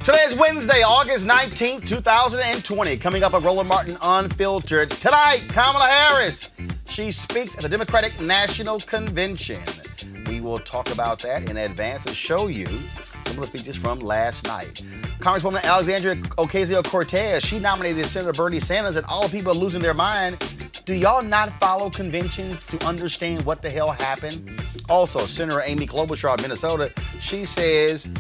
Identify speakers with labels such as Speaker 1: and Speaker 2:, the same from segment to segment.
Speaker 1: Today is Wednesday, August 19th, 2020. Coming up on Roland Martin Unfiltered. Tonight, Kamala Harris. She speaks at the Democratic National Convention. We will talk about that in advance and show you some of the speeches from last night. Congresswoman Alexandria Ocasio-Cortez, she nominated Senator Bernie Sanders, and all the people are losing their mind. Do y'all not follow conventions to understand what the hell happened? Also, Senator Amy Klobuchar of Minnesota, she says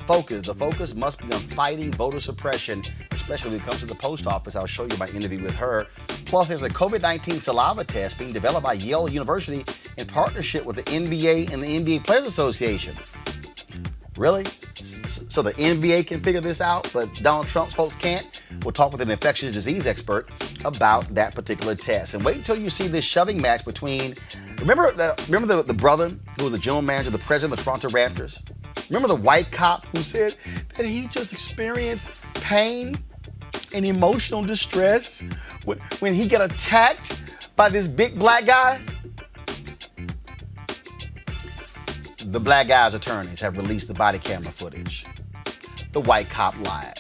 Speaker 1: the focus must be on fighting voter suppression, especially when it comes to the post office. I'll show you my interview with her. Plus, there's a COVID-19 saliva test being developed by Yale University in partnership with the NBA and the NBA Players Association. Really? So the NBA can figure this out, but Donald Trump's folks can't? We'll talk with an infectious disease expert about that particular test. And wait until you see this shoving match between, remember the brother who was the general manager, the president of the Toronto Raptors? Remember the white cop who said that he just experienced pain and emotional distress when he got attacked by this big black guy? The black guy's attorneys have released the body camera footage. The white cop lied.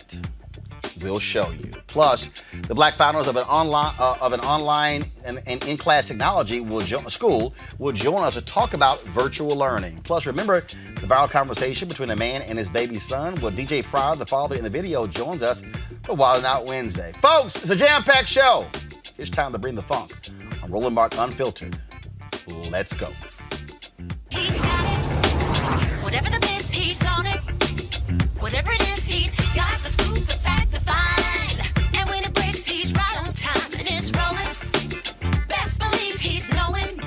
Speaker 1: We'll show you. Plus, the black founders of an online and in-class technology school will join us to talk about virtual learning. Plus, remember the viral conversation between a man and his baby son? Well, DJ Pryor, the father in the video, joins us for Wildin Out Wednesday. Folks, it's a jam-packed show. It's time to bring the funk on Roland Martin Unfiltered. Let's go.
Speaker 2: he's got it. Whatever the biz, he's on it. Whatever it is, he's got the scoop, the fact, the find. And when it breaks, he's right on time and it's rolling. Best believe he's knowing.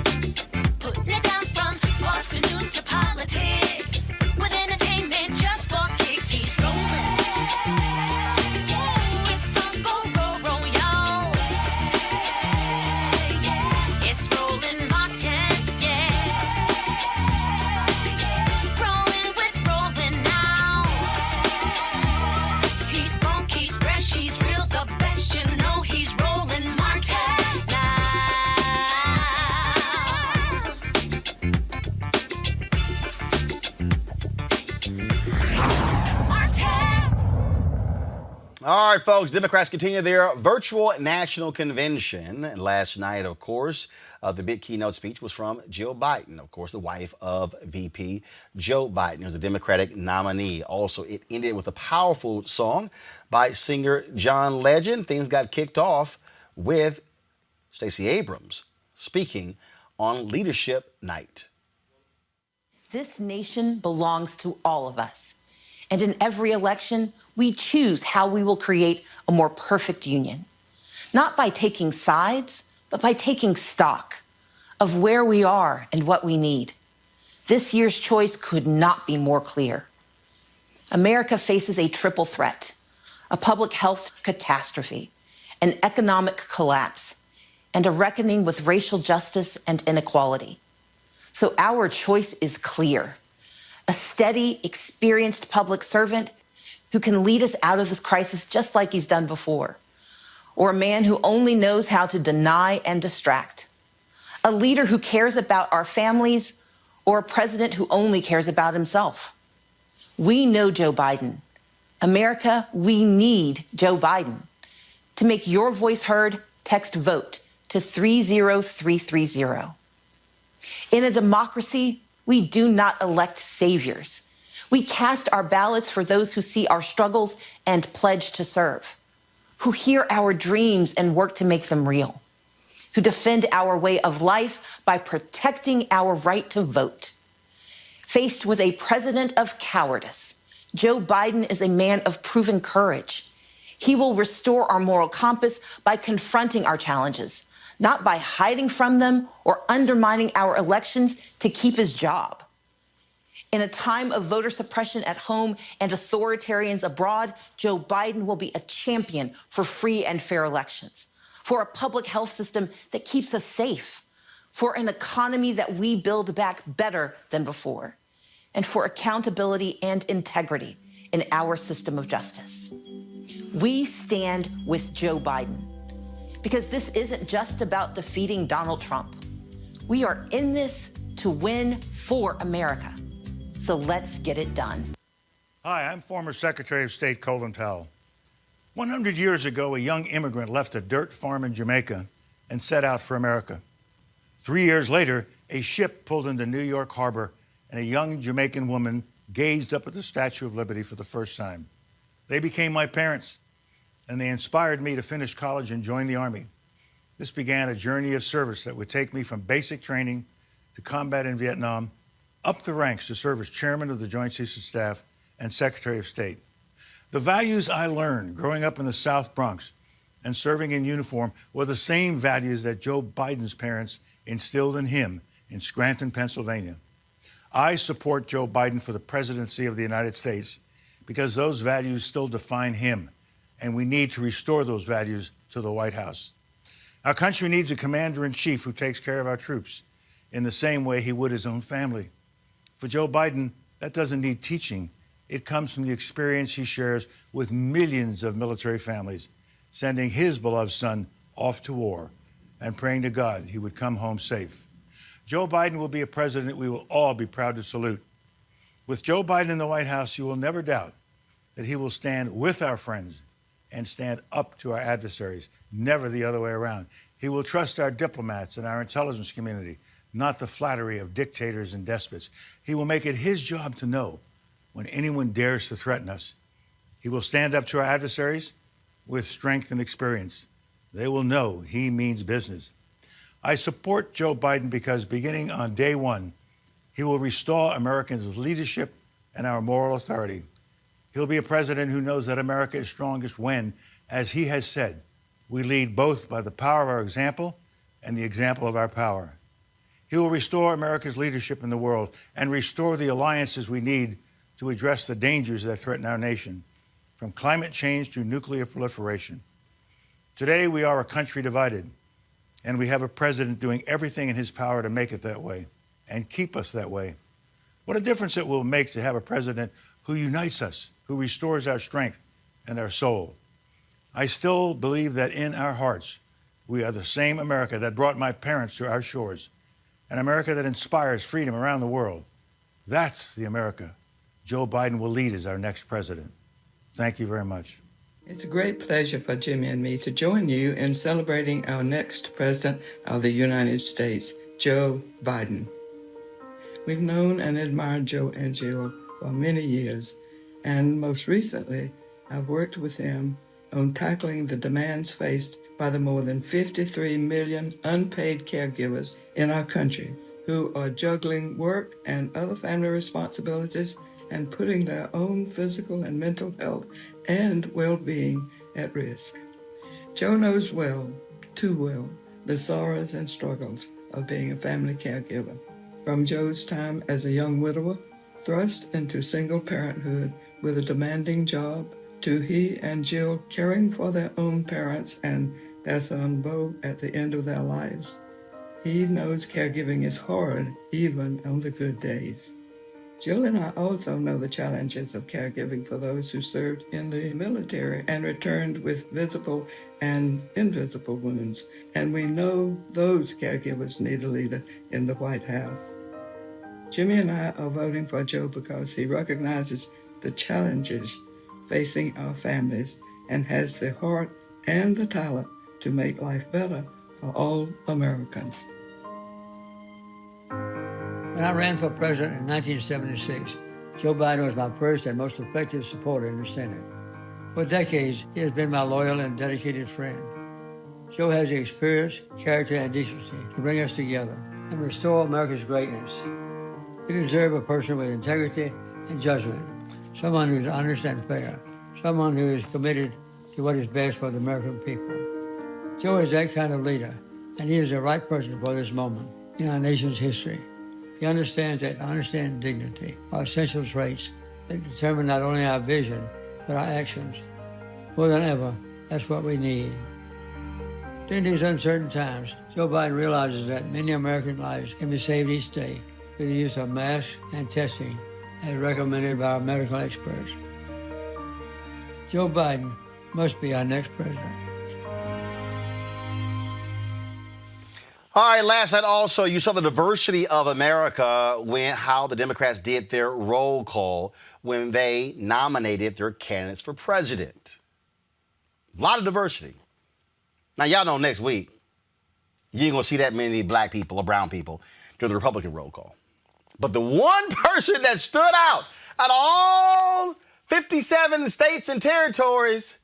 Speaker 2: Putting it down from sports to news to politics. With entertainment just for kicks, he's rolling. It's on go, roll, y'all. It's Roland Martin, yeah. Rolling with Roland now. He's funky, he's fresh, he's real, the best, you know he's Roland Martin now. Martin.
Speaker 1: All right, folks, Democrats continue their virtual national convention. And last night, of course, the big keynote speech was from Jill Biden, of course, the wife of VP Joe Biden, who's a Democratic nominee. Also, it ended with a powerful song by singer John Legend. Things got kicked off with Stacey Abrams speaking on Leadership Night.
Speaker 3: This nation belongs to all of us. And in every election, we choose how we will create a more perfect union. Not by taking sides, but by taking stock of where we are and what we need. This year's choice could not be more clear. America faces a triple threat: a public health catastrophe, an economic collapse, and a reckoning with racial justice and inequality. So our choice is clear: a steady, experienced public servant who can lead us out of this crisis just like he's done before, or a man who only knows how to deny and distract, a leader who cares about our families, or a president who only cares about himself. We know Joe Biden. America, we need Joe Biden. To make your voice heard, text VOTE to 30330. In a democracy, we do not elect saviors. We cast our ballots for those who see our struggles and pledge to serve, who hear our dreams and work to make them real, who defend our way of life by protecting our right to vote. Faced with a president of cowardice, Joe Biden is a man of proven courage. He will restore our moral compass by confronting our challenges, not by hiding from them or undermining our elections to keep his job. In a time of voter suppression at home and authoritarians abroad, Joe Biden will be a champion for free and fair elections, for a public health system that keeps us safe, for an economy that we build back better than before, and for accountability and integrity in our system of justice. We stand with Joe Biden, because this isn't just about defeating Donald Trump. We are in this to win for America. So let's get it done.
Speaker 4: Hi, I'm former Secretary of State Colin Powell. 100 years ago, a young immigrant left a dirt farm in Jamaica and set out for America. 3 years later, a ship pulled into New York Harbor and a young Jamaican woman gazed up at the Statue of Liberty for the first time. They became my parents, and they inspired me to finish college and join the Army. This began a journey of service that would take me from basic training to combat in Vietnam, up the ranks to serve as chairman of the Joint Chiefs of Staff and Secretary of State. The values I learned growing up in the South Bronx and serving in uniform were the same values that Joe Biden's parents instilled in him in Scranton, Pennsylvania. I support Joe Biden for the presidency of the United States because those values still define him, and we need to restore those values to the White House. Our country needs a commander-in-chief who takes care of our troops in the same way he would his own family. For Joe Biden, that doesn't need teaching. It comes from the experience he shares with millions of military families, sending his beloved son off to war and praying to God he would come home safe. Joe Biden will be a president we will all be proud to salute. With Joe Biden in the White House, you will never doubt that he will stand with our friends and stand up to our adversaries, never the other way around. He will trust our diplomats and our intelligence community, not the flattery of dictators and despots. He will make it his job to know when anyone dares to threaten us. He will stand up to our adversaries with strength and experience. They will know he means business. I support Joe Biden because beginning on day one, He will restore Americans' leadership and our moral authority. He'll be a president who knows that America is strongest when, as he has said, we lead both by the power of our example and the example of our power. He will restore America's leadership in the world and restore the alliances we need to address the dangers that threaten our nation, from climate change to nuclear proliferation. Today, we are a country divided, and we have a president doing everything in his power to make it that way and keep us that way. What a difference it will make to have a president who unites us, who restores our strength and our soul. I still believe that in our hearts, we are the same America that brought my parents to our shores, an America that inspires freedom around the world. That's the America Joe Biden will lead as our next president. Thank you very much.
Speaker 5: It's a great pleasure for Jimmy and me to join you in celebrating our next president of the United States, Joe Biden. We've known and admired Joe and Jill for many years, and most recently, I've worked with him on tackling the demands faced by the more than 53 million unpaid caregivers in our country who are juggling work and other family responsibilities and putting their own physical and mental health and well-being at risk. Joe knows well, too well, the sorrows and struggles of being a family caregiver. From Joe's time as a young widower, thrust into single parenthood with a demanding job, to he and Jill caring for their own parents and their son Bo at the end of their lives. He knows caregiving is hard, even on the good days. Jill and I also know the challenges of caregiving for those who served in the military and returned with visible and invisible wounds, and we know those caregivers need a leader in the White House. Jimmy and I are voting for Joe because he recognizes the challenges facing our families and has the heart and the talent to make life better for all Americans.
Speaker 6: When I ran for president in 1976, Joe Biden was my first and most effective supporter in the Senate. For decades, he has been my loyal and dedicated friend. Joe has the experience, character, and decency to bring us together and restore America's greatness. We deserve a person with integrity and judgment, someone who is honest and fair, someone who is committed to what is best for the American people. Joe is that kind of leader, and he is the right person for this moment in our nation's history. He understands that honesty and dignity are essential traits that determine not only our vision, but our actions. More than ever, that's what we need. During these uncertain times, Joe Biden realizes that many American lives can be saved each day through the use of masks and testing as recommended by our medical experts. Joe Biden must be our next president.
Speaker 1: All right, last night also, you saw the diversity of America when how the Democrats did their roll call when they nominated their candidates for president. A lot of diversity. Now, y'all know next week, you ain't gonna see that many black people or brown people during the Republican roll call. But the one person that stood out out of all 57 states and territories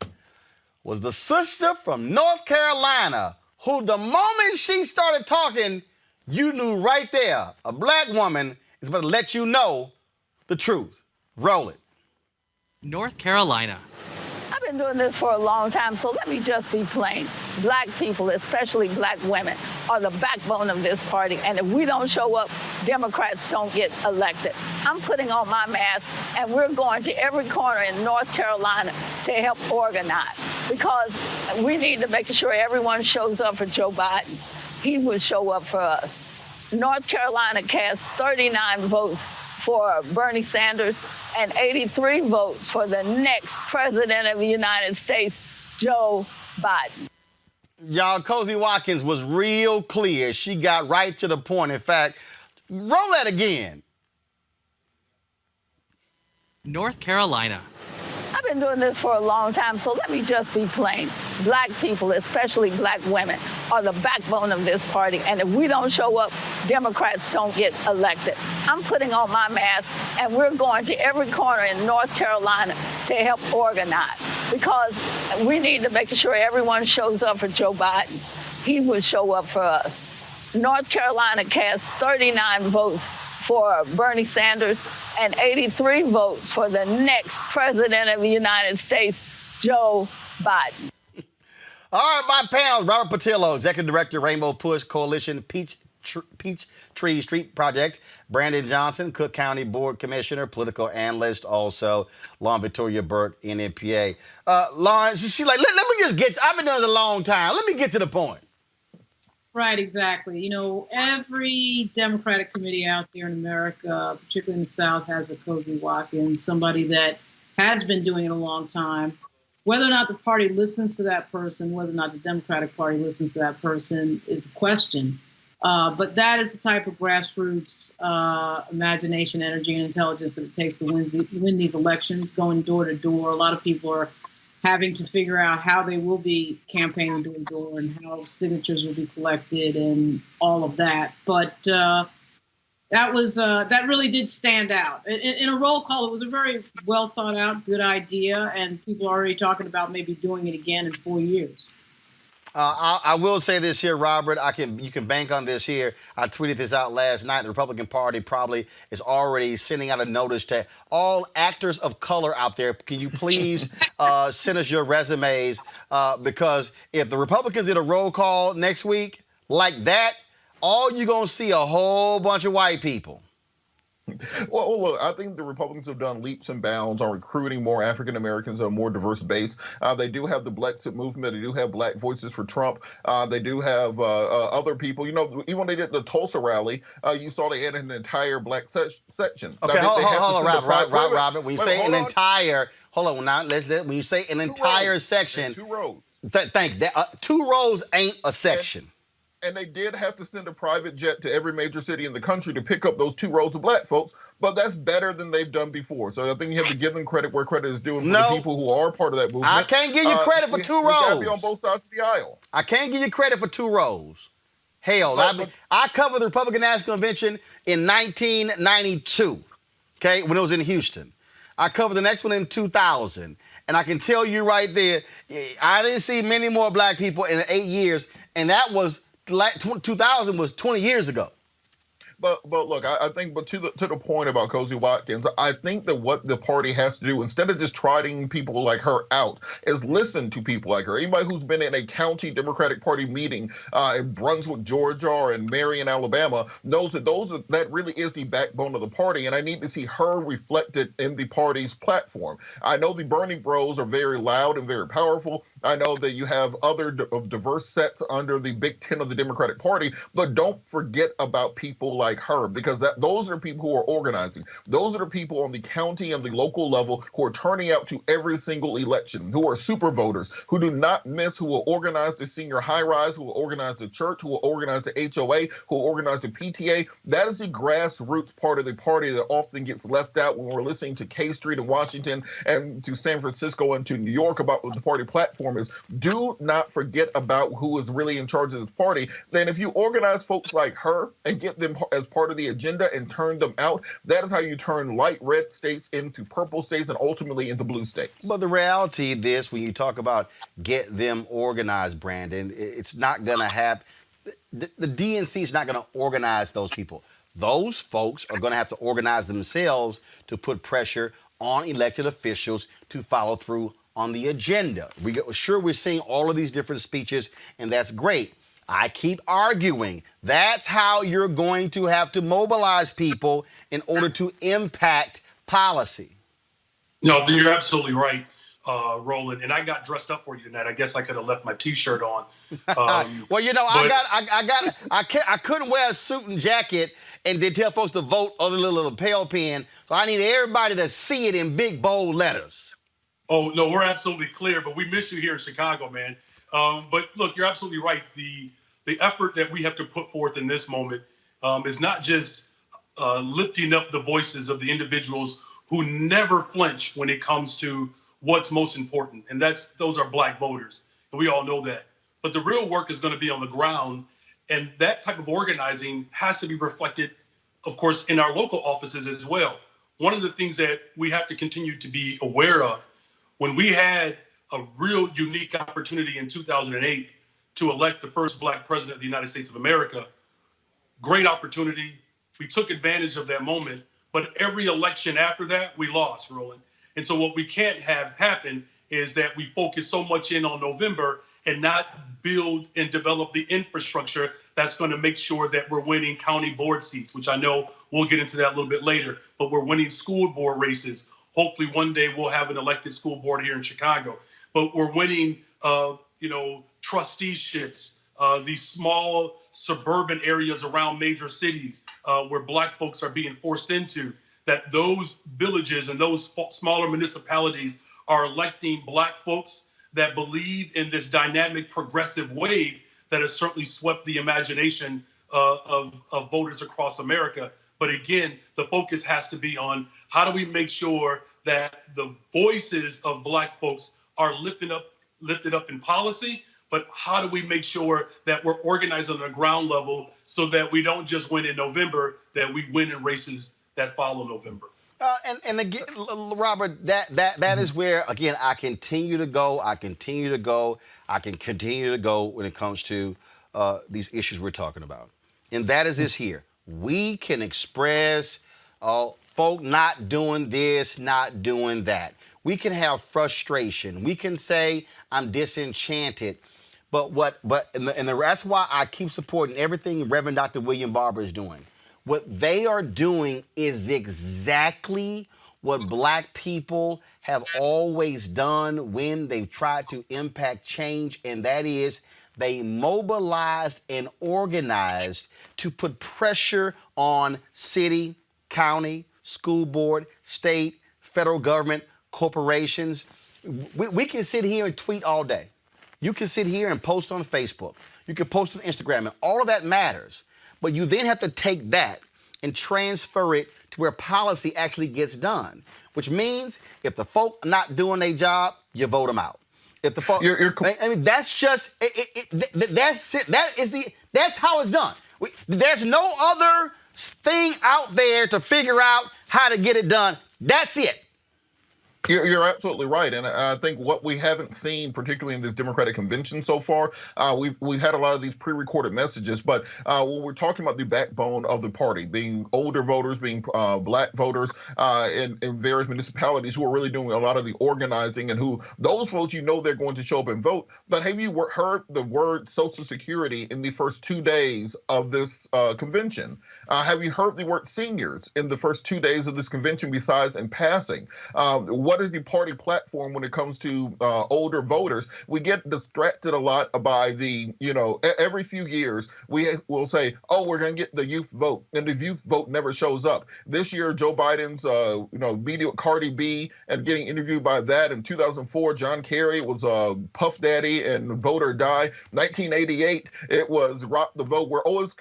Speaker 1: was the sister from North Carolina, who the moment she started talking, you knew right there, a black woman is about to let you know the truth. Roll it.
Speaker 7: North Carolina.
Speaker 8: I've been doing this for a long time, so let me just be plain. Black people, especially black women, are the backbone of this party, and if we don't show up, Democrats don't get elected. I'm putting on my mask, and we're going to every corner in North Carolina to help organize, because we need to make sure everyone shows up for Joe Biden. He will show up for us. North Carolina cast 39 votes for Bernie Sanders and 83 votes for the next president of the United States, Joe Biden.
Speaker 1: Y'all, Cozy Watkins was real clear. She got right to the point. In fact, roll that again.
Speaker 7: North Carolina.
Speaker 8: I've been doing this for a long time, so let me just be plain. Black people, especially black women, are the backbone of this party, and if we don't show up, Democrats don't get elected. I'm putting on my mask, and we're going to every corner in North Carolina to help organize, because we need to make sure everyone shows up for Joe Biden. He will show up for us. North Carolina cast 39 votes for Bernie Sanders and 83 votes for the next president of the United States, Joe Biden.
Speaker 1: All right, my panel, Robert Patillo, Executive Director, Rainbow Push Coalition, Peach Tree Street Project. Brandon Johnson, Cook County Board Commissioner, political analyst, also. Lon Victoria Burke, NMPA. Lon, she's like, let me just get, I've been doing this a long time. Let me get to the point.
Speaker 9: Right, exactly. You know, every Democratic committee out there in America, particularly in the South, has a Cozy Watkins, somebody that has been doing it a long time. Whether or not the party listens to that person, whether or not the Democratic Party listens to that person is the question. But that is the type of grassroots imagination, energy, and intelligence that it takes to win these elections, going door to door. A lot of people are having to figure out how they will be campaigning door to door and how signatures will be collected and all of that. But that really did stand out. In a roll call, it was a very well thought out, good idea, and people are already talking about maybe doing it again in 4 years.
Speaker 1: I will say this here, Robert. You can bank on this here. I tweeted this out last night. The Republican Party probably is already sending out a notice to all actors of color out there. Can you please send us your resumes? Because if the Republicans did a roll call next week like that, all you're going to see a whole bunch of white people.
Speaker 10: Well, look, I think the Republicans have done leaps and bounds on recruiting more African Americans on a more diverse base. They do have the Blexit movement. They do have Black Voices for Trump. They do have other people. You know, even when they did the Tulsa rally, you saw they had an entire black section.
Speaker 1: Okay, hold on, Robert. When you say an entire, hold on. Now, when you say an entire section,
Speaker 10: 2 rows.
Speaker 1: Thank you. 2 rows ain't a section.
Speaker 10: And they did have to send a private jet to every major city in the country to pick up those 2 rows of black folks, but that's better than they've done before. So I think you have to give them credit where credit is due, and for the people who are part of that movement.
Speaker 1: I can't give you credit for 2 rows.
Speaker 10: We got to be on both sides of the aisle.
Speaker 1: I can't give you credit for 2 rows. Hell, I covered the Republican National Convention in 1992, okay, when it was in Houston. I covered the next one in 2000. And I can tell you right there, I didn't see many more black people in 8 years, and that was 2000 was 20 years ago.
Speaker 10: But look, I think, but to the point about Cozy Watkins, I think that what the party has to do, instead of just trotting people like her out, is listen to people like her. Anybody who's been in a county Democratic Party meeting in Brunswick, Georgia, or in Marion, Alabama, knows that that really is the backbone of the party, and I need to see her reflected in the party's platform. I know the Bernie bros are very loud and very powerful. I know that you have other diverse sets under the Big Ten of the Democratic Party, but don't forget about people like her, because those are people who are organizing. Those are the people on the county and the local level who are turning out to every single election, who are super voters, who do not miss, who will organize the senior high rise, who will organize the church, who will organize the HOA, who will organize the PTA. That is the grassroots part of the party that often gets left out when we're listening to K Street in Washington and to San Francisco and to New York about what the party platform is. Do not forget about who is really in charge of this party. Then if you organize folks like her and get them as part of the agenda and turn them out, that is how you turn light red states into purple states and ultimately into blue states.
Speaker 1: But the reality of this, when you talk about get them organized, Brandon, it's not going to happen. The DNC is not going to organize those people. Those folks are going to have to organize themselves to put pressure on elected officials to follow through on the agenda. We're seeing all of these different speeches, and that's great. I keep arguing that's how you're going to have to mobilize people in order to impact policy.
Speaker 11: No, you're absolutely right, Roland. And I got dressed up for you tonight. I guess I could have left my T-shirt on.
Speaker 1: Well, you know, I couldn't wear a suit and jacket and then tell folks to vote other than a little lapel pin. So I need everybody to see it in big bold letters.
Speaker 11: Oh, no, we're absolutely clear, but we miss you here in Chicago, man. But look, you're absolutely right. The effort that we have to put forth in this moment is not just lifting up the voices of the individuals who never flinch when it comes to what's most important, and those are black voters, and we all know that. But the real work is going to be on the ground, and that type of organizing has to be reflected, of course, in our local offices as well. One of the things that we have to continue to be aware of, when we had a real unique opportunity in 2008 to elect the first black president of the United States of America, great opportunity. We took advantage of that moment. But every election after that, we lost, Roland. And so what we can't have happen is that we focus so much in on November and not build and develop the infrastructure that's going to make sure that we're winning county board seats, which I know we'll get into that a little bit later. But we're winning school board races. Hopefully one day we'll have an elected school board here in Chicago. But we're winning, trusteeships, these small suburban areas around major cities where Black folks are being forced into, that those villages and those smaller municipalities are electing Black folks that believe in this dynamic progressive wave that has certainly swept the imagination of voters across America. But again, the focus has to be on how do we make sure that the voices of Black folks are lifted up in policy, but how do we make sure that we're organized on the ground level so that we don't just win in November, that we win in races that follow November?
Speaker 1: And again, Robert, that is where, again, I continue to go when it comes to these issues we're talking about. And that is this here. We can express folk not doing this, not doing that. We can have frustration. We can say, I'm disenchanted. But that's why I keep supporting everything Reverend Dr. William Barber is doing. What they are doing is exactly what Black people have always done when they've tried to impact change, and that is they mobilized and organized to put pressure on city, county, school board, state, federal government, corporations. We can sit here and tweet all day. You can sit here and post on Facebook. You can post on Instagram, and all of that matters. But you then have to take that and transfer it to where policy actually gets done, which means if the folk are not doing their job, you vote them out. If the folk, I mean, that's just that's it. That's how it's done. There's no other thing out there to figure out how to get it done. That's it.
Speaker 10: You're absolutely right, and I think what we haven't seen, particularly in the Democratic convention so far, we've had a lot of these pre-recorded messages. But when we're talking about the backbone of the party, being older voters, being Black voters in various municipalities who are really doing a lot of the organizing, and who those folks, they're going to show up and vote. But have you heard the word Social Security in the first 2 days of this convention? Have you heard the word seniors in the first 2 days of this convention? Besides in passing, what is the party platform when it comes to older voters? We get distracted a lot by the, every few years we will say, oh, we're going to get the youth vote, and the youth vote never shows up. This year, Joe Biden's, media with Cardi B and getting interviewed by that. In 2004, John Kerry was Puff Daddy and Vote or Die. 1988, it was Rock the Vote. We're always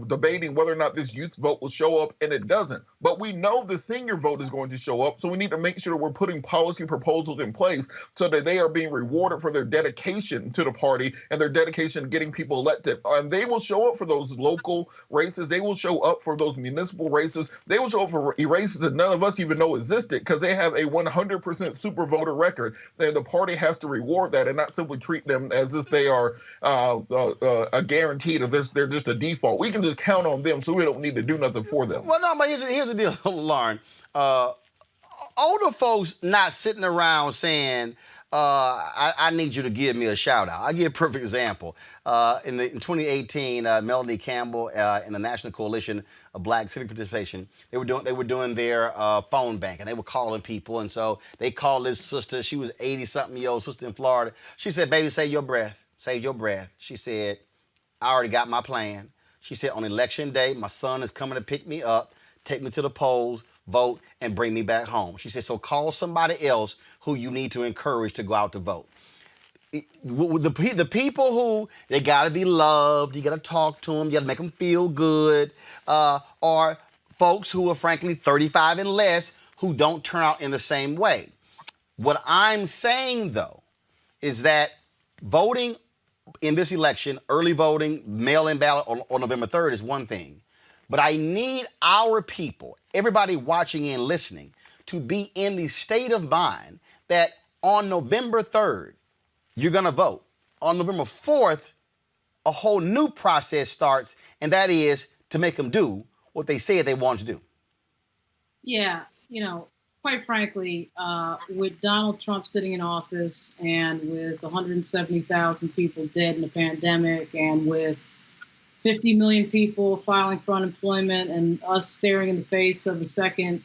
Speaker 10: debating whether or not this youth vote will show up, and it doesn't. But we know the senior vote is going to show up, so we need to make sure we're putting policy proposals in place so that they are being rewarded for their dedication to the party and their dedication to getting people elected. And they will show up for those local races. They will show up for those municipal races. They will show up for races that none of us even know existed because they have a 100% super voter record. And the party has to reward that and not simply treat them as if they are a guaranteed, or they're just a default. We can just count on them, so we don't need to do nothing for them.
Speaker 1: Well, no, but here's the deal, Lauren. Older folks not sitting around saying, I need you to give me a shout out. I'll give you a perfect example. In 2018, Melanie Campbell and the National Coalition of Black Civic Participation, they were doing their phone bank, and they were calling people. And so they called this sister. She was 80-something-year-old sister in Florida. She said, baby, save your breath. Save your breath. She said, I already got my plan. She said, on election day, my son is coming to pick me up, take me to the polls, vote, and bring me back home. She said, so call somebody else who you need to encourage to go out to vote. The people who, they got to be loved, you got to talk to them, you got to make them feel good, are folks who are frankly 35 and less who don't turn out in the same way. What I'm saying, though, is that voting in this election, early voting, mail-in ballot on November 3rd is one thing. But I need our people, everybody watching and listening, to be in the state of mind that on November 3rd, you're going to vote. On November 4th, a whole new process starts, and that is to make them do what they said they wanted to do.
Speaker 9: Yeah, quite frankly, with Donald Trump sitting in office and with 170,000 people dead in the pandemic and with 50 million people filing for unemployment and us staring in the face of the second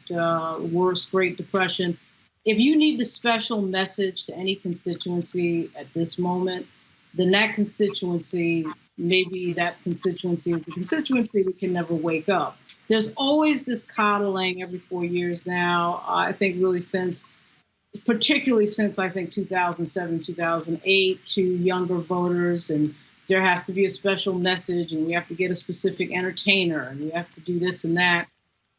Speaker 9: worst Great Depression, if you need the special message to any constituency at this moment, then that constituency, maybe that constituency is the constituency that can never wake up. There's always this coddling every 4 years now. I think really particularly since I think 2007, 2008 to younger voters, and there has to be a special message and we have to get a specific entertainer and we have to do this and that.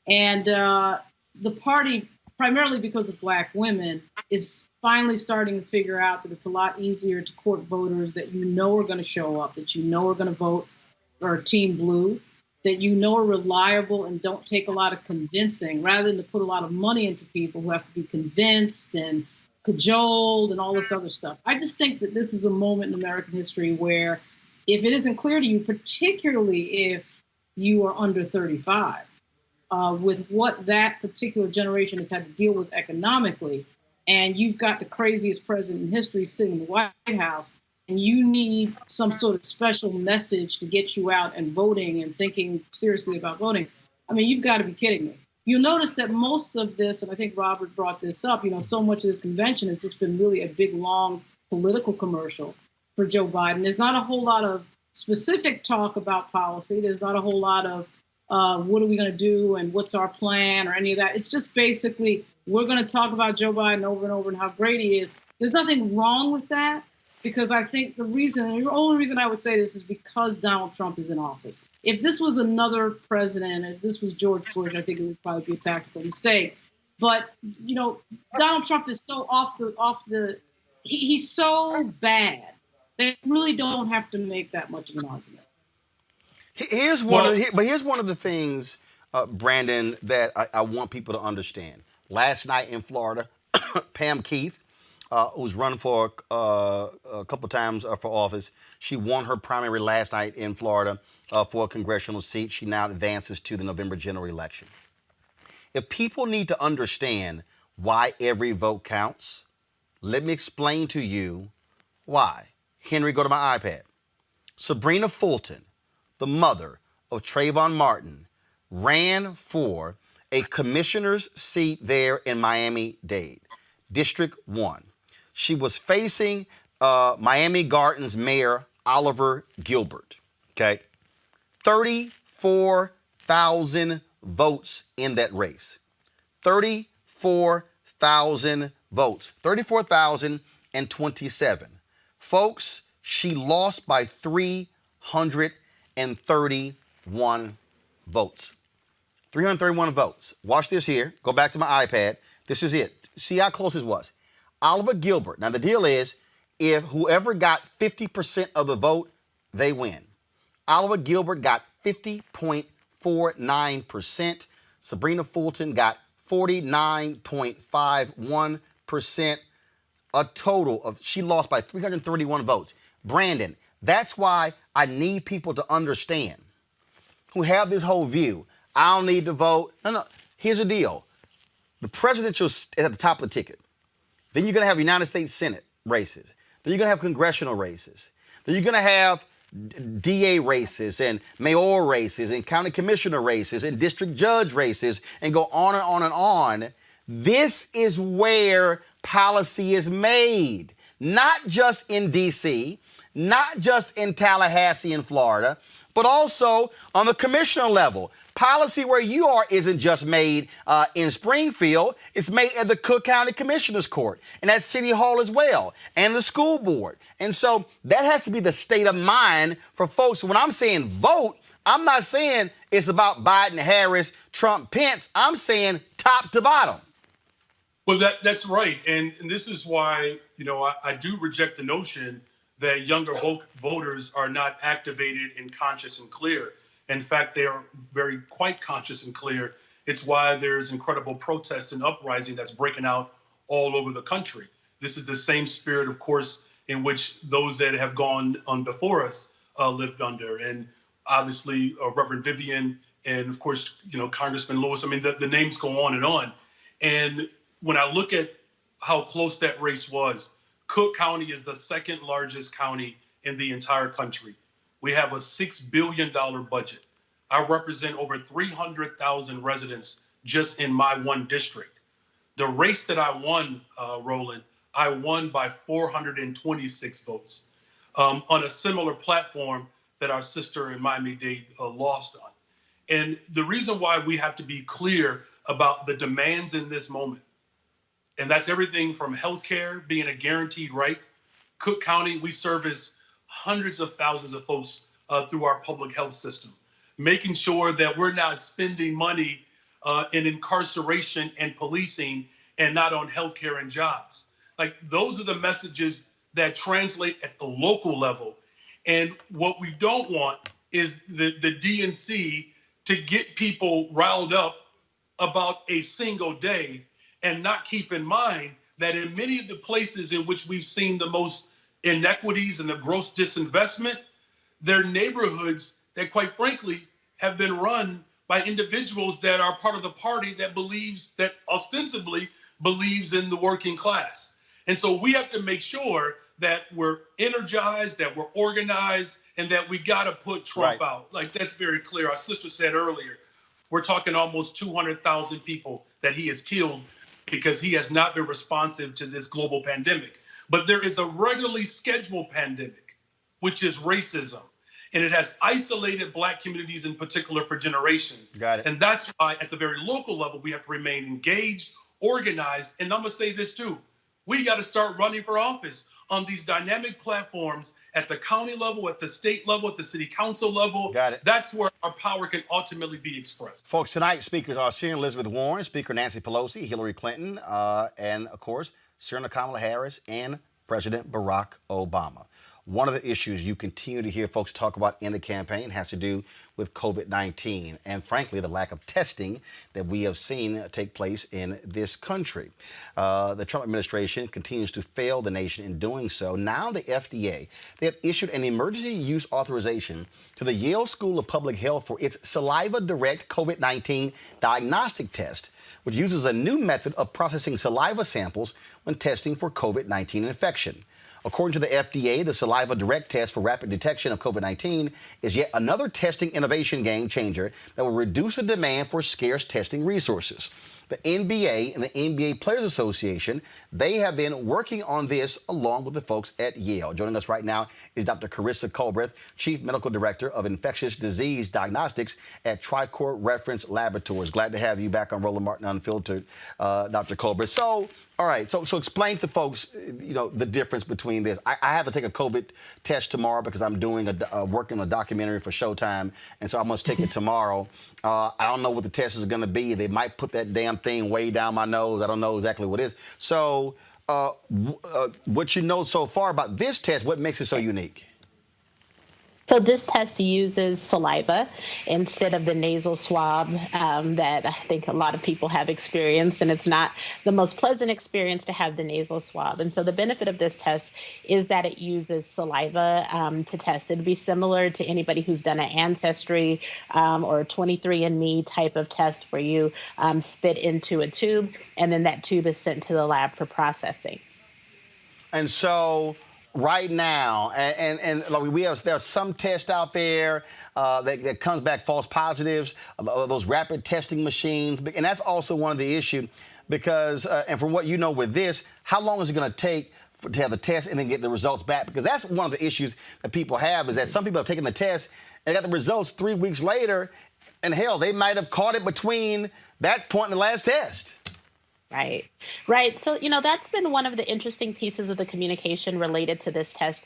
Speaker 9: And the party, primarily because of Black women, is finally starting to figure out that it's a lot easier to court voters that are going to show up, that are going to vote for Team Blue, that are reliable and don't take a lot of convincing, rather than to put a lot of money into people who have to be convinced and cajoled and all this other stuff. I just think that this is a moment in American history where if it isn't clear to you, particularly if you are under 35, with what that particular generation has had to deal with economically, and you've got the craziest president in history sitting in the White House, and you need some sort of special message to get you out and voting and thinking seriously about voting. I mean, you've got to be kidding me. You'll notice that most of this, and I think Robert brought this up, so much of this convention has just been really a big, long political commercial for Joe Biden. There's not a whole lot of specific talk about policy. There's not a whole lot of what are we going to do and what's our plan or any of that. It's just basically, we're going to talk about Joe Biden over and over and how great he is. There's nothing wrong with that. Because I think the only reason I would say this is because Donald Trump is in office. If this was another president, if this was George Bush, I think it would probably be a tactical mistake. But, Donald Trump is so he's so bad. They really don't have to make that much of an argument.
Speaker 1: Here's one of the things, Brandon, that I want people to understand. Last night in Florida, Pam Keith, who's run for a couple times for office. She won her primary last night in Florida for a congressional seat. She now advances to the November general election. If people need to understand why every vote counts, let me explain to you why. Henry, go to my iPad. Sabrina Fulton, the mother of Trayvon Martin, ran for a commissioner's seat there in Miami-Dade, District 1. She was facing Miami Gardens Mayor Oliver Gilbert, okay? 34,000 votes in that race. 34,000 votes. 34,027. Folks, she lost by 331 votes. 331 votes. Watch this here. Go back to my iPad. This is it. See how close this was. Oliver Gilbert. Now, the deal is, if whoever got 50% of the vote, they win. Oliver Gilbert got 50.49%. Sabrina Fulton got 49.51%. A total of, she lost by 331 votes. Brandon, that's why I need people to understand who have this whole view. I don't need to vote. No. Here's the deal. The presidential is at the top of the ticket. Then you're going to have United States Senate races. Then you're going to have congressional races. Then you're going to have DA races and mayoral races and county commissioner races and district judge races and go on and on and on. This is where policy is made, not just in D.C., not just in Tallahassee in Florida, but also on the commissioner level. Policy where you are isn't just made in Springfield. It's made at the Cook County Commissioner's Court and at City Hall as well, and the school board. And so that has to be the state of mind for folks. When I'm saying vote, I'm not saying it's about Biden, Harris, Trump, Pence. I'm saying top to bottom.
Speaker 11: Well, that's right. And this is why, I do reject the notion that younger voters are not activated and conscious and clear. In fact, they are quite conscious and clear. It's why there's incredible protest and uprising that's breaking out all over the country. This is the same spirit, of course, in which those that have gone on before us lived under. And obviously, Reverend Vivian and of course, Congressman Lewis. I mean, the names go on. And when I look at how close that race was, Cook County is the second largest county in the entire country. We have a $6 billion budget. I represent over 300,000 residents just in my one district. The race that I won, Roland, I won by 426 votes on a similar platform that our sister in Miami-Dade lost on. And the reason why we have to be clear about the demands in this moment, and that's everything from healthcare being a guaranteed right. Cook County, we service hundreds of thousands of folks through our public health system, making sure that we're not spending money in incarceration and policing and not on healthcare and jobs. Like, those are the messages that translate at the local level. And what we don't want is the DNC to get people riled up about a single day and not keep in mind that in many of the places in which we've seen the most inequities and the gross disinvestment, they're neighborhoods that, quite frankly, have been run by individuals that are part of the party that ostensibly believes in the working class. And so we have to make sure that we're energized, that we're organized, and that we got to put Trump out. Like, that's very clear. Our sister said earlier, we're talking almost 200,000 people that he has killed because he has not been responsive to this global pandemic. But there is a regularly scheduled pandemic, which is racism. And it has isolated Black communities in particular for generations.
Speaker 1: Got it.
Speaker 11: And that's why at the very local level, we have to remain engaged, organized. And I'm going to say this too. We got to start running for office on these dynamic platforms at the county level, at the state level, at the city council level.
Speaker 1: Got it.
Speaker 11: That's where our power can ultimately be expressed.
Speaker 1: Folks, tonight, speakers are Senator Elizabeth Warren, Speaker Nancy Pelosi, Hillary Clinton, and, of course, Senator Kamala Harris and President Barack Obama. One of the issues you continue to hear folks talk about in the campaign has to do with COVID-19 and, frankly, the lack of testing that we have seen take place in this country. The Trump administration continues to fail the nation in doing so. Now the FDA, they have issued an emergency use authorization to the Yale School of Public Health for its Saliva Direct COVID-19 diagnostic test, which uses a new method of processing saliva samples when testing for COVID-19 infection. According to the FDA, the Saliva Direct test for rapid detection of COVID-19 is yet another testing innovation game changer that will reduce the demand for scarce testing resources. The NBA and the NBA Players Association, they have been working on this along with the folks at Yale. Joining us right now is Dr. Carissa Colbreth, Chief Medical Director of Infectious Disease Diagnostics at Tricor Reference Laboratories. Glad to have you back on Roland Martin Unfiltered, Dr. Colbreth. So, all right, so explain to folks, the difference between this. I have to take a COVID test tomorrow because I'm doing working on a documentary for Showtime, and so I must take it tomorrow. I don't know what the test is going to be. They might put that damn thing way down my nose. I don't know exactly what it is. So what you know so far about this test, what makes it so unique?
Speaker 12: So this test uses saliva instead of the nasal swab that I think a lot of people have experienced, and it's not the most pleasant experience to have the nasal swab. And so the benefit of this test is that it uses saliva to test. It'd be similar to anybody who's done an Ancestry or a 23andMe type of test where you spit into a tube, and then that tube is sent to the lab for processing.
Speaker 1: And so right now, and there's some test out there that comes back false positives, those rapid testing machines, and that's also one of the issues because, and from what you know with this, how long is it going to take to have the test and then get the results back? Because that's one of the issues that people have is that some people have taken the test and got the results 3 weeks later, and hell, they might have caught it between that point and the last test.
Speaker 12: Right. So, that's been one of the interesting pieces of the communication related to this test.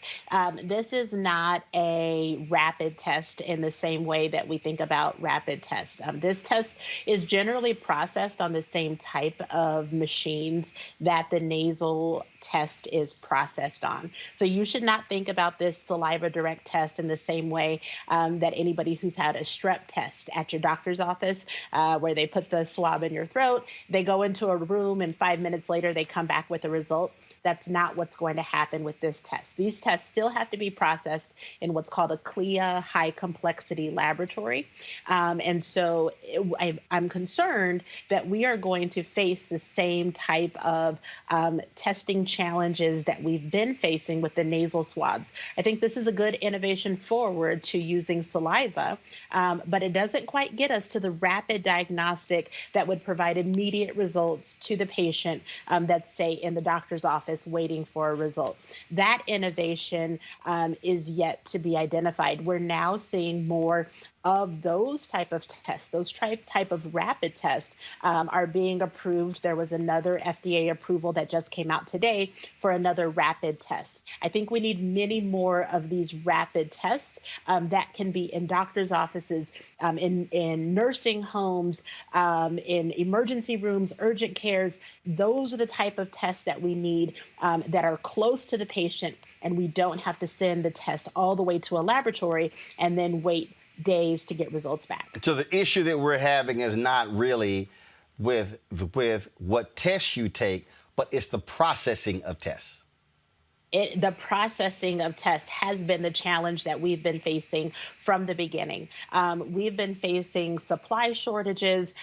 Speaker 12: This is not a rapid test in the same way that we think about rapid tests. This test is generally processed on the same type of machines that the nasal test is processed on. So you should not think about this Saliva Direct test in the same way that anybody who's had a strep test at your doctor's office, where they put the swab in your throat, they go into a room and 5 minutes later they come back with a result. That's not what's going to happen with this test. These tests still have to be processed in what's called a CLIA high complexity laboratory. And so I'm concerned that we are going to face the same type of testing challenges that we've been facing with the nasal swabs. I think this is a good innovation forward to using saliva, but it doesn't quite get us to the rapid diagnostic that would provide immediate results to the patient that's, say, in the doctor's office waiting for a result. That innovation is yet to be identified. We're now seeing more of those type of tests, those type of rapid tests are being approved. There was another FDA approval that just came out today for another rapid test. I think we need many more of these rapid tests that can be in doctors' offices, in nursing homes, in emergency rooms, urgent cares. Those are the type of tests that we need that are close to the patient, and we don't have to send the test all the way to a laboratory and then wait days to get results back.
Speaker 1: So the issue that we're having is not really with what tests you take, but it's the processing of tests.
Speaker 12: The processing of tests has been the challenge that we've been facing from the beginning. We've been facing supply shortages.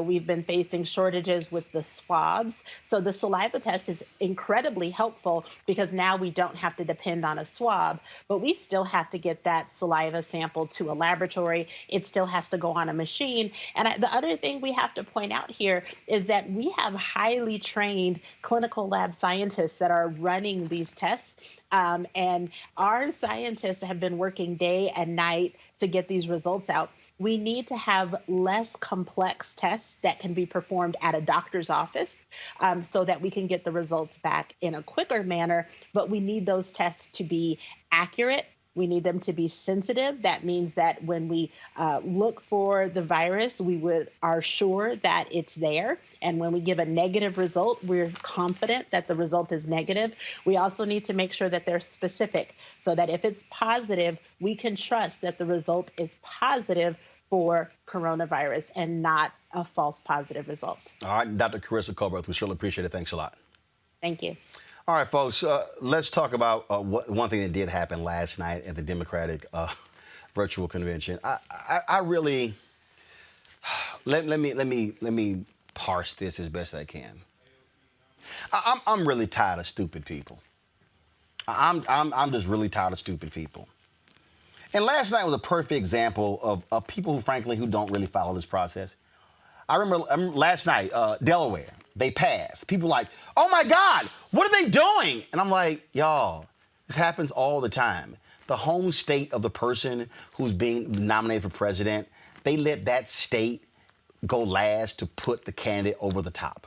Speaker 12: We've been facing shortages with the swabs. So the saliva test is incredibly helpful because now we don't have to depend on a swab, but we still have to get that saliva sample to a laboratory. It still has to go on a machine. And the other thing we have to point out here is that we have highly trained clinical lab scientists that are running these tests. And our scientists have been working day and night to get these results out. We need to have less complex tests that can be performed at a doctor's office so that we can get the results back in a quicker manner. But we need those tests to be accurate. We need them to be sensitive. That means that when we look for the virus, we are sure that it's there. And when we give a negative result, we're confident that the result is negative. We also need to make sure that they're specific so that if it's positive, we can trust that the result is positive for coronavirus and not a false positive result.
Speaker 1: All right, Dr. Carissa Colbert, we surely appreciate it. Thanks a lot.
Speaker 12: Thank you.
Speaker 1: All right, folks, let's talk about one thing that did happen last night at the Democratic virtual convention. I really let me parse this as best I can. I'm really tired of stupid people. I'm just really tired of stupid people. And last night was a perfect example of people who don't really follow this process. I remember last night, Delaware, they passed. People like, oh my God, what are they doing? And I'm like, y'all, this happens all the time. The home state of the person who's being nominated for president, they let that state go last to put the candidate over the top.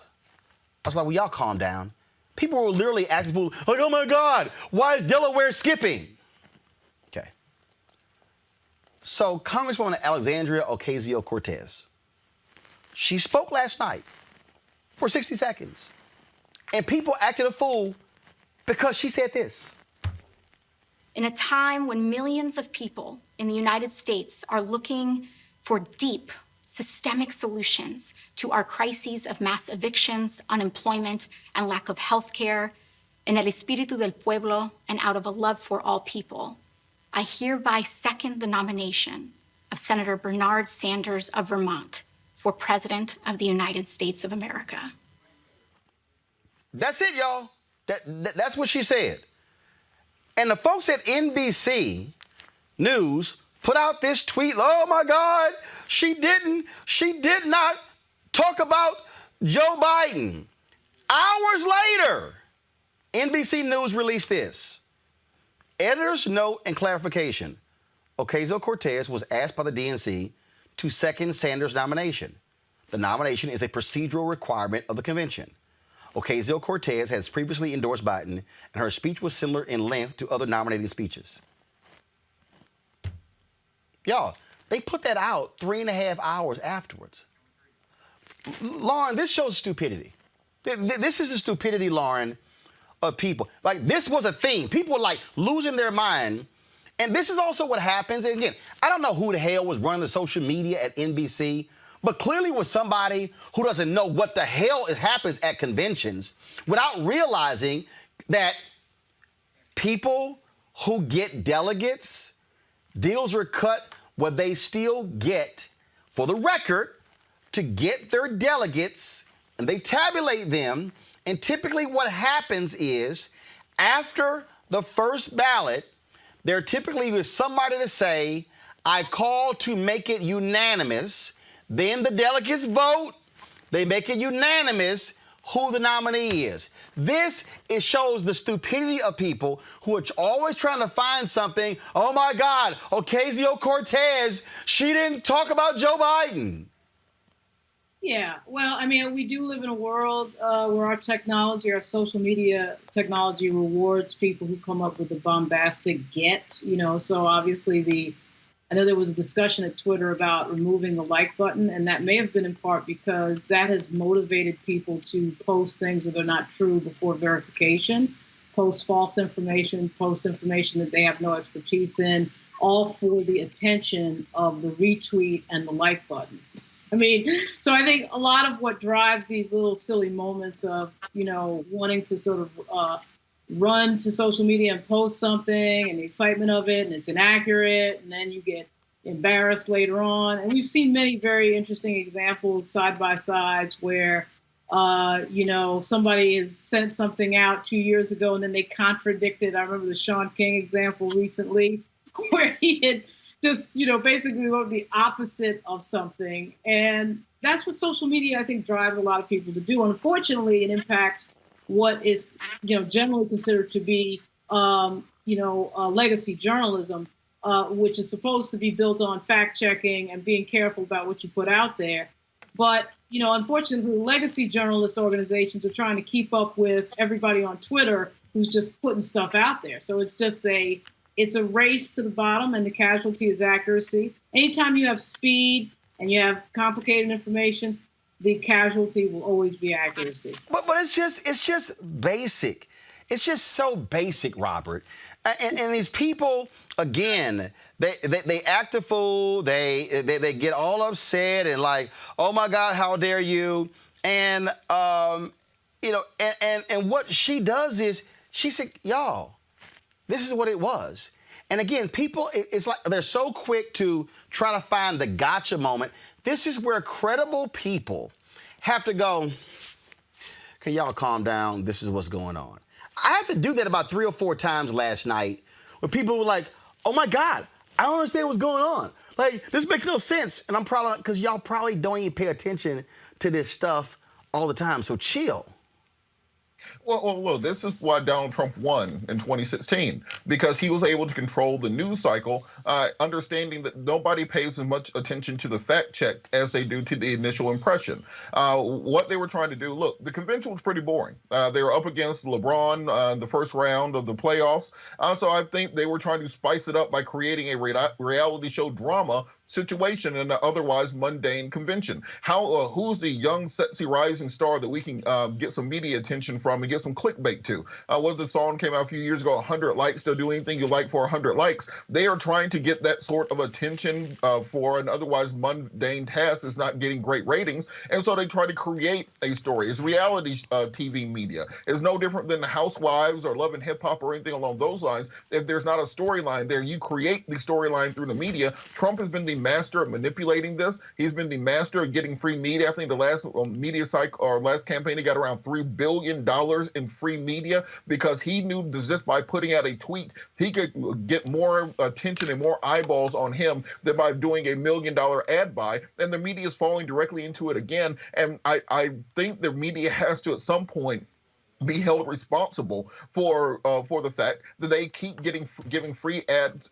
Speaker 1: I was like, well, y'all calm down. People were literally acting like, oh my God, why is Delaware skipping? Okay. So Congresswoman Alexandria Ocasio-Cortez, she spoke last night for 60 seconds. And people acted a fool because she said this.
Speaker 13: In a time when millions of people in the United States are looking for deep, systemic solutions to our crises of mass evictions, unemployment, and lack of health care, en el espíritu del pueblo, and out of a love for all people, I hereby second the nomination of Senator Bernard Sanders of Vermont for President of the United States of America.
Speaker 1: That's it, y'all. That's what she said. And the folks at NBC News put out this tweet, oh my God, she did not talk about Joe Biden. Hours later, NBC News released this. Editor's note and clarification. Ocasio-Cortez was asked by the DNC to second Sanders' nomination. The nomination is a procedural requirement of the convention. Ocasio-Cortez has previously endorsed Biden, and her speech was similar in length to other nominating speeches. Y'all, they put that out 3.5 hours afterwards. Lauren, this shows stupidity. This is the stupidity, Lauren, of people. Like, this was a thing. People were, like, losing their mind. And this is also what happens. And again, I don't know who the hell was running the social media at NBC, but clearly was somebody who doesn't know what the hell happens at conventions without realizing that people who get delegates, deals are cut where they still get, for the record, to get their delegates, and they tabulate them. And typically what happens is after the first ballot, there typically is somebody to say, I call to make it unanimous. Then the delegates vote. They make it unanimous who the nominee is. It shows the stupidity of people who are always trying to find something. Oh my God, Ocasio-Cortez, she didn't talk about Joe Biden.
Speaker 9: Yeah, well, I mean, we do live in a world where our technology, our social media technology rewards people who come up with the bombastic get, so obviously I know there was a discussion at Twitter about removing the like button, and that may have been in part because that has motivated people to post things that are not true before verification, post false information, post information that they have no expertise in, all for the attention of the retweet and the like button. I mean, so I think a lot of what drives these little silly moments of, wanting to sort of run to social media and post something and the excitement of it, and it's inaccurate, and then you get embarrassed later on. And we've seen many very interesting examples side by sides where, somebody has sent something out 2 years ago and then they contradicted. I remember the Sean King example recently where he had just, basically wrote the opposite of something. And that's what social media, I think, drives a lot of people to do. Unfortunately, it impacts what is, generally considered to be, legacy journalism, which is supposed to be built on fact checking and being careful about what you put out there. But, unfortunately, legacy journalist organizations are trying to keep up with everybody on Twitter who's just putting stuff out there. So it's just it's a race to the bottom, and the casualty is accuracy. Anytime you have speed and you have complicated information, the casualty will always be accuracy.
Speaker 1: But it's just basic. It's just so basic, Robert. And these people, again, they act a fool. They get all upset and like, oh my God, how dare you? And and what she does is she said, y'all, this is what it was. And again, people, it's like they're so quick to try to find the gotcha moment. This is where credible people have to go, can y'all calm down? This is what's going on. I had to do that about 3 or 4 times last night where people were like, oh my God, I don't understand what's going on. Like, this makes no sense. And I'm probably, because y'all probably don't even pay attention to this stuff all the time. So chill.
Speaker 10: Well, look, this is why Donald Trump won in 2016, because he was able to control the news cycle, understanding that nobody pays as much attention to the fact check as they do to the initial impression. What they were trying to do, look, the convention was pretty boring. They were up against LeBron in the first round of the playoffs. So I think they were trying to spice it up by creating a reality show drama situation in an otherwise mundane convention. Who's the young, sexy, rising star that we can get some media attention from and get some clickbait to? What the song came out a few years ago, 100 likes, they'll do anything you like for 100 likes. They are trying to get that sort of attention for an otherwise mundane task that's not getting great ratings, and so they try to create a story. It's reality TV media. It's no different than the Housewives or Love and Hip Hop or anything along those lines. If there's not a storyline there, you create the storyline through the media. Trump has been the master of manipulating this. He's been the master of getting free media. I think the last media cycle or last campaign, he got around $3 billion in free media because he knew that just by putting out a tweet, he could get more attention and more eyeballs on him than by doing $1 million ad buy. And the media is falling directly into it again. And I think the media has to, at some point, be held responsible for the fact that they keep giving free ad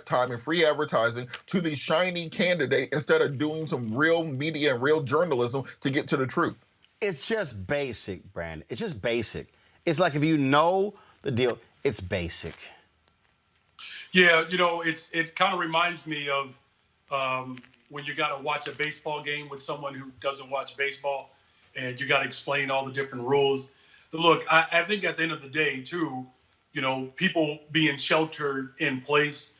Speaker 10: time and free advertising to the shiny candidate instead of doing some real media and real journalism to get to the truth.
Speaker 1: It's just basic, Brandon. It's just basic. It's like if you know the deal, it's basic.
Speaker 11: Yeah, it kind of reminds me of when you got to watch a baseball game with someone who doesn't watch baseball, and you got to explain all the different rules. Look, I think at the end of the day, too, people being sheltered in place,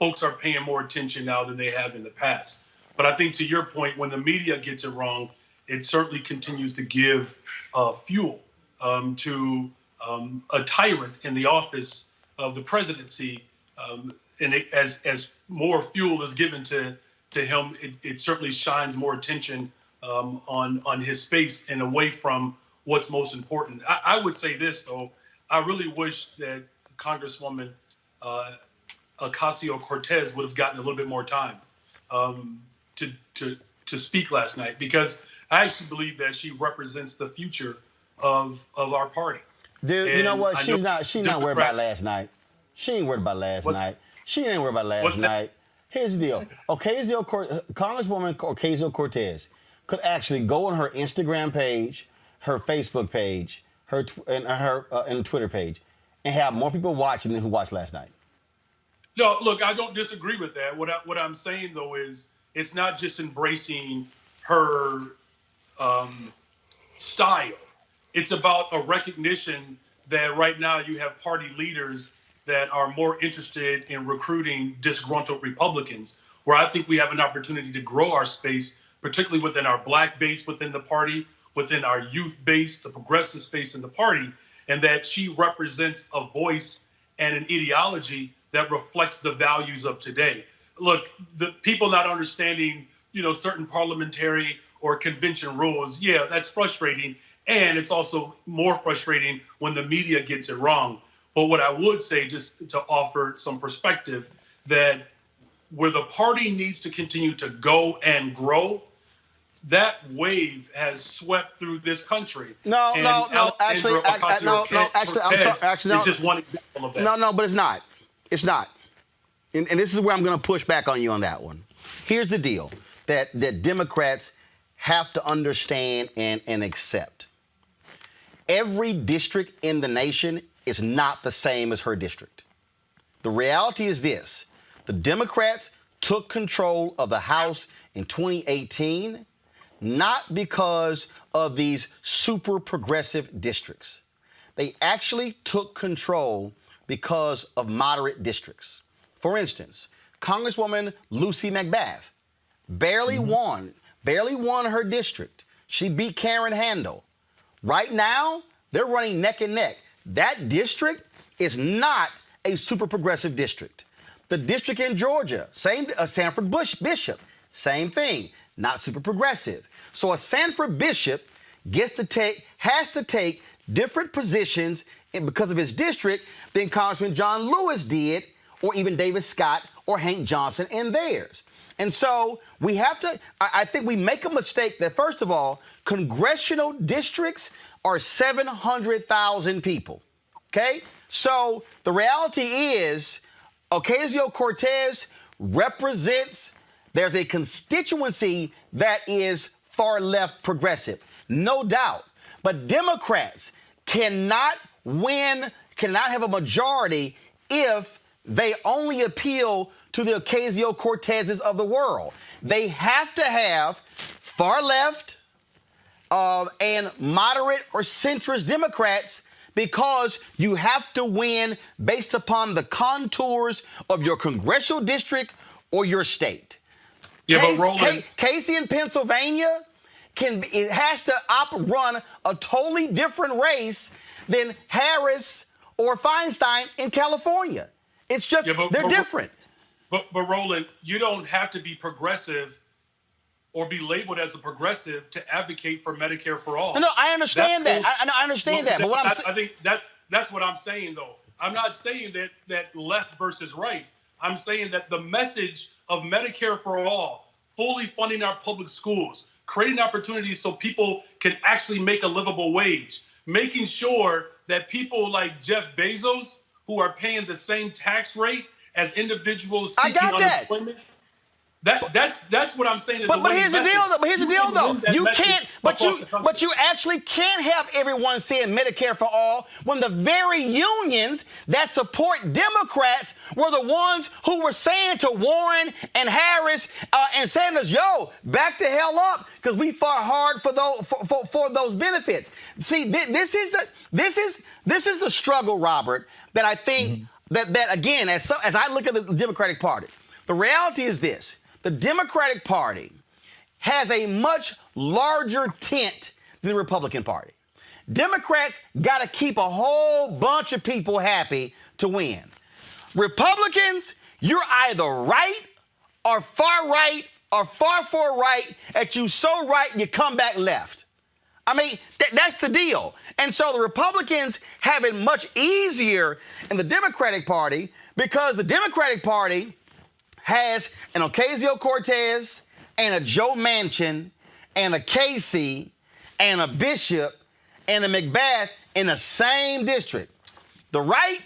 Speaker 11: folks are paying more attention now than they have in the past. But I think to your point, when the media gets it wrong, it certainly continues to give fuel to a tyrant in the office of the presidency, and as more fuel is given to him, it certainly shines more attention on his space and away from what's most important. I would say this, though. I really wish that Congresswoman Ocasio-Cortez would have gotten a little bit more time to speak last night, because I actually believe that she represents the future of our party.
Speaker 1: Dude,
Speaker 11: and
Speaker 1: you know what? She's not worried about
Speaker 11: Democrats-
Speaker 1: last night. She ain't worried about last night. She ain't worried about last night. Here's the deal. Congresswoman Ocasio-Cortez could actually go on her Instagram page, her Facebook page, her Twitter page, and have more people watching than who watched last night.
Speaker 11: No, look, I don't disagree with that. What I'm saying, though, is it's not just embracing her style. It's about a recognition that right now you have party leaders that are more interested in recruiting disgruntled Republicans, where I think we have an opportunity to grow our space, particularly within our Black base within the party, within our youth base, the progressive space in the party, and that she represents a voice and an ideology that reflects the values of today. Look, the people not understanding, certain parliamentary or convention rules, yeah, that's frustrating. And it's also more frustrating when the media gets it wrong. But what I would say, just to offer some perspective, that where the party needs to continue to go and grow, that wave has swept through this country.
Speaker 1: No, actually,
Speaker 11: it's just one example of that.
Speaker 1: No, but it's not. It's not. And this is where I'm going to push back on you on that one. Here's the deal that Democrats have to understand and accept. Every district in the nation is not the same as her district. The reality is this. The Democrats took control of the House in 2018, not because of these super progressive districts. They actually took control because of moderate districts. For instance, Congresswoman Lucy McBath barely won her district. She beat Karen Handel. Right now, they're running neck and neck. That district is not a super progressive district. The district in Georgia, same, Sanford Bishop, same thing, not super progressive. So a Sanford Bishop has to take different positions because of his district than Congressman John Lewis did, or even David Scott or Hank Johnson in theirs. And so we have to, I think we make a mistake that, first of all, congressional districts are 700,000 people, okay? So the reality is Ocasio-Cortez represents, there's a constituency that is far left progressive, no doubt. But Democrats cannot have a majority if they only appeal to the Ocasio-Cortezes of the world. They have to have far left and moderate or centrist Democrats, because you have to win based upon the contours of your congressional district or your state.
Speaker 11: Yeah, but Roland,
Speaker 1: Casey in Pennsylvania has to run a totally different race than Harris or Feinstein in California. It's just, they're different.
Speaker 11: But Roland, you don't have to be progressive or be labeled as a progressive to advocate for Medicare for all.
Speaker 1: No, I understand that. I understand that. But what
Speaker 11: I think that's what I'm saying, though. I'm not saying that left versus right. I'm saying that the message of Medicare for all, fully funding our public schools, creating opportunities so people can actually make a livable wage, making sure that people like Jeff Bezos, who are paying the same tax rate as individuals seeking unemployment. That's what I'm saying.
Speaker 1: But here's the deal, though. You can't. But you actually can't have everyone saying Medicare for all when the very unions that support Democrats were the ones who were saying to Warren and Harris and Sanders, "Yo, back the hell up," because we fought hard for those benefits. See, this is the struggle, Robert, that I think that again, as I look at the Democratic Party, the reality is this. The Democratic Party has a much larger tent than the Republican Party. Democrats got to keep a whole bunch of people happy to win. Republicans, you're either right or far right, that you so right you come back left. I mean, that's the deal. And so the Republicans have it much easier in the Democratic Party because the Democratic Party has an Ocasio-Cortez and a Joe Manchin and a Casey and a Bishop and a McBath in the same district. The right,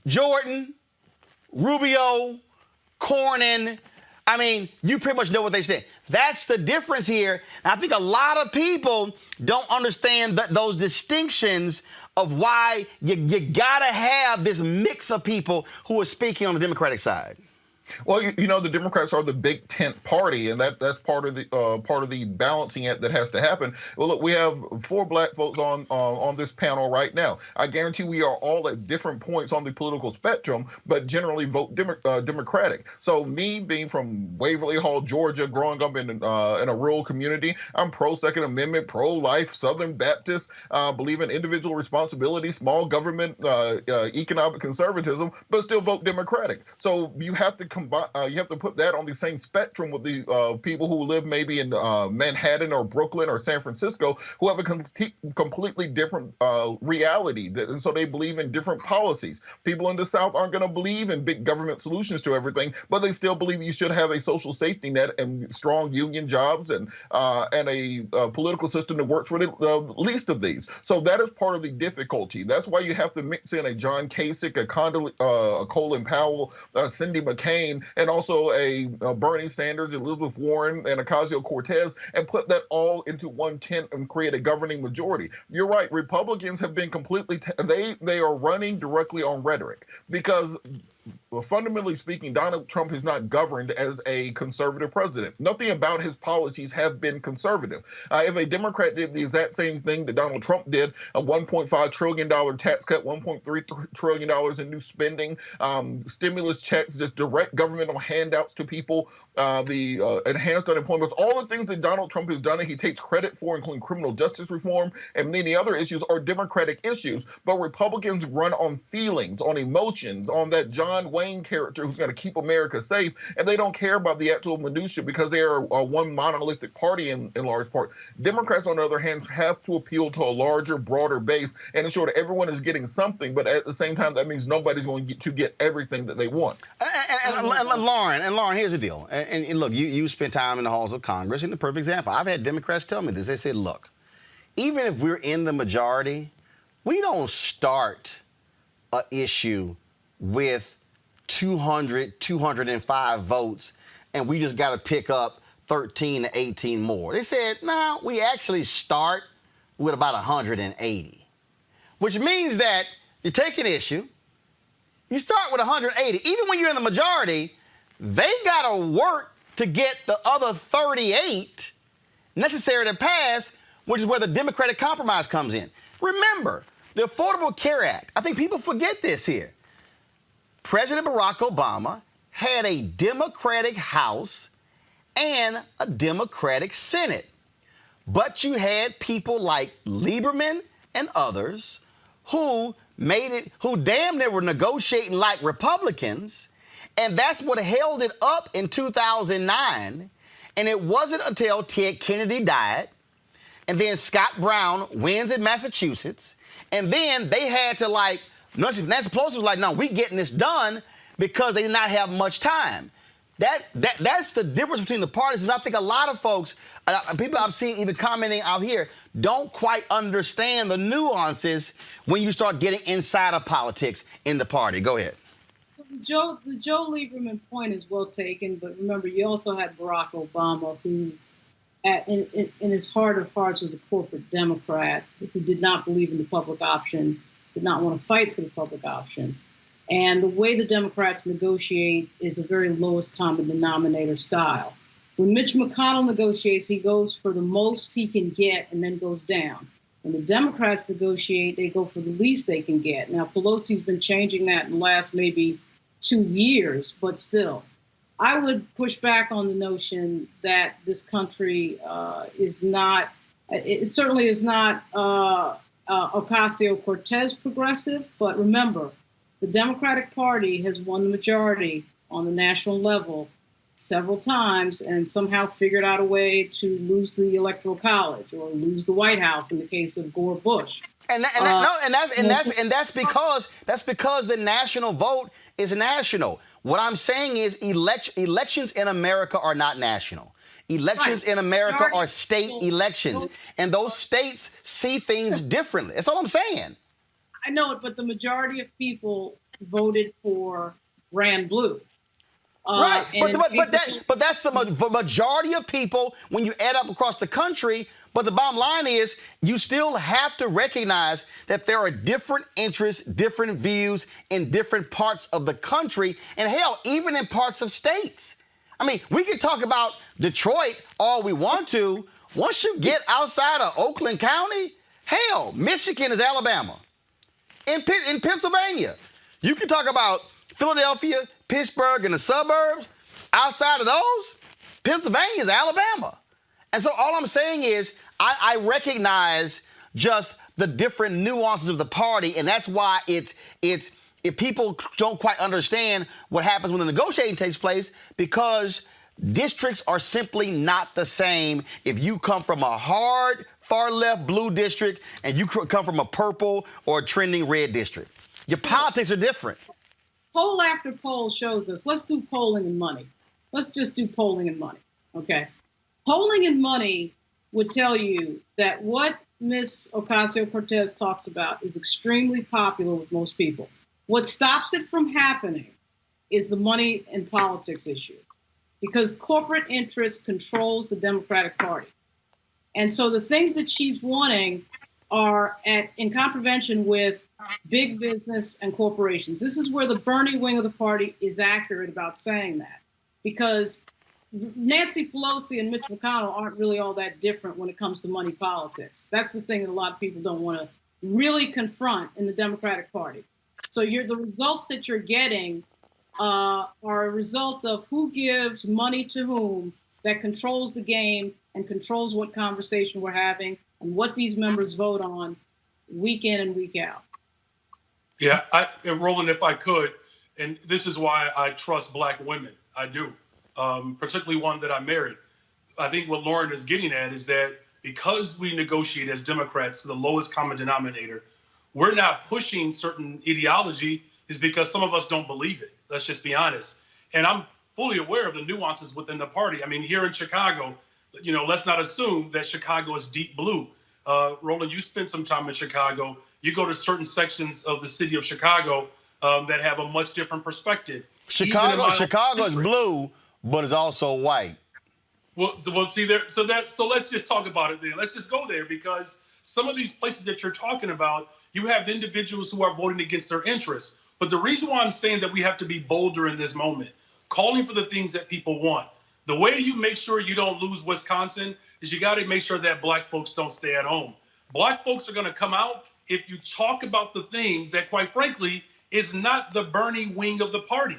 Speaker 1: Jordan, Rubio, Cornyn, I mean, you pretty much know what they said. That's the difference here. And I think a lot of people don't understand those distinctions of why you got to have this mix of people who are speaking on the Democratic side.
Speaker 10: Well, you know, the Democrats are the big tent party, and that's part of the balancing act that has to happen. Well, look, we have 4 black folks on this panel right now. I guarantee we are all at different points on the political spectrum, but generally vote Democratic. So me being from Waverly Hall, Georgia, growing up in a rural community, I'm pro-Second Amendment, pro-life, Southern Baptist, believe in individual responsibility, small government, economic conservatism, but still vote Democratic. So you have to you have to put that on the same spectrum with the people who live maybe in Manhattan or Brooklyn or San Francisco who have a completely different reality. And so they believe in different policies. People in the South aren't going to believe in big government solutions to everything, but they still believe you should have a social safety net and strong union jobs and a political system that works for the least of these. So that is part of the difficulty. That's why you have to mix in a John Kasich, a Colin Powell, Cindy McCain, and also a Bernie Sanders, Elizabeth Warren, and Ocasio-Cortez, and put that all into one tent and create a governing majority. You're right. Republicans have been completely they are running directly on rhetoric because, well, fundamentally speaking, Donald Trump is not governed as a conservative president. Nothing about his policies have been conservative. If a Democrat did the exact same thing that Donald Trump did, a $1.5 trillion tax cut, $1.3 trillion in new spending, stimulus checks, just direct governmental handouts to people, the enhanced unemployment, all the things that Donald Trump has done and he takes credit for, including criminal justice reform and many other issues, are Democratic issues. But Republicans run on feelings, on emotions, on that John Wayne character who's going to keep America safe, and they don't care about the actual minutia because they are one monolithic party in large part. Democrats, on the other hand, have to appeal to a larger, broader base and ensure that everyone is getting something, but at the same time, that means nobody's going to get everything that they want.
Speaker 1: And Lauren, here's the deal. And look, you spent time in the halls of Congress, and the perfect example. I've had Democrats tell me this. They said, look, even if we're in the majority, we don't start an issue with 200, 205 votes, and we just got to pick up 13 to 18 more. They said, no, we actually start with about 180, which means that you take an issue, you start with 180. Even when you're in the majority, they got to work to get the other 38 necessary to pass, which is where the Democratic compromise comes in. Remember, the Affordable Care Act, I think people forget this here. President Barack Obama had a Democratic House and a Democratic Senate. But you had people like Lieberman and others who damn near were negotiating like Republicans, and that's what held it up in 2009. And it wasn't until Ted Kennedy died, and then Scott Brown wins in Massachusetts, and then they had to Nancy Pelosi was like, no, we getting this done because they did not have much time. That's the difference between the parties. And I think a lot of folks, people I've seen even commenting out here, don't quite understand the nuances when you start getting inside of politics in the party. Go ahead.
Speaker 9: The Joe Lieberman point is well taken, but remember, you also had Barack Obama, who in his heart of hearts was a corporate Democrat who did not believe in the public option, did not want to fight for the public option. And the way the Democrats negotiate is a very lowest common denominator style. When Mitch McConnell negotiates, he goes for the most he can get and then goes down. When the Democrats negotiate, they go for the least they can get. Now, Pelosi's been changing that in the last maybe 2 years, but still. I would push back on the notion that this country is not, it certainly is not Ocasio-Cortez progressive, but remember, the Democratic Party has won the majority on the national level several times and somehow figured out a way to lose the Electoral College or lose the White House in the case of Gore Bush.
Speaker 1: That's because the national vote is national. What I'm saying is elections in America are not national. Elections in America are state elections, and those states see things differently. That's all I'm saying.
Speaker 9: I know it, but the majority of people voted for Brand Blue.
Speaker 1: Right, but that's the majority of people when you add up across the country. But the bottom line is you still have to recognize that there are different interests, different views in different parts of the country, and hell, even in parts of states. I mean, we can talk about Detroit all we want to. Once you get outside of Oakland County, hell, Michigan is Alabama. In Pennsylvania, you can talk about Philadelphia, Pittsburgh, and the suburbs. Outside of those, Pennsylvania is Alabama. And so all I'm saying is I recognize just the different nuances of the party, and that's why if people don't quite understand what happens when the negotiating takes place, because districts are simply not the same if you come from a hard, far-left blue district and you come from a purple or a trending red district. Your politics are different.
Speaker 9: Poll after poll shows us, let's do polling and money. Let's just do polling and money, okay? Polling and money would tell you that what Ms. Ocasio-Cortez talks about is extremely popular with most people. What stops it from happening is the money and politics issue, because corporate interest controls the Democratic Party. And so the things that she's wanting are in contravention with big business and corporations. This is where the Bernie wing of the party is accurate about saying that, because Nancy Pelosi and Mitch McConnell aren't really all that different when it comes to money politics. That's the thing that a lot of people don't want to really confront in the Democratic Party. So the results that you're getting are a result of who gives money to whom that controls the game and controls what conversation we're having and what these members vote on week in and week out.
Speaker 11: Yeah, Roland, if I could, and this is why I trust Black women. I do, particularly one that I married. I think what Lauren is getting at is that because we negotiate as Democrats to the lowest common denominator, we're not pushing certain ideology is because some of us don't believe it. Let's just be honest. And I'm fully aware of the nuances within the party. I mean, here in Chicago, let's not assume that Chicago is deep blue. Roland, you spent some time in Chicago. You go to certain sections of the city of Chicago that have a much different perspective.
Speaker 1: Chicago is blue, but it's also white.
Speaker 11: Well, see there. So let's just talk about it then. Let's just go there, because some of these places that you're talking about, you have individuals who are voting against their interests. But the reason why I'm saying that we have to be bolder in this moment, calling for the things that people want. The way you make sure you don't lose Wisconsin is you got to make sure that Black folks don't stay at home. Black folks are going to come out if you talk about the things that, quite frankly, is not the Bernie wing of the party.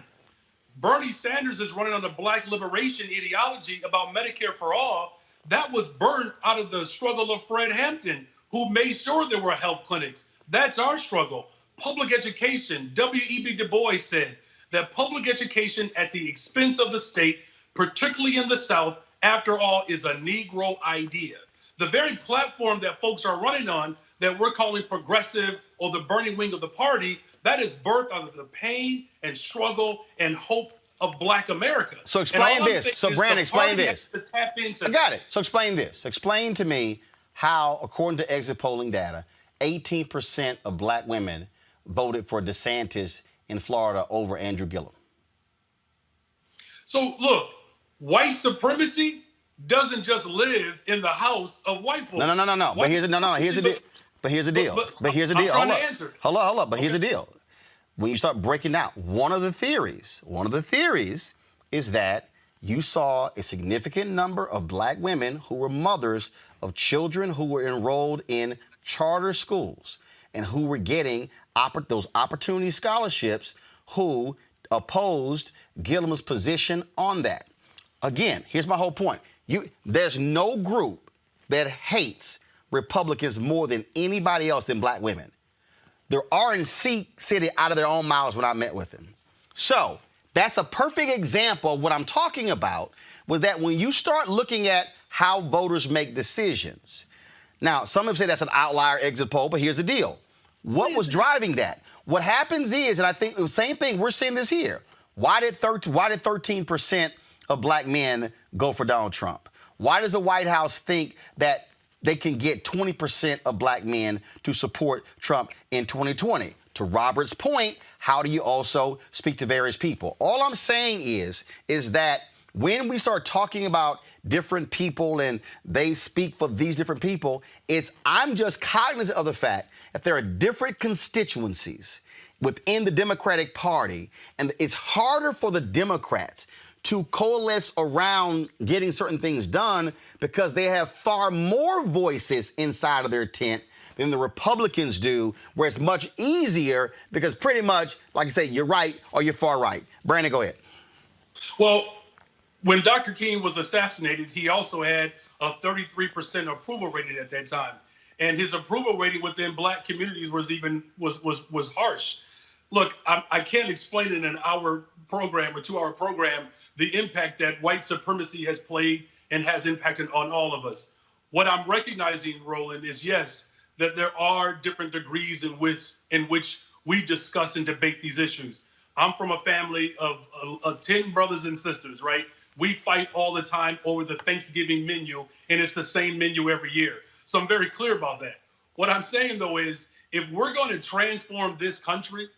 Speaker 11: Bernie Sanders is running on the Black liberation ideology about Medicare for all. That was birthed out of the struggle of Fred Hampton, who made sure there were health clinics. That's our struggle. Public education. W.E.B. Du Bois said that public education at the expense of the state, particularly in the South, after all, is a Negro idea. The very platform that folks are running on that we're calling progressive or the Bernie wing of the party, that is birthed out of the pain and struggle and hope of Black America.
Speaker 1: So explain this. So Brandon, explain this.
Speaker 11: To tap into
Speaker 1: I got it. So explain this. Explain to me how, according to exit polling data, 18% of Black women voted for DeSantis in Florida over Andrew Gillum.
Speaker 11: So look, white supremacy doesn't just live in the house of white folks.
Speaker 1: No. But here's the deal. But here's the deal.
Speaker 11: I'm trying to answer.
Speaker 1: Hold up. But here's the deal. When you start breaking out, one of the theories is that you saw a significant number of Black women who were mothers of children who were enrolled in charter schools and who were getting those opportunity scholarships who opposed Gillum's position on that. Again, here's my whole point. There's no group that hates Republicans more than anybody else than black women. There are in Ceek City out of their own mouths when I met with them. So that's a perfect example of what I'm talking about, was that when you start looking at how voters make decisions. Now, some have said that's an outlier exit poll, but here's the deal. What was driving that? What happens is, and I think the same thing, we're seeing this here. Why did 13% of black men go for Donald Trump? Why does the White House think that they can get 20% of black men to support Trump in 2020? To Robert's point, how do you also speak to various people? All I'm saying is that when we start talking about different people and they speak for these different people, I'm just cognizant of the fact that there are different constituencies within the Democratic Party, and it's harder for the Democrats to coalesce around getting certain things done because they have far more voices inside of their tent than the Republicans do, where it's much easier because pretty much, like I say, you're right or you're far right. Brandon, go ahead.
Speaker 11: Well, when Dr. King was assassinated, he also had a 33% approval rating at that time. And his approval rating within black communities was harsh. Look, I can't explain in an hour program or 2-hour program the impact that white supremacy has played and has impacted on all of us. What I'm recognizing, Roland, is yes, that there are different degrees in which we discuss and debate these issues. I'm from a family of 10 brothers and sisters, right? We fight all the time over the Thanksgiving menu, and it's the same menu every year. So I'm very clear about that. What I'm saying, though, is if we're going to transform this country,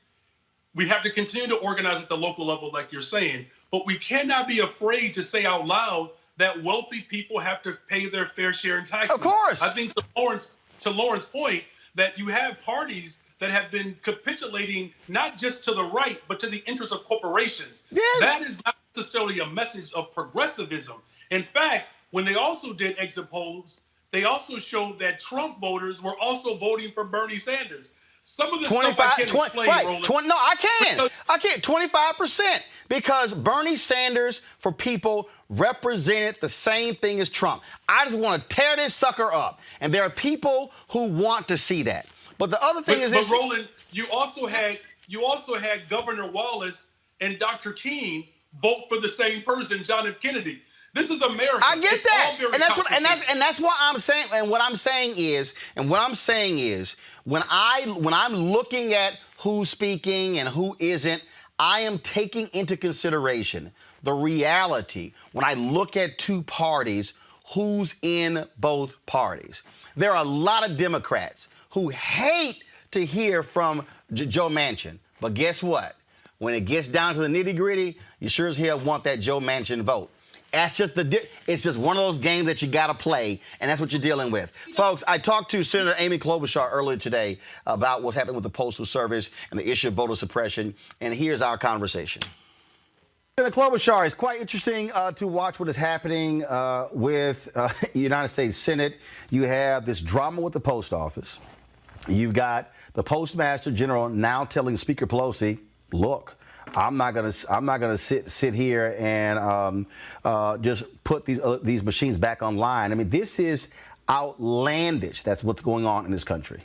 Speaker 11: we have to continue to organize at the local level, like you're saying, but we cannot be afraid to say out loud that wealthy people have to pay their fair share in taxes.
Speaker 1: Of course.
Speaker 11: I think to Lauren's point, that you have parties that have been capitulating not just to the right, but to the interests of corporations.
Speaker 1: Yes.
Speaker 11: That is not necessarily a message of progressivism. In fact, when they also did exit polls, they also showed that Trump voters were also voting for Bernie Sanders. Some of the stuff I can't explain,
Speaker 1: right,
Speaker 11: Roland.
Speaker 1: No, I can. I can't. 25%. Because Bernie Sanders, for people, represented the same thing as Trump. I just want to tear this sucker up. And there are people who want to see that. But the other thing is this.
Speaker 11: But Roland, you also had Governor Wallace and Dr. King vote for the same person, John F. Kennedy. This is America.
Speaker 1: I get
Speaker 11: it's
Speaker 1: that.
Speaker 11: All very
Speaker 1: And that's what I'm saying. And what I'm saying is when I'm looking at who's speaking and who isn't, I am taking into consideration the reality when I look at two parties, who's in both parties. There are a lot of Democrats who hate to hear from Joe Manchin. But guess what? When it gets down to the nitty-gritty, you sure as hell want that Joe Manchin vote. That's just it's just one of those games that you got to play, and that's what you're dealing with. Folks, I talked to Senator Amy Klobuchar earlier today about what's happening with the Postal Service and the issue of voter suppression, and here's our conversation. Senator Klobuchar, it's quite interesting to watch what is happening with the United States Senate. You have this drama with the post office. You've got the Postmaster General now telling Speaker Pelosi, look, I'm not gonna sit here and just put these machines back online. I mean, this is outlandish. That's what's going on in this country.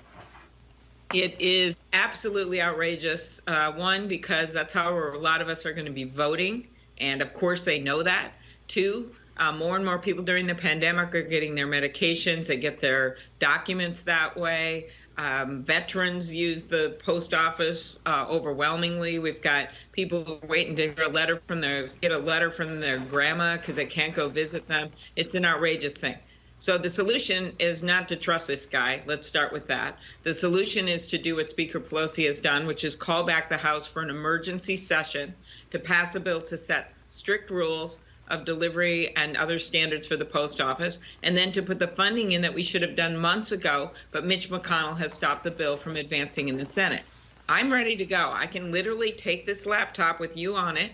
Speaker 14: It is absolutely outrageous. One, because that's how a lot of us are going to be voting, and of course they know that. Two, more and more people during the pandemic are getting their medications. They get their documents that way. Veterans use the post office overwhelmingly. We've got people who are waiting to get a letter from their grandma because they can't go visit them. It's an outrageous thing. So the solution is not to trust this guy. Let's start with that. The solution is to do what Speaker Pelosi has done, which is call back the House for an emergency session to pass a bill to set strict rules of delivery and other standards for the post office, and then to put the funding in that we should have done months ago, but Mitch McConnell has stopped the bill from advancing in the Senate. I'm ready to go. I can literally take this laptop with you on it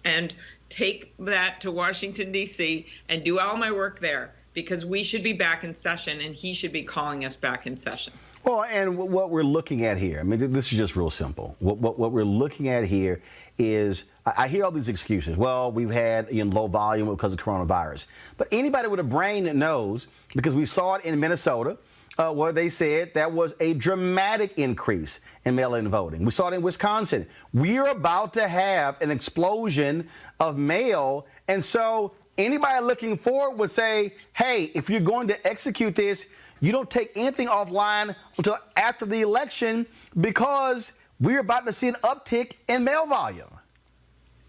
Speaker 14: and take that to Washington, D.C. and do all my work there. because we should be back in session and he should be calling us back in session.
Speaker 1: Well, and what we're looking at here, I mean, this is just real simple. What we're looking at here is, I hear all these excuses. Well, we've had low volume because of coronavirus. But anybody with a brain that knows, because we saw it in Minnesota, where they said that was a dramatic increase in mail-in voting. We saw it in Wisconsin. We're about to have an explosion of mail. And so anybody looking forward would say, hey, if you're going to execute this, you don't take anything offline until after the election, because we're about to see an uptick in mail volume.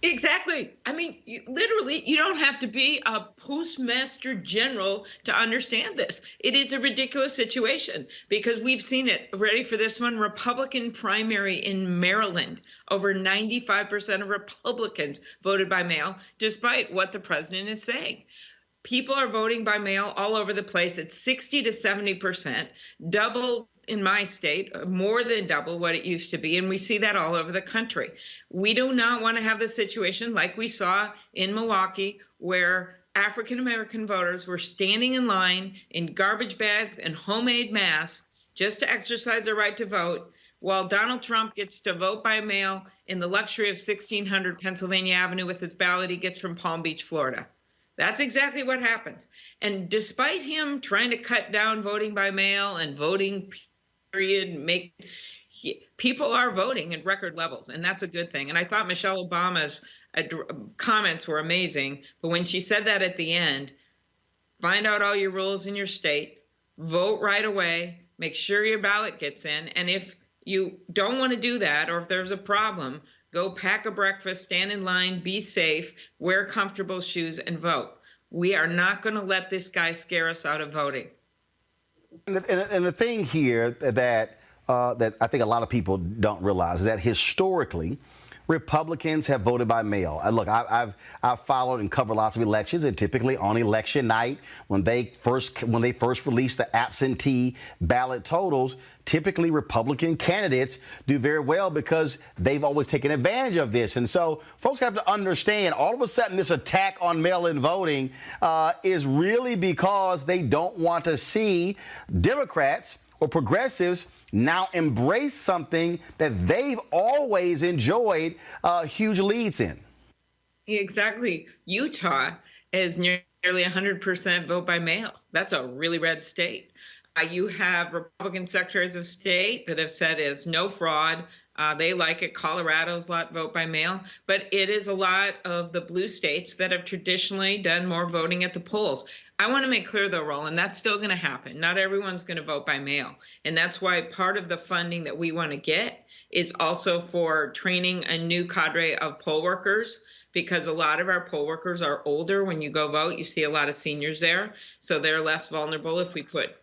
Speaker 14: Exactly. I mean, you don't have to be a postmaster general to understand this. It is a ridiculous situation because we've seen it. Ready for this one? Republican primary in Maryland. Over 95% of Republicans voted by mail, despite what the president is saying. People are voting by mail all over the place. It's 60 to 70%, double in my state, more than double what it used to be. And we see that all over the country. We do not want to have the situation like we saw in Milwaukee, where African-American voters were standing in line in garbage bags and homemade masks just to exercise their right to vote, while Donald Trump gets to vote by mail in the luxury of 1600 Pennsylvania Avenue with his ballot he gets from Palm Beach, Florida. That's exactly what happens. And despite him trying to cut down voting by mail and voting period, people are voting at record levels, and that's a good thing. And I thought Michelle Obama's comments were amazing, but when she said that at the end, find out all your rules in your state, vote right away, make sure your ballot gets in, and if you don't want to do that, or if there's a problem, go pack a breakfast, stand in line, be safe, wear comfortable shoes, and vote. We are not going to let this guy scare us out of voting.
Speaker 1: And the thing here that I think a lot of people don't realize is that historically, Republicans have voted by mail. Look, I've followed and covered lots of elections, and typically on election night, when they first release the absentee ballot totals, typically Republican candidates do very well because they've always taken advantage of this. And so folks have to understand, all of a sudden this attack on mail-in voting is really because they don't want to see Democrats or progressives now embrace something that they've always enjoyed huge leads in.
Speaker 14: Exactly. Utah is nearly 100% vote by mail. That's a really red state. You have Republican secretaries of state that have said it's no fraud. They like it. Colorado's a lot vote by mail, but it is a lot of the blue states that have traditionally done more voting at the polls. I want to make clear, though, Roland, that's still going to happen. Not everyone's going to vote by mail. And that's why part of the funding that we want to get is also for training a new cadre of poll workers, because a lot of our poll workers are older. When you go vote, you see a lot of seniors there. So they're less vulnerable if we put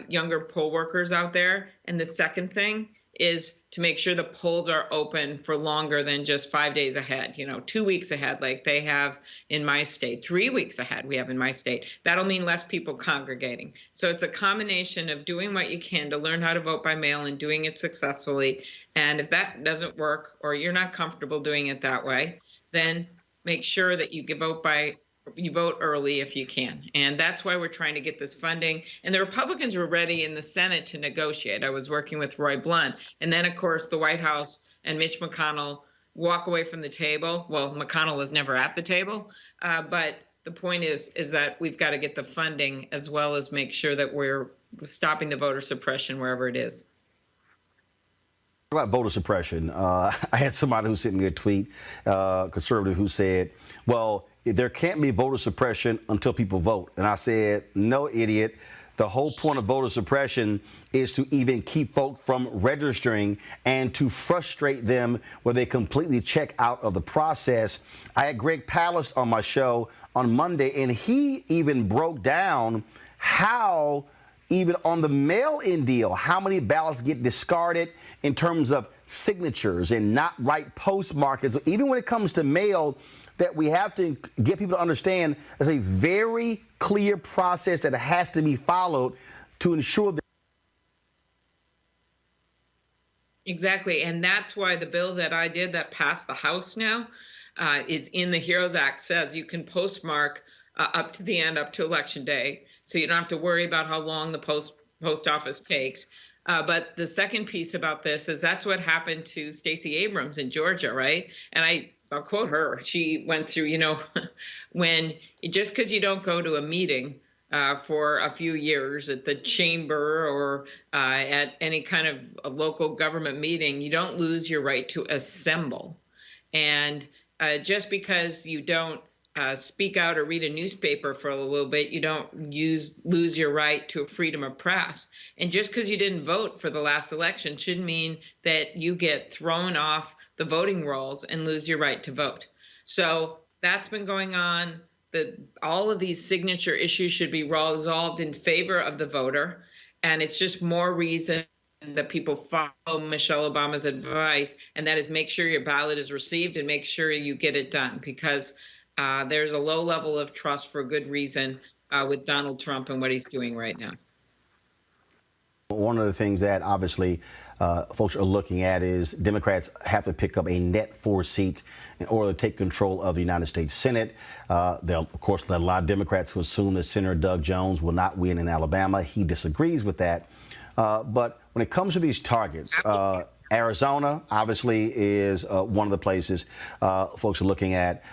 Speaker 14: younger poll workers out there. And the second thing is to make sure the polls are open for longer than just 5 days ahead, 2 weeks ahead, like they have in my state, 3 weeks ahead we have in my state. That'll mean less people congregating. So it's a combination of doing what you can to learn how to vote by mail and doing it successfully. And if that doesn't work, or you're not comfortable doing it that way, then make sure that you vote early if you can. And that's why we're trying to get this funding. And the Republicans were ready in the Senate to negotiate. I was working with Roy Blunt. And then, of course, the White House and Mitch McConnell walk away from the table. Well, McConnell was never at the table. But the point is that we've got to get the funding as well as make sure that we're stopping the voter suppression wherever it is.
Speaker 1: About voter suppression, I had somebody who sent me a tweet, conservative, who said, well, there can't be voter suppression until people vote. And I said, no, idiot. The whole point of voter suppression is to even keep folk from registering and to frustrate them where they completely check out of the process. I had Greg Palast on my show on Monday, and he even broke down how, even on the mail-in deal, how many ballots get discarded in terms of signatures and not right postmarkings. Even when it comes to mail, that we have to get people to understand there's a very clear process that has to be followed to ensure that.
Speaker 14: Exactly. And that's why the bill that I did that passed the House now is in the HEROES Act, says you can postmark up to the end, up to Election Day. so you don't have to worry about how long the post office takes. But the second piece about this is that's what happened to Stacey Abrams in Georgia, right? And I'll quote her. She went through, when just because you don't go to a meeting for a few years at the chamber or at any kind of a local government meeting, you don't lose your right to assemble. And just because you don't speak out or read a newspaper for a little bit, you don't lose your right to a freedom of press. And just because you didn't vote for the last election shouldn't mean that you get thrown off the voting rolls and lose your right to vote. So that's been going on. All of these signature issues should be resolved in favor of the voter. And it's just more reason that people follow Michelle Obama's advice, and that is make sure your ballot is received and make sure you get it done, because there's a low level of trust for good reason with Donald Trump and what he's doing right now.
Speaker 1: One of the things that obviously folks are looking at is Democrats have to pick up a net 4 seats in order to take control of the United States Senate. Of course, there are a lot of Democrats who assume that Senator Doug Jones will not win in Alabama. He disagrees with that. But when it comes to these targets, Arizona obviously is one of the places folks are looking at.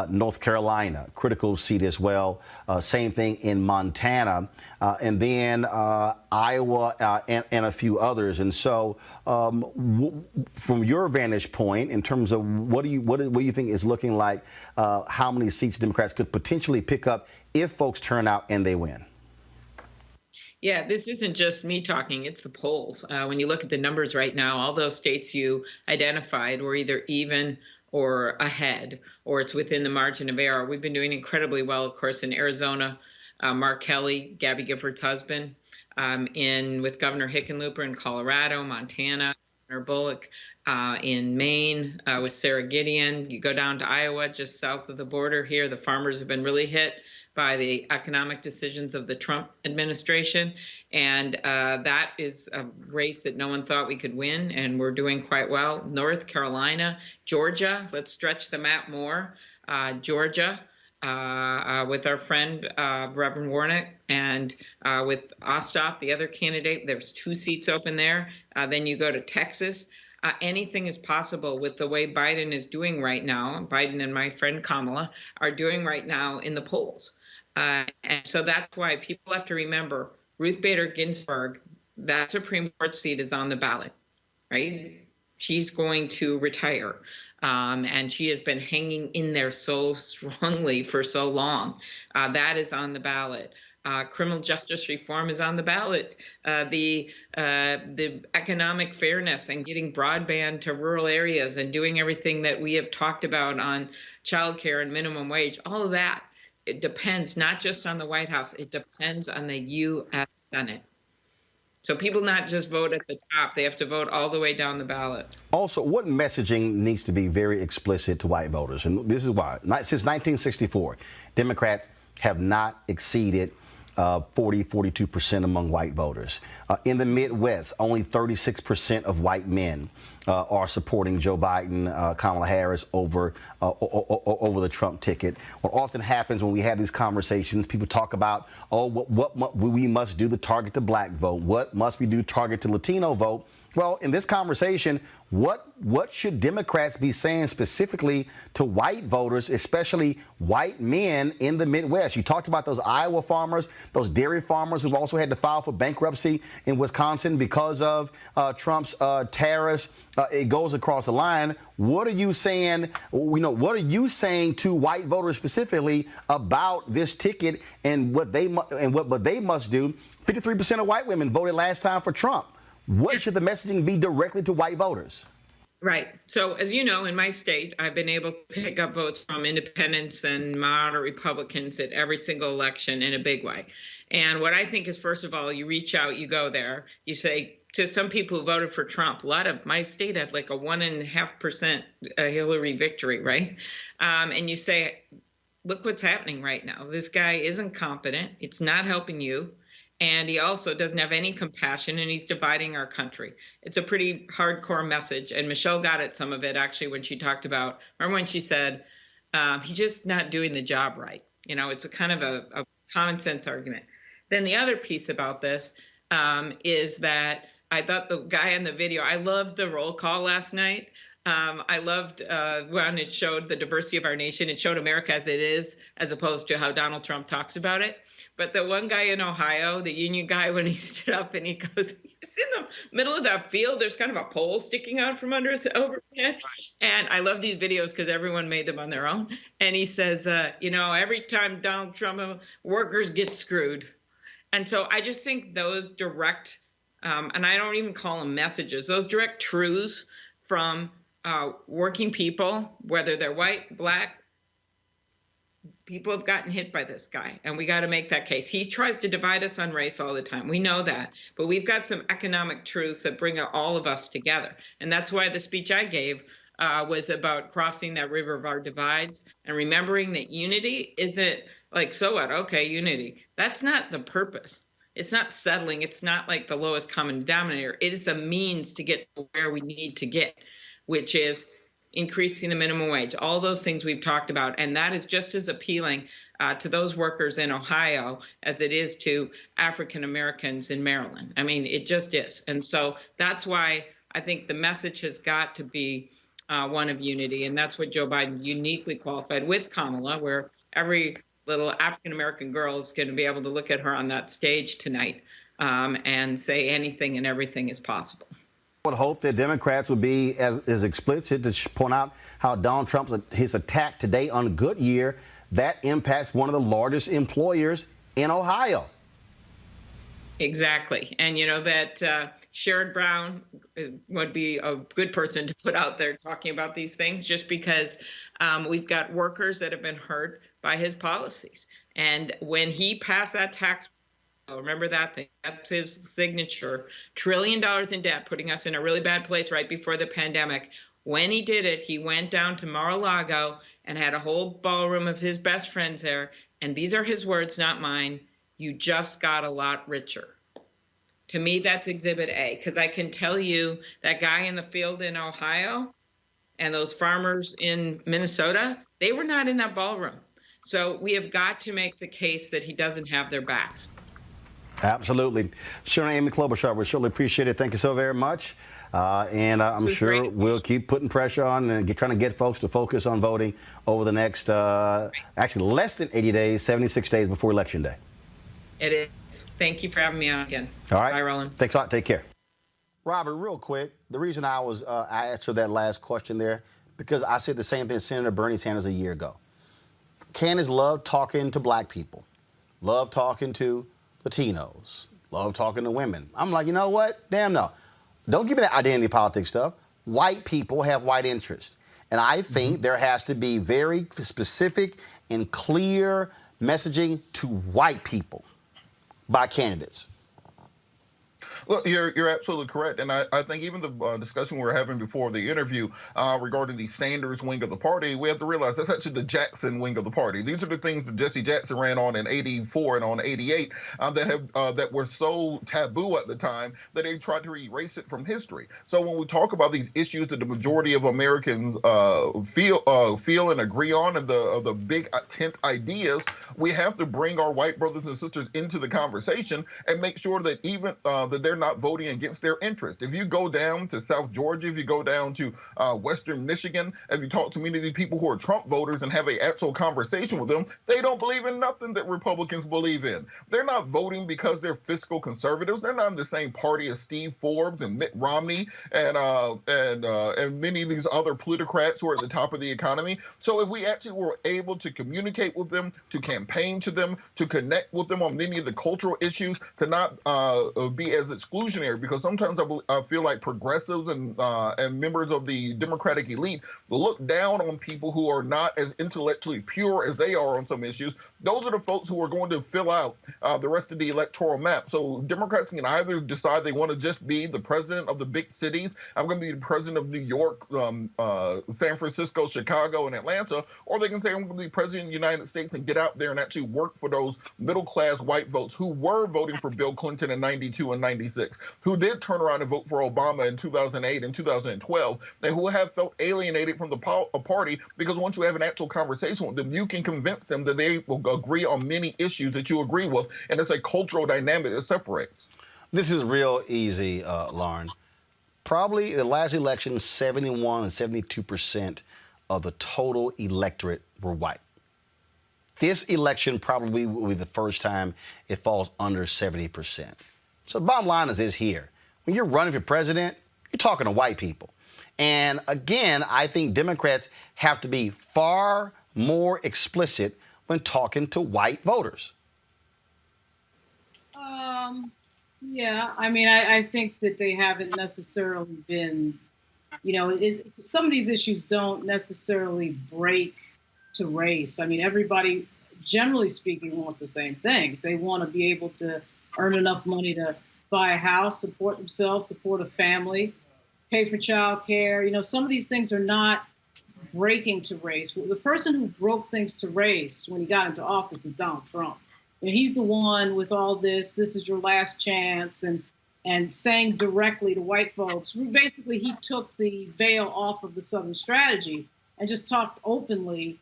Speaker 1: North Carolina, critical seat as well. Same thing in Montana, and then Iowa and a few others. And so, from your vantage point, in terms of what do you think is looking like, how many seats Democrats could potentially pick up if folks turn out and they win?
Speaker 14: Yeah, this isn't just me talking, it's the polls. When you look at the numbers right now, all those states you identified were either even or ahead, or it's within the margin of error. We've been doing incredibly well, of course, in Arizona. Mark Kelly, Gabby Giffords' husband, with Governor Hickenlooper in Colorado, Montana, Governor Bullock in Maine with Sarah Gideon. You go down to Iowa, just south of the border here, the farmers have been really hit by the economic decisions of the Trump administration. And that is a race that no one thought we could win, and we're doing quite well. North Carolina, Georgia, let's stretch the map more. Georgia, with our friend Reverend Warnock, and with Ostap, the other candidate, there's 2 seats open there. Then you go to Texas. Anything is possible with the way Biden is doing right now. Biden and my friend Kamala are doing right now in the polls. And so that's why people have to remember Ruth Bader Ginsburg, that Supreme Court seat is on the ballot, right? She's going to retire. And she has been hanging in there so strongly for so long. That is on the ballot. Criminal justice reform is on the ballot. The economic fairness and getting broadband to rural areas and doing everything that we have talked about on childcare and minimum wage, all of that, it depends not just on the White House, it depends on the U.S. Senate. So people not just vote at the top, they have to vote all the way down the ballot.
Speaker 1: Also, what messaging needs to be very explicit to white voters? And this is why. Since 1964, Democrats have not exceeded 42% among white voters. In the Midwest, only 36% of white men are supporting Joe Biden, Kamala Harris over the Trump ticket. What often happens when we have these conversations, people talk about, what we must do to target the black vote? What must we do to target the Latino vote? Well, in this conversation, what should Democrats be saying specifically to white voters, especially white men in the Midwest? You talked about those Iowa farmers, those dairy farmers who've also had to file for bankruptcy in Wisconsin because of Trump's tariffs. It goes across the line. What are you saying? What are you saying to white voters specifically about this ticket and what they must do? 53% of white women voted last time for Trump. What should the messaging be directly to white voters?
Speaker 14: Right. So, as you know, in my state, I've been able to pick up votes from independents and moderate Republicans at every single election in a big way. And what I think is, first of all, you reach out, you go there, you say to some people who voted for Trump, a lot of my state had like a 1.5% Hillary victory, right? And you say, look what's happening right now. This guy isn't competent. It's not helping you. And he also doesn't have any compassion, and he's dividing our country. It's a pretty hardcore message. And Michelle got at some of it, actually, when she talked about, remember when she said, he's just not doing the job right. It's a kind of a common sense argument. Then the other piece about this is that I thought the guy in the video, I loved the roll call last night. I loved when it showed the diversity of our nation. It showed America as it is, as opposed to how Donald Trump talks about it. But the one guy in Ohio, the union guy, when he stood up and he goes, he's in the middle of that field. There's kind of a pole sticking out from under his overhead. And I love these videos because everyone made them on their own. And he says, every time Donald Trump, workers get screwed. And so I just think those direct, and I don't even call them messages, those direct truths from working people, whether they're white, black, people have gotten hit by this guy, and we got to make that case. He tries to divide us on race all the time. We know that, but we've got some economic truths that bring all of us together. And that's why the speech I gave was about crossing that river of our divides and remembering that unity isn't like, so what? Okay, unity. That's not the purpose. It's not settling. It's not like the lowest common denominator. It is a means to get to where we need to get, which is increasing the minimum wage, all those things we've talked about. And that is just as appealing to those workers in Ohio as it is to African Americans in Maryland. I mean, it just is. And so that's why I think the message has got to be one of unity. And that's what Joe Biden uniquely qualified with Kamala, where every little African American girl is going to be able to look at her on that stage tonight and say anything and everything is possible.
Speaker 1: I would hope that Democrats would be as explicit to point out how Donald Trump's his attack today on Goodyear, that impacts one of the largest employers in Ohio.
Speaker 14: Exactly. And that Sherrod Brown would be a good person to put out there talking about these things, just because we've got workers that have been hurt by his policies. And when he passed that tax, remember that thing, that's his signature, $1 trillion in debt, putting us in a really bad place right before the pandemic. When he did it, he went down to Mar-a-Lago and had a whole ballroom of his best friends there. And these are his words, not mine. You just got a lot richer. To me, that's Exhibit A, because I can tell you that guy in the field in Ohio and those farmers in Minnesota, they were not in that ballroom. So we have got to make the case that he doesn't have their backs.
Speaker 1: Absolutely. Senator Amy Klobuchar, we surely appreciate it. Thank you so very much. And I'm sure we'll keep putting pressure on and trying to get folks to focus on voting over the next, actually less than 80 days, 76 days before Election Day.
Speaker 14: It is. Thank you for having me on again.
Speaker 1: All right.
Speaker 14: Bye, Roland.
Speaker 1: Thanks a lot. Take care. Robert, real quick, the reason I answered that last question there, because I said the same thing to Senator Bernie Sanders a year ago. Candace loved talking to black people, loved talking to Latinos, love talking to women. I'm like, you know what? Damn no. Don't give me that identity politics stuff. White people have white interests. And I think there has to be very specific and clear messaging to white people by candidates.
Speaker 10: Look, you're absolutely correct. And I think even the discussion we were having before the interview regarding the Sanders wing of the party, we have to realize that's actually the Jackson wing of the party. These are the things that Jesse Jackson ran on in '84 and on '88 that were so taboo at the time that they tried to erase it from history. So when we talk about these issues that the majority of Americans feel and agree on, and the big tent ideas, we have to bring our white brothers and sisters into the conversation and make sure that even that they're not voting against their interest. If you go down to South Georgia, if you go down to Western Michigan, if you talk to many of the people who are Trump voters and have an actual conversation with them, they don't believe in nothing that Republicans believe in. They're not voting because they're fiscal conservatives. They're not in the same party as Steve Forbes and Mitt Romney and many of these other plutocrats who are at the top of the economy. So if we actually were able to communicate with them, to campaign to them, to connect with them on many of the cultural issues, to not be as exclusionary, because sometimes I feel like progressives and members of the Democratic elite will look down on people who are not as intellectually pure as they are on some issues. Those are the folks who are going to fill out the rest of the electoral map. So Democrats can either decide they want to just be the president of the big cities. I'm going to be the president of New York, San Francisco, Chicago, and Atlanta, or they can say I'm going to be president of the United States and get out there and actually work for those middle-class white votes who were voting for Bill Clinton in '92 and '96. 2006, who did turn around and vote for Obama in 2008 and 2012, and who have felt alienated from the party, because once you have an actual conversation with them, you can convince them that they will agree on many issues that you agree with, and it's a cultural dynamic that separates.
Speaker 1: This is real easy, Lauren. Probably the last election, 71 and 72% of the total electorate were white. This election probably will be the first time it falls under 70%. So the bottom line is this here. When you're running for president, you're talking to white people. And again, I think Democrats have to be far more explicit when talking to white voters.
Speaker 9: Yeah, I mean, I think that they haven't necessarily been, some of these issues don't necessarily break to race. I mean, everybody, generally speaking, wants the same things. They want to be able to earn enough money to buy a house, support themselves, support a family, pay for child care. Some of these things are not breaking to race. The person who broke things to race when he got into office is Donald Trump. And he's the one with all this is your last chance, and saying directly to white folks. Basically, he took the veil off of the Southern strategy and just talked openly,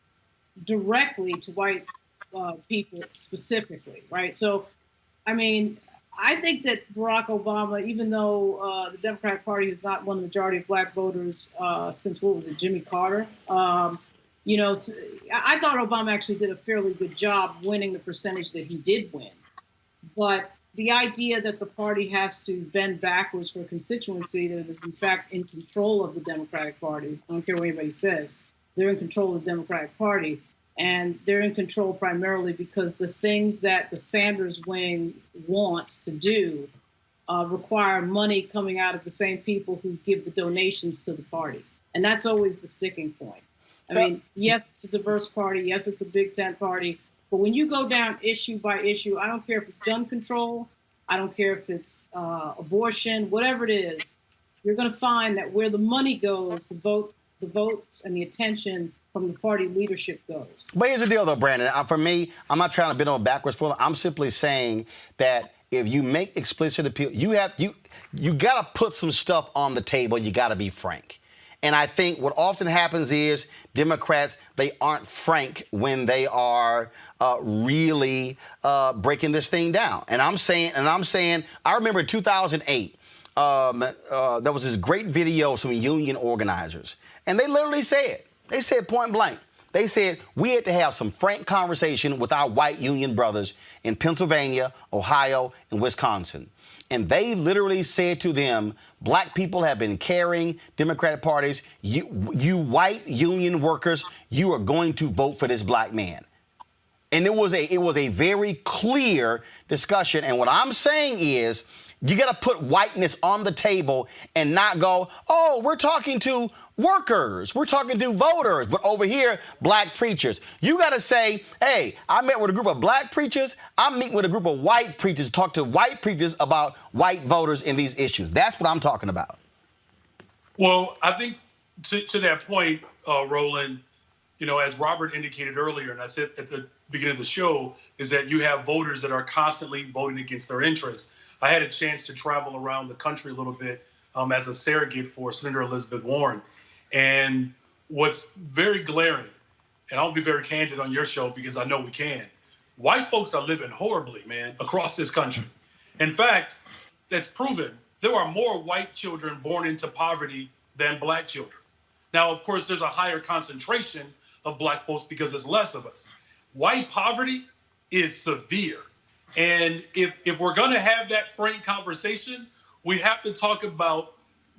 Speaker 9: directly to white people specifically, right? So, I mean, I think that Barack Obama, even though the Democratic Party has not won the majority of black voters since, Jimmy Carter, I thought Obama actually did a fairly good job winning the percentage that he did win. But the idea that the party has to bend backwards for a constituency that is, in fact, in control of the Democratic Party, I don't care what anybody says, they're in control of the Democratic Party. And they're in control primarily because the things that the Sanders wing wants to do require money coming out of the same people who give the donations to the party. And that's always the sticking point. I mean, yes, it's a diverse party. Yes, it's a big tent party. But when you go down issue by issue, I don't care if it's gun control, I don't care if it's abortion, whatever it is, you're going to find that where the money goes, the votes and the attention from the party leadership goes.
Speaker 1: But here's the deal, though, Brandon. For me, I'm not trying to bend over backwards for them. I'm simply saying that if you make explicit appeal, you got to put some stuff on the table. You got to be frank. And I think what often happens is Democrats, they aren't frank when they are really breaking this thing down. And I'm saying, I remember in 2008, there was this great video of some union organizers, and they literally said, point blank, they said we had to have some frank conversation with our white union brothers in Pennsylvania, Ohio, and Wisconsin. And they literally said to them, black people have been carrying Democratic parties. You white union workers, you are going to vote for this black man. And it was a very clear discussion. And what I'm saying is, you got to put whiteness on the table and not go, oh, we're talking to workers, we're talking to voters, but over here, black preachers. You got to say, hey, I met with a group of black preachers, I'm meeting with a group of white preachers, talk to white preachers about white voters in these issues. That's what I'm talking about.
Speaker 11: Well, I think to that point, Roland, as Robert indicated earlier, and I said at the beginning of the show, is that you have voters that are constantly voting against their interests. I had a chance to travel around the country a little bit as a surrogate for Senator Elizabeth Warren. And what's very glaring, and I'll be very candid on your show because I know we can, white folks are living horribly, man, across this country. In fact, that's proven. There are more white children born into poverty than black children. Now, of course, there's a higher concentration of black folks because there's less of us. White poverty is severe. And if we're going to have that frank conversation, we have to talk about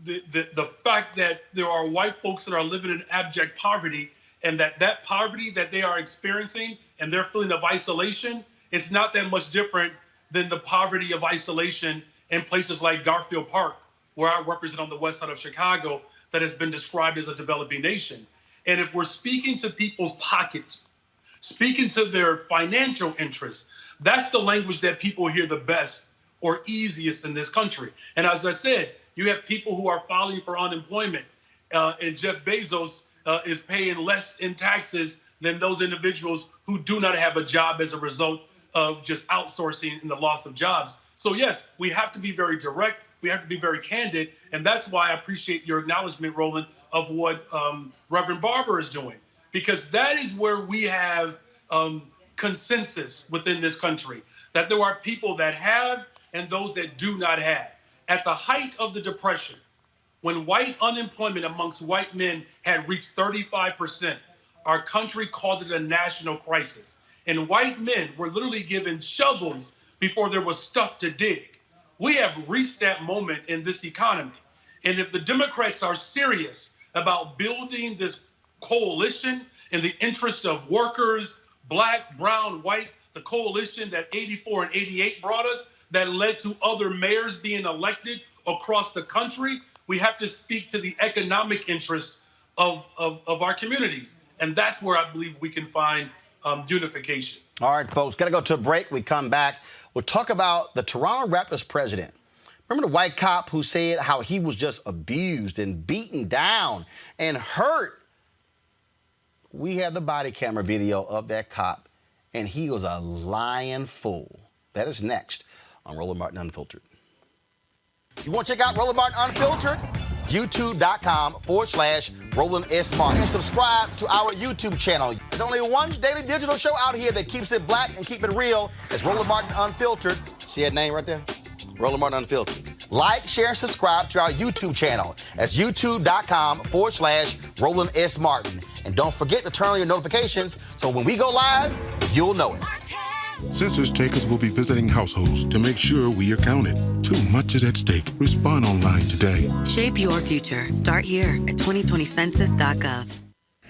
Speaker 11: the fact that there are white folks that are living in abject poverty, and that poverty that they are experiencing and their feeling of isolation, it's not that much different than the poverty of isolation in places like Garfield Park, where I represent on the west side of Chicago, that has been described as a developing nation. And if we're speaking to people's pockets, speaking to their financial interests, that's the language that people hear the best or easiest in this country. And as I said, you have people who are filing for unemployment, and Jeff Bezos is paying less in taxes than those individuals who do not have a job as a result of just outsourcing and the loss of jobs. So yes, we have to be very direct. We have to be very candid. And that's why I appreciate your acknowledgement, Roland, of what Reverend Barber is doing, because that is where we have consensus within this country, that there are people that have and those that do not have. At the height of the Depression, when white unemployment amongst white men had reached 35%, our country called it a national crisis. And white men were literally given shovels before there was stuff to dig. We have reached that moment in this economy. And if the Democrats are serious about building this coalition in the interest of workers, black, brown, white, the coalition that 84 and 88 brought us, that led to other mayors being elected across the country, we have to speak to the economic interest of our communities. And that's where I believe we can find unification.
Speaker 1: All right, folks, got to go to a break. We come back. We'll talk about the Toronto Raptors president. Remember the white cop who said how he was just abused and beaten down and hurt? We have the body camera video of that cop, and he was a lying fool. That is next on Roland Martin Unfiltered. You want to check out Roland Martin Unfiltered? YouTube.com/Roland S. Martin. And subscribe to our YouTube channel. There's only one daily digital show out here that keeps it black and keep it real. It's Roland Martin Unfiltered. See that name right there? Roland Martin Unfiltered. Like, share, and subscribe to our YouTube channel. That's youtube.com/Roland S. Martin. And don't forget to turn on your notifications so when we go live, you'll know it.
Speaker 15: Census takers will be visiting households to make sure we are counted. Too much is at stake. Respond online today.
Speaker 16: Shape your future. Start here at 2020census.gov.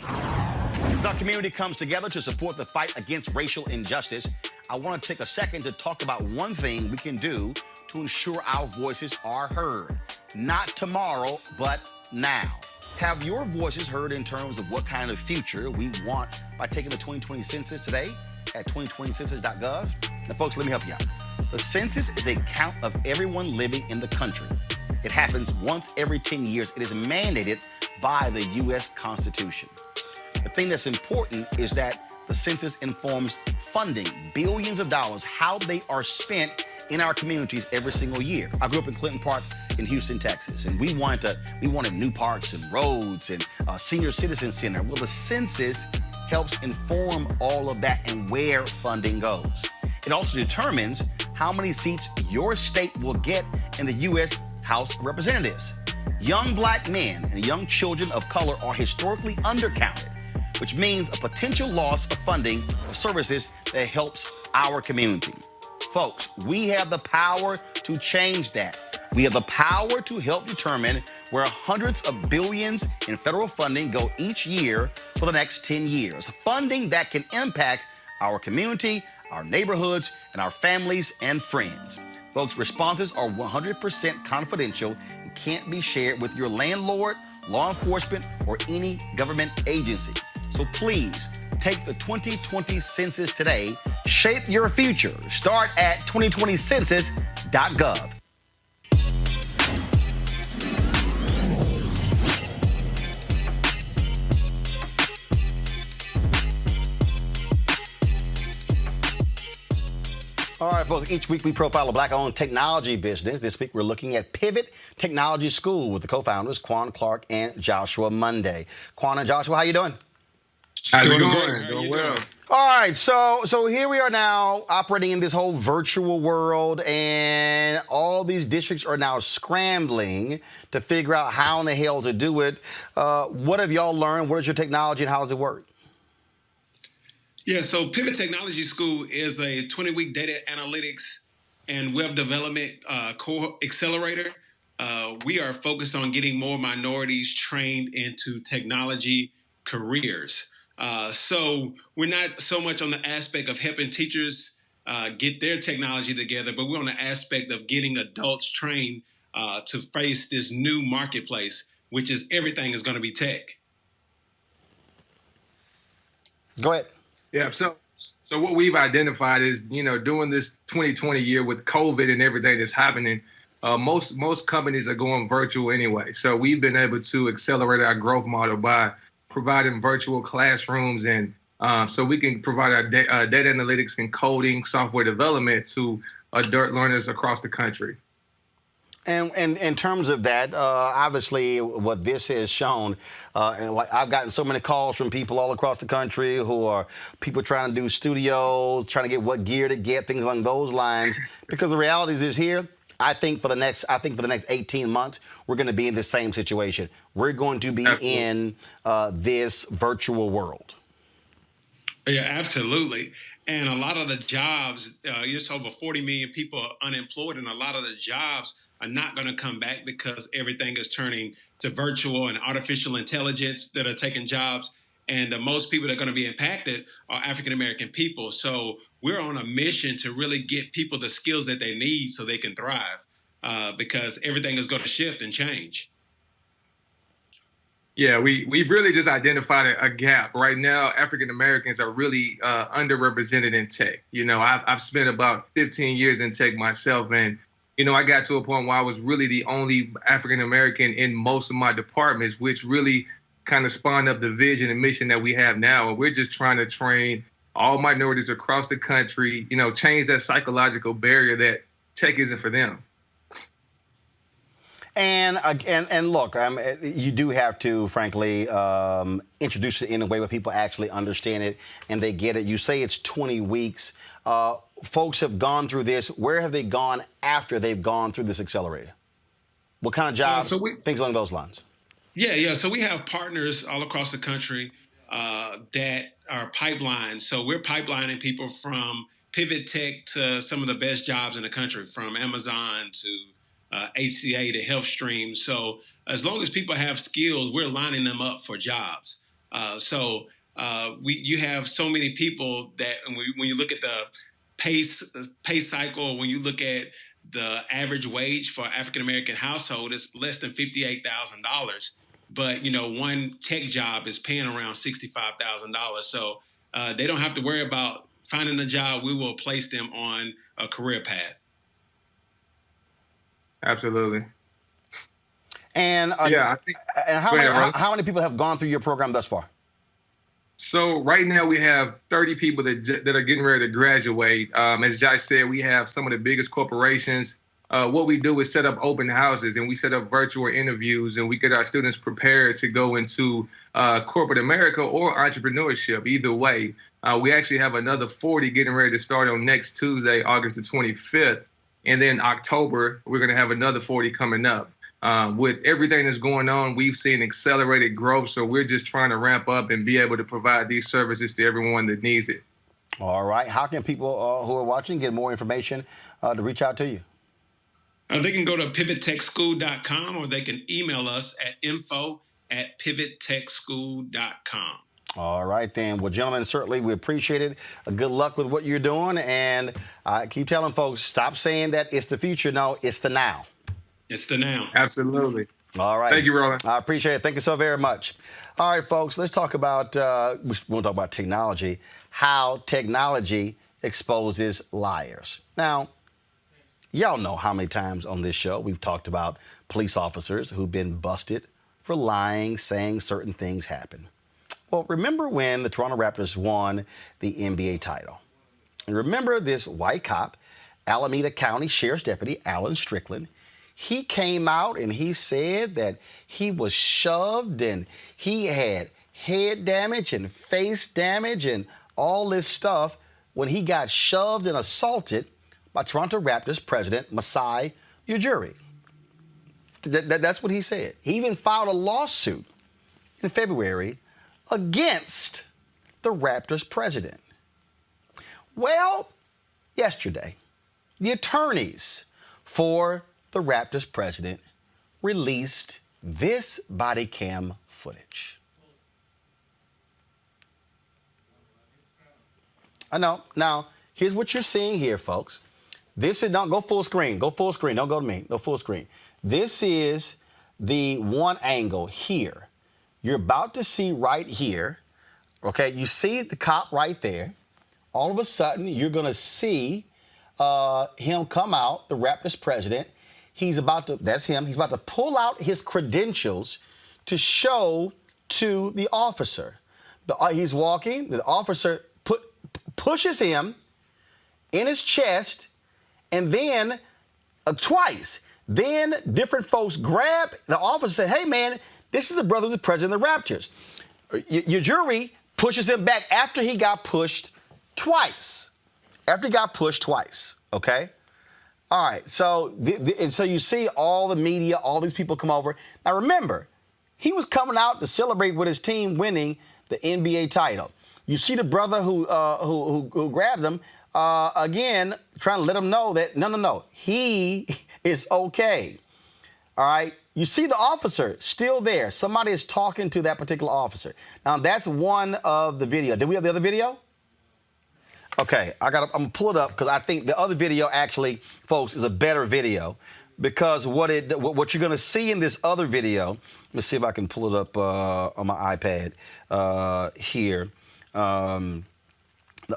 Speaker 1: As our community comes together to support the fight against racial injustice, I want to take a second to talk about one thing we can do to ensure our voices are heard. Not tomorrow, but now. Have your voices heard in terms of what kind of future we want by taking the 2020 census today at 2020census.gov? Now, folks, let me help you out. The census is a count of everyone living in the country. It happens once every 10 years. It is mandated by the U.S. Constitution. The thing that's important is that the census informs funding, billions of dollars, how they are spent in our communities every single year. I grew up in Clinton Park in Houston, Texas, and we wanted new parks and roads and a senior citizen center. Well, the census helps inform all of that and where funding goes. It also determines how many seats your state will get in the U.S. House of Representatives. Young black men and young children of color are historically undercounted, which means a potential loss of funding for services that helps our community. Folks, we have the power to change that. We have the power to help determine where hundreds of billions in federal funding go each year for the next 10 years. Funding that can impact our community, our neighborhoods, and our families and friends. Folks, responses are 100% confidential and can't be shared with your landlord, law enforcement, or any government agency. So please, take the 2020 census today. Shape your future. Start at 2020census.gov. All right, folks, each week we profile a black-owned technology business. This week we're looking at Pivot Technology School with the co-founders, Quan Clark and Joshua Monday. Quan and Joshua, how you doing?
Speaker 17: How's it going? Doing well.
Speaker 1: All right, so here we are now operating in this whole virtual world, and all these districts are now scrambling to figure out how in the hell to do it. What have y'all learned? What is your technology and how does it work?
Speaker 17: Yeah, so Pivot Technology School is a 20-week data analytics and web development core accelerator. We are focused on getting more minorities trained into technology careers. So we're not so much on the aspect of helping teachers get their technology together, but we're on the aspect of getting adults trained to face this new marketplace, which is everything is going to be tech.
Speaker 1: Go ahead.
Speaker 18: Yeah, so what we've identified is, during this 2020 year with COVID and everything that's happening, most companies are going virtual anyway. So we've been able to accelerate our growth model by providing virtual classrooms and so we can provide our data analytics and coding, software development to adult learners across the country.
Speaker 1: And in terms of that, obviously, what this has shown, and like I've gotten so many calls from people all across the country who are people trying to do studios, trying to get what gear to get, things along those lines. Because the reality is here. I think for the next 18 months, we're going to be in the same situation. We're going to be in this virtual world.
Speaker 17: Yeah, absolutely. And a lot of the jobs, just over 40 million people are unemployed, and a lot of the jobs are not going to come back because everything is turning to virtual and artificial intelligence that are taking jobs. And the most people that are going to be impacted are African-American people. So we're on a mission to really get people the skills that they need so they can thrive, because everything is going to shift and change.
Speaker 18: Yeah, we've really just identified a gap. Right now, African Americans are really underrepresented in tech. You know, I've spent about 15 years in tech myself, and you know, I got to a point where I was really the only African American in most of my departments, which really kind of spawned up the vision and mission that we have now. And we're just trying to train all minorities across the country, you know, change that psychological barrier that tech isn't for them.
Speaker 1: And look, you do have to, frankly, introduce it in a way where people actually understand it and they get it. You say it's 20 weeks. Folks have gone through this. Where have they gone after they've gone through this accelerator? What kind of jobs, things along those lines?
Speaker 17: Yeah. So we have partners all across the country that are pipelines. So we're pipelining people from Pivot Tech to some of the best jobs in the country, from Amazon to ACA to HealthStream. So as long as people have skills, we're lining them up for jobs. You have so many people that when you look at the pay cycle, when you look at the average wage for African-American household, it's less than $58,000. But, you know, one tech job is paying around $65,000. So they don't have to worry about finding a job. We will place them on a career path.
Speaker 18: Absolutely.
Speaker 1: And how many people have gone through your program thus far?
Speaker 18: So right now we have 30 people that are getting ready to graduate. As Josh said, we have some of the biggest corporations. What we do is set up open houses, and we set up virtual interviews, and we get our students prepared to go into corporate America or entrepreneurship. Either way, we actually have another 40 getting ready to start on next Tuesday, August the 25th. And then October, we're going to have another 40 coming up. With everything that's going on, we've seen accelerated growth. So we're just trying to ramp up and be able to provide these services to everyone that needs it.
Speaker 1: All right. How can people who are watching get more information to reach out to you?
Speaker 17: They can go to pivottechschool.com, or they can email us at info@pivottechschool.com.
Speaker 1: All right, then. Well, gentlemen, certainly we appreciate it. Good luck with what you're doing. And I keep telling folks, stop saying that it's the future. No, it's the now.
Speaker 17: It's the now.
Speaker 18: Absolutely.
Speaker 1: All right.
Speaker 18: Thank you, Roland.
Speaker 1: I appreciate it. Thank you so very much. All right, folks, let's talk about, we want to talk about technology, how technology exposes liars. Now, y'all know how many times on this show we've talked about police officers who've been busted for lying, saying certain things happen. Well, remember when the Toronto Raptors won the NBA title? And remember this white cop, Alameda County Sheriff's Deputy Alan Strickland, he came out and he said that he was shoved and he had head damage and face damage and all this stuff when he got shoved and assaulted by Toronto Raptors president Masai Ujiri. That's what he said. He even filed a lawsuit in February against the Raptors president. Well, yesterday, the attorneys for the Raptors president released this body cam footage. I know. Now, here's what you're seeing here, folks. This is, don't go full screen. Go full screen. Don't go to me. No full screen. This is the one angle here. You're about to see right here, okay, you see the cop right there. All of a sudden, you're going to see him come out, the Raptors president. He's about to, that's him, he's about to pull out his credentials to show to the officer. He's walking. The officer pushes him in his chest, and then twice. Then different folks grab the officer and say, hey, man, this is the brother who's the president of the Raptors. Your jury pushes him back after he got pushed twice. Okay? All right, so and so you see all the media, all these people come over. Now remember, he was coming out to celebrate with his team winning the NBA title. You see the brother who grabbed him, again, trying to let him know that, no, he is okay. All right? You see the officer still there. Somebody is talking to that particular officer. Now, that's one of the video. Did we have the other video? Okay, I'm gonna pull it up because I think the other video actually, folks, is a better video because what you're gonna see in this other video. Let me see if I can pull it up on my iPad here. The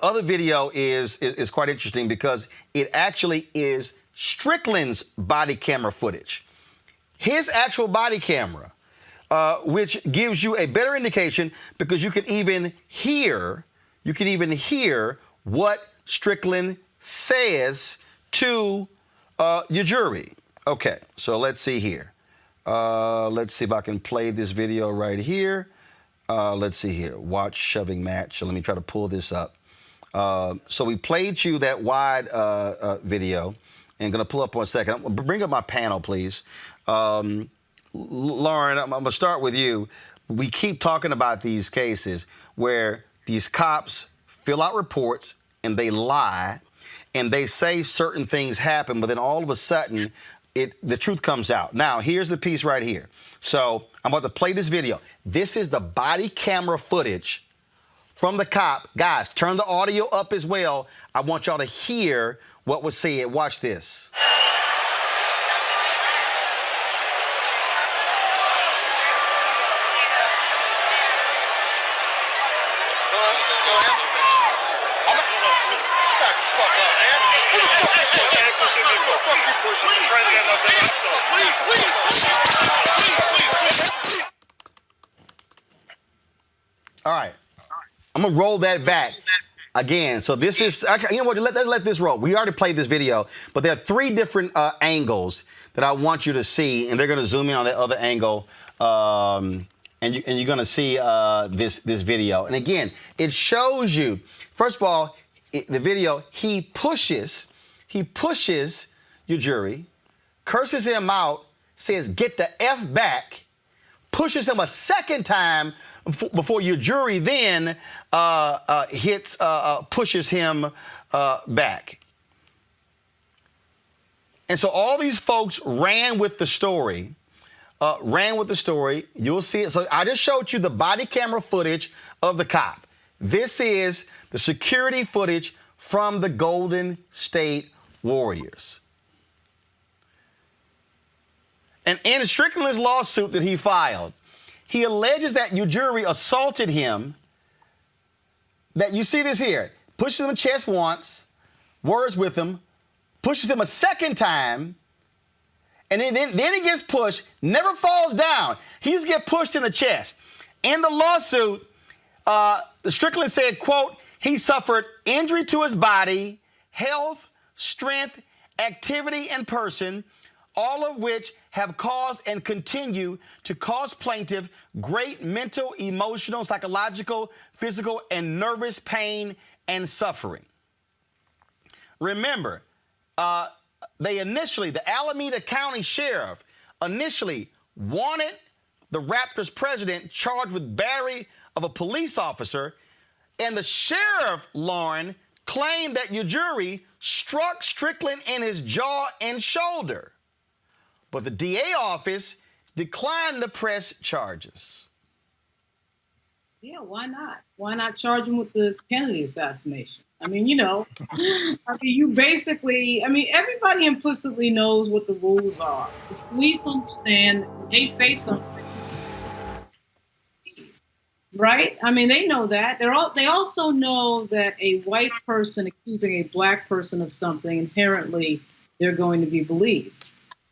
Speaker 1: other video is quite interesting because it actually is Strickland's body camera footage, his actual body camera, which gives you a better indication because you can even hear what Strickland says to your jury. Okay, so let's see here. Let's see if I can play this video right here. Let's see here. Watch shoving match. So let me try to pull this up. So we played you that wide video. And going to pull up 1 second. Bring up my panel, please. Lauren, I'm going to start with you. We keep talking about these cases where these cops fill out reports and they lie and they say certain things happen, but then all of a sudden the truth comes out. Now, here's the piece right here. So I'm about to play this video. This is the body camera footage from the cop. Guys, turn the audio up as well. I want y'all to hear what was said. Watch this. All right. I'm going to roll that back again. So this is, you know what, let's let this roll. We already played this video, but there are three different angles that I want you to see, and they're going to zoom in on that other angle, and you're going to see this video. And again, it shows you, first of all, the video, he pushes your jury, curses him out, says, get the F back, pushes him a second time before your jury then pushes him back. And so all these folks ran with the story. You'll see it. So I just showed you the body camera footage of the cop. This is the security footage from the Golden State Warriors. And in Strickland's lawsuit that he filed, he alleges that your jury assaulted him. That you see this here. Pushes him in the chest once, words with him, pushes him a second time, and then he gets pushed, never falls down. He just gets pushed in the chest. In the lawsuit, Strickland said, quote, he suffered injury to his body, health, strength, activity, and person, all of which have caused and continue to cause plaintiff great mental, emotional, psychological, physical, and nervous pain and suffering. Remember, the Alameda County Sheriff initially wanted the Raptors president charged with battery of a police officer, and the sheriff, Lauren, claimed that your jury struck Strickland in his jaw and shoulder. But the DA office declined to press charges.
Speaker 9: Yeah, why not? Why not charge him with the Kennedy assassination? I mean, everybody implicitly knows what the rules are. The police understand, they say something, right? I mean, they know that. They also know that a white person accusing a black person of something, inherently, they're going to be believed.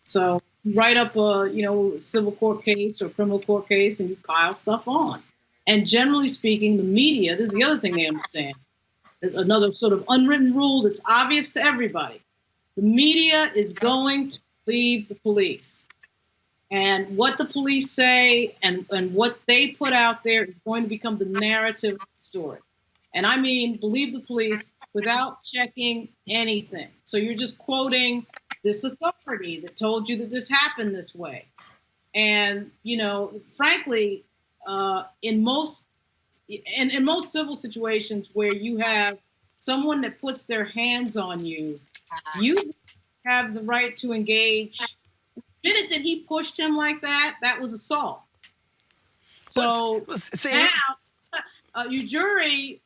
Speaker 9: So write up a, civil court case or criminal court case and you pile stuff on. And generally speaking, the media, this is the other thing they understand, another sort of unwritten rule that's obvious to everybody. The media is going to believe the police. And what the police say and what they put out there is going to become the narrative of the story. And I mean, believe the police without checking anything. So you're just quoting this authority that told you that this happened this way. And, you know, frankly, in most civil situations where you have someone that puts their hands on you, you have the right to engage. The minute that he pushed him like that, that was assault. So now, your jury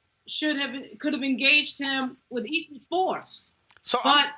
Speaker 9: could have engaged him with equal force. But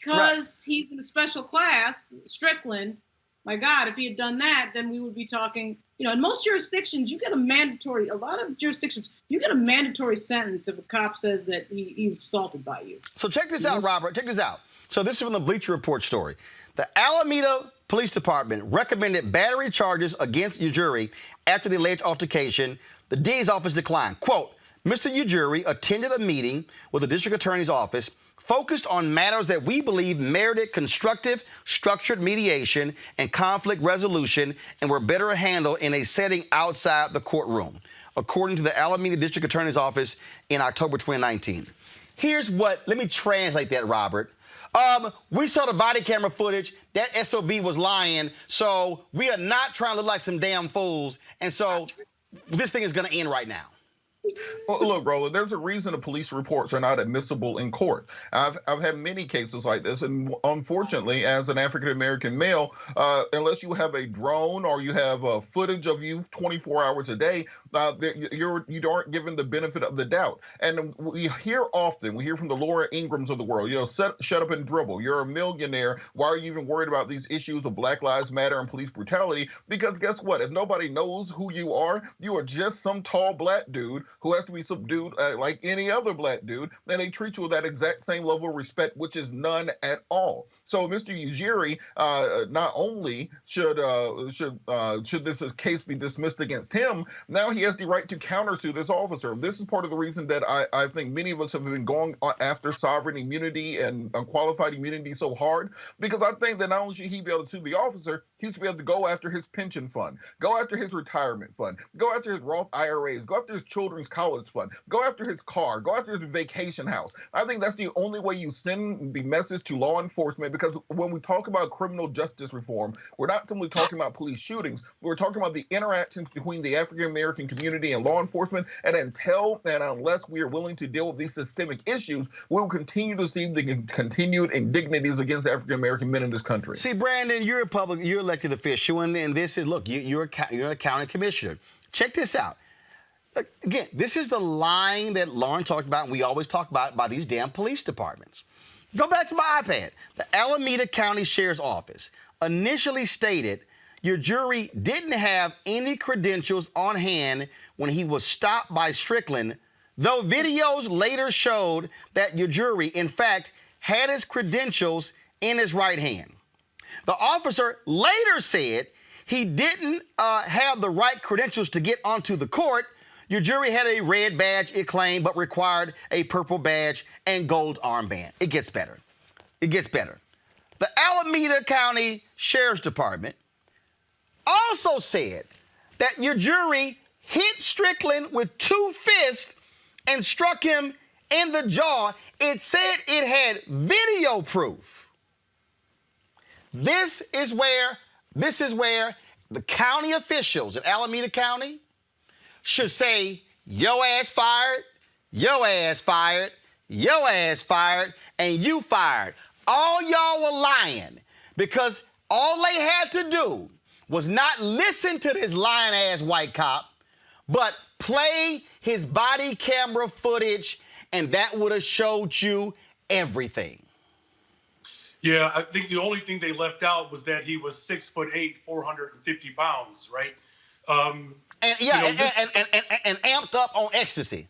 Speaker 9: because he's in a special class, Strickland, my God, if he had done that, then we would be talking, you know, in most jurisdictions, a lot of jurisdictions, you get a mandatory sentence if a cop says that he was assaulted by you.
Speaker 1: So check this out, Robert. Check this out. So this is from the Bleacher Report story. The Alameda Police Department recommended battery charges against Ujiri after the alleged altercation. The DA's office declined. Quote, Mr. Ujiri attended a meeting with the district attorney's office focused on matters that we believe merited constructive, structured mediation and conflict resolution and were better handled in a setting outside the courtroom, according to the Alameda District Attorney's Office in October 2019. Let me translate that, Robert. We saw the body camera footage. That SOB was lying. So we are not trying to look like some damn fools. And so this thing is going to end right now.
Speaker 10: Well, look, Roland, there's a reason the police reports are not admissible in court. I've had many cases like this, and unfortunately, as an African-American male, unless you have a drone or you have footage of you 24 hours a day, you aren't given the benefit of the doubt. And we hear from the Laura Ingrams of the world, shut up and dribble. You're a millionaire. Why are you even worried about these issues of Black Lives Matter and police brutality? Because guess what? If nobody knows who you are just some tall black dude who has to be subdued like any other black dude, and they treat you with that exact same level of respect, which is none at all. So Mr. Ujiri, not only should this case be dismissed against him, now he has the right to countersue this officer. This is part of the reason that I think many of us have been going after sovereign immunity and qualified immunity so hard, because I think that not only should he be able to sue the officer, he should be able to go after his pension fund, go after his retirement fund, go after his Roth IRAs, go after his children's college fund, go after his car, go after his vacation house. I think that's the only way you send the message to law enforcement, because when we talk about criminal justice reform, we're not simply talking about police shootings, we're talking about the interactions between the African-American community and law enforcement, and unless we are willing to deal with these systemic issues, we will continue to see the continued indignities against African-American men in this country.
Speaker 1: See, Brandon, you're elected official, and this is, look, you're a county commissioner. Check this out. Again, this is the line that Lauren talked about and we always talk about by these damn police departments. Go back to my iPad. The Alameda County Sheriff's Office initially stated Ujiri didn't have any credentials on hand when he was stopped by Strickland, though videos later showed that Ujiri, in fact, had his credentials in his right hand. The officer later said he didn't have the right credentials to get onto the court. Ujiri had a red badge, it claimed, but required a purple badge and gold armband. It gets better. It gets better. The Alameda County Sheriff's Department also said that Ujiri hit Strickland with 2 fists and struck him in the jaw. It said it had video proof. This is where the county officials in Alameda County should say, yo ass fired, yo ass fired, yo ass fired, and you fired. All y'all were lying because all they had to do was not listen to this lying ass white cop, but play his body camera footage, and that would have showed you everything.
Speaker 11: Yeah, I think the only thing they left out was that he was 6'8", 450 pounds, right?
Speaker 1: And amped up on ecstasy.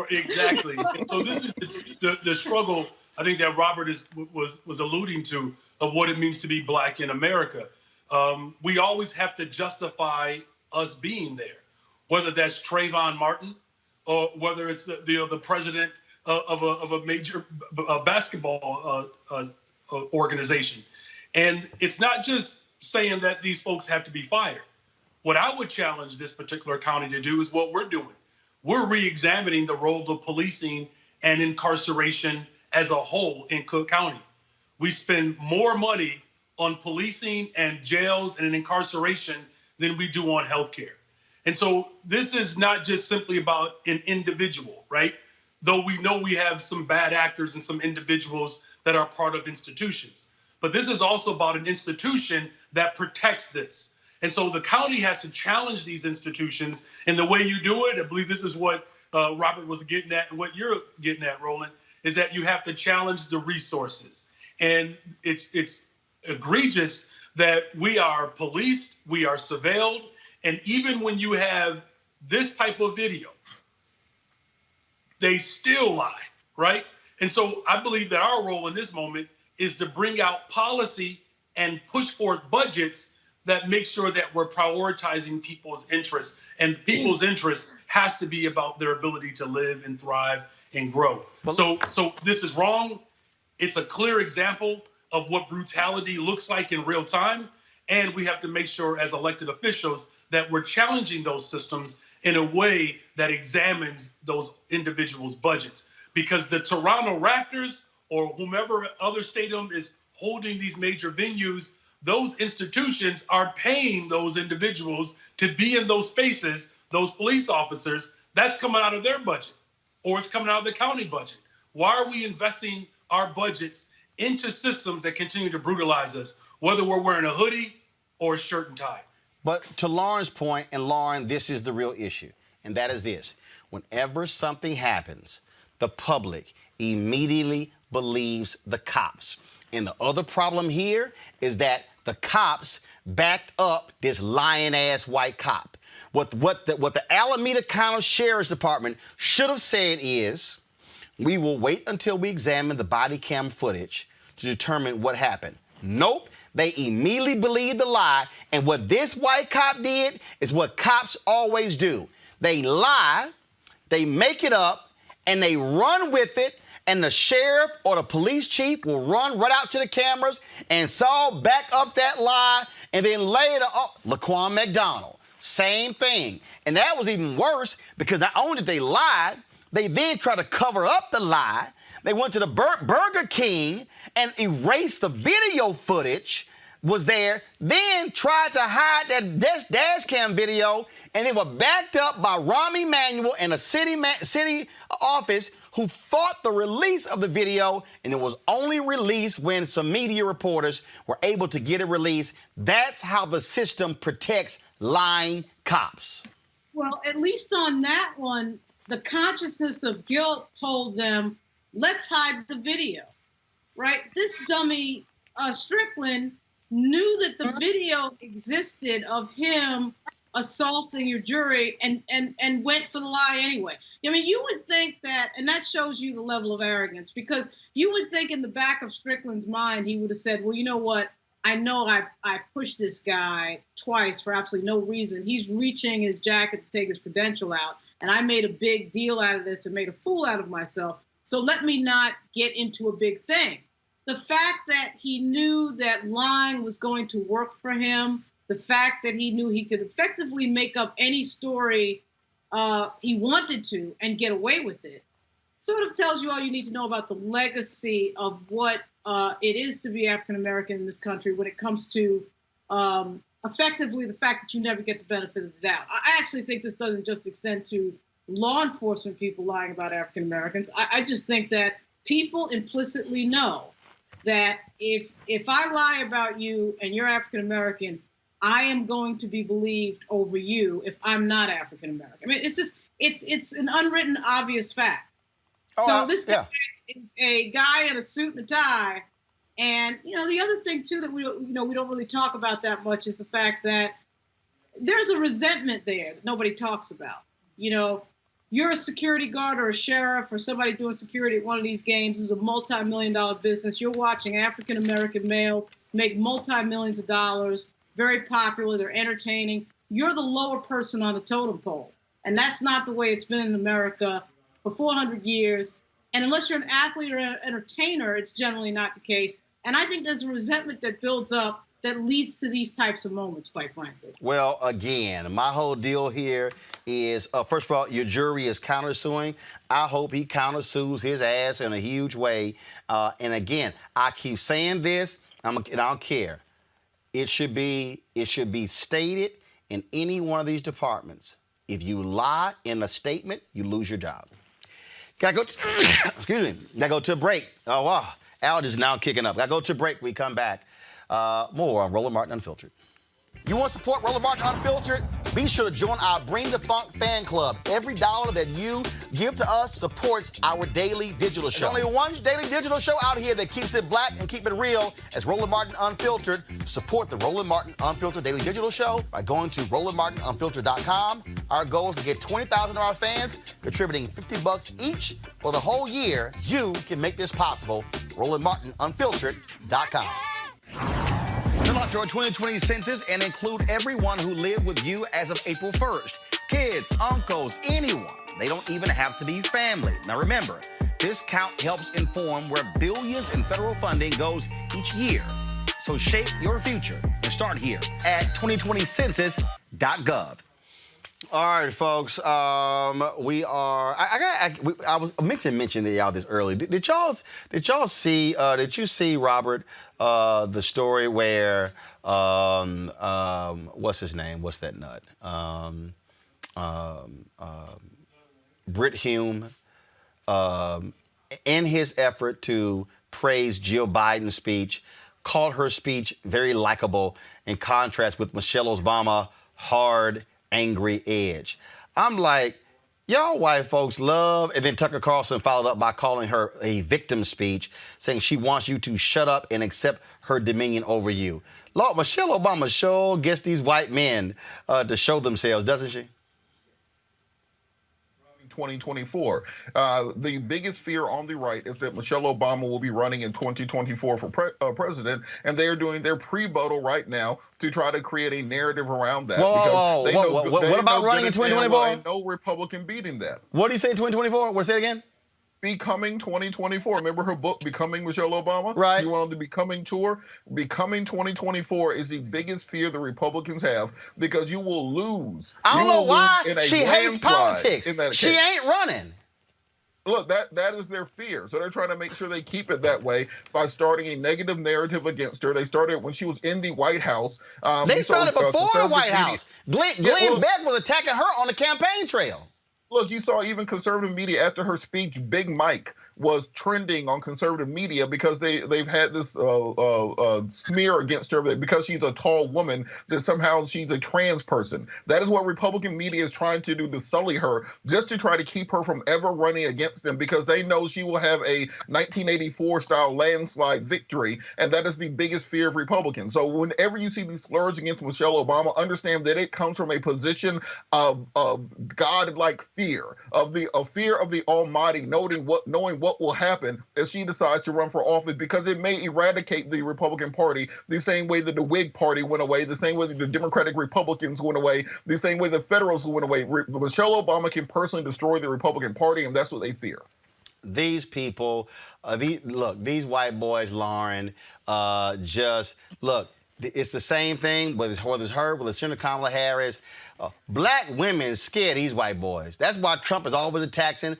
Speaker 11: Exactly. So this is the struggle I think that Robert was alluding to of what it means to be black in America. We always have to justify us being there. whether that's Trayvon Martin or whether it's the president of a major basketball organization. And it's not just saying that these folks have to be fired. What I would challenge this particular county to do is what we're doing. We're re-examining the role of policing and incarceration as a whole in Cook County. We spend more money on policing and jails and incarceration than we do on healthcare. And so this is not just simply about an individual, right? Though we know we have some bad actors and some individuals that are part of institutions. But this is also about an institution that protects this. And so the county has to challenge these institutions. And the way you do it, I believe this is what Robert was getting at and what you're getting at, Roland, is that you have to challenge the resources. And it's egregious that we are policed, we are surveilled, and even when you have this type of video, they still lie, right? And so I believe that our role in this moment is to bring out policy and push forth budgets that make sure that we're prioritizing people's interests. And people's interest has to be about their ability to live and thrive and grow. So this is wrong. It's a clear example of what brutality looks like in real time. And we have to make sure as elected officials that we're challenging those systems in a way that examines those individuals' budgets. Because the Toronto Raptors or whomever other stadium is holding these major venues, those institutions are paying those individuals to be in those spaces, those police officers. That's coming out of their budget, or it's coming out of the county budget. Why are we investing our budgets into systems that continue to brutalize us, whether we're wearing a hoodie or a shirt and tie?
Speaker 1: But to Lauren's point, and Lauren, this is the real issue, and that is this. Whenever something happens, the public immediately believes the cops. And the other problem here is that the cops backed up this lying-ass white cop. What the Alameda County Sheriff's Department should have said is, we will wait until we examine the body cam footage to determine what happened. Nope. They immediately believed the lie, and what this white cop did is what cops always do. They lie, they make it up, and they run with it, and the sheriff or the police chief will run right out to the cameras and back up that lie, and then later, Laquan McDonald, same thing. And that was even worse because not only did they lie, they then tried to cover up the lie. They went to the Burger King and erased the video footage was there, then tried to hide that dash cam video, and they were backed up by Rahm Emanuel and a city office who fought the release of the video, and it was only released when some media reporters were able to get it released. That's how the system protects lying cops.
Speaker 9: Well, at least on that one, the consciousness of guilt told them, let's hide the video, right? This dummy, Strickland, knew that the video existed of him assaulting your jury and went for the lie anyway. I mean, you would think that, and that shows you the level of arrogance, because you would think in the back of Strickland's mind, he would have said, well, you know what? I know I pushed this guy twice for absolutely no reason. He's reaching his jacket to take his credential out, and I made a big deal out of this and made a fool out of myself. So let me not get into a big thing. The fact that he knew that lying was going to work for him, the fact that he knew he could effectively make up any story he wanted to and get away with it, sort of tells you all you need to know about the legacy of what it is to be African-American in this country when it comes to effectively the fact that you never get the benefit of the doubt. I actually think this doesn't just extend to law enforcement people lying about African-Americans. I just think that people implicitly know that if I lie about you and you're African-American, I am going to be believed over you if I'm not African-American. I mean, it's just, it's an unwritten, obvious fact. So this guy is a guy in a suit and a tie. And, you know, the other thing, too, that we don't really talk about that much is the fact that there's a resentment there that nobody talks about. You know, you're a security guard or a sheriff or somebody doing security at one of these games. This is a multi-million-dollar business. You're watching African-American males make multi-millions of dollars, very popular. They're entertaining. You're the lower person on the totem pole. And that's not the way it's been in America for 400 years. And unless you're an athlete or an entertainer, it's generally not the case. And I think there's a resentment that builds up that leads to these types of moments, quite frankly.
Speaker 1: Well, again, my whole deal here is, first of all, your jury is countersuing. I hope he countersues his ass in a huge way. And again, I keep saying this, and I don't care. It should be stated in any one of these departments. If you lie in a statement, you lose your job. Gotta go, excuse me, gotta go to a break. Oh, wow, Al is now kicking up. Gotta go to a break. We come back. More on Roland Martin Unfiltered. You want to support Roland Martin Unfiltered? Be sure to join our Bring the Funk fan club. Every dollar that you give to us supports our daily digital show. There's only one daily digital show out here that keeps it black and keep it real as Roland Martin Unfiltered. Support the Roland Martin Unfiltered daily digital show by going to RolandMartinUnfiltered.com. Our goal is to get 20,000 of our fans contributing $50 each for the whole year. You can make this possible. RolandMartinUnfiltered.com. Fill out your 2020 census and include everyone who lived with you as of April 1st. Kids, uncles, anyone. They don't even have to be family. Now remember, this count helps inform where billions in federal funding goes each year. So shape your future and start here at 2020census.gov. All right, folks. We are. I was meant to mention to y'all this early. Did y'all see? Did you see, Robert, the story where what's his name? What's that nut? Brit Hume, in his effort to praise Jill Biden's speech, called her speech very likable in contrast with Michelle Obama's hard, angry edge. I'm like, y'all white folks love, and then Tucker Carlson followed up by calling her a victim speech, saying she wants you to shut up and accept her dominion over you. Lord, Michelle Obama sure gets these white men to show themselves, doesn't she?
Speaker 10: 2024. The biggest fear on the right is that Michelle Obama will be running in 2024 for president, and they are doing their pre-buttal right now to try to create a narrative around that.
Speaker 1: What about running in 2024?
Speaker 10: Ain't no Republican beating that.
Speaker 1: What do you say in 2024? What, say it again?
Speaker 10: Becoming 2024. Remember her book, Becoming Michelle Obama?
Speaker 1: Right.
Speaker 10: She went on the Becoming tour. Becoming 2024 is the biggest fear the Republicans have because you will lose.
Speaker 1: I don't know why. She hates politics. She ain't running.
Speaker 10: Look, that is their fear. So they're trying to make sure they keep it that way by starting a negative narrative against her. They started when she was in the White House.
Speaker 1: They started before the White House. Glenn Beck was attacking her on the campaign trail.
Speaker 10: Look, you saw even conservative media after her speech, Big Mike was trending on conservative media because they've had this smear against her because she's a tall woman, that somehow she's a trans person. That is what Republican media is trying to do to sully her, just to try to keep her from ever running against them because they know she will have a 1984-style landslide victory, and that is the biggest fear of Republicans. So whenever you see these slurs against Michelle Obama, understand that it comes from a position of God-like fear of the Almighty, knowing what will happen if she decides to run for office, because it may eradicate the Republican Party the same way that the Whig Party went away, the same way that the Democratic Republicans went away, the same way the Federalists went away. Michelle Obama can personally destroy the Republican Party, and that's what they fear.
Speaker 1: These people, these white boys, Lauren, it's the same thing, whether it's her, whether it's Senator Kamala Harris. Black women scare these white boys. That's why Trump is always attacking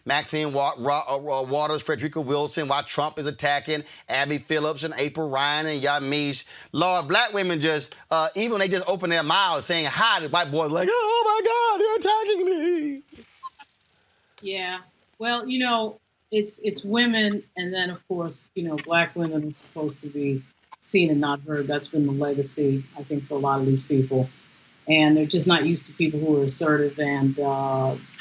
Speaker 1: Maxine Waters, Frederica Wilson, why Trump is attacking Abby Phillips and April Ryan and Yamiche. Lord, black women just, even when they just open their mouths saying hi, the white boys are like, oh my God, they're attacking me.
Speaker 9: Yeah, well, it's women, and then of course, black women are supposed to be seen and not heard. That's been the legacy, I think, for a lot of these people. And they're just not used to people who are assertive and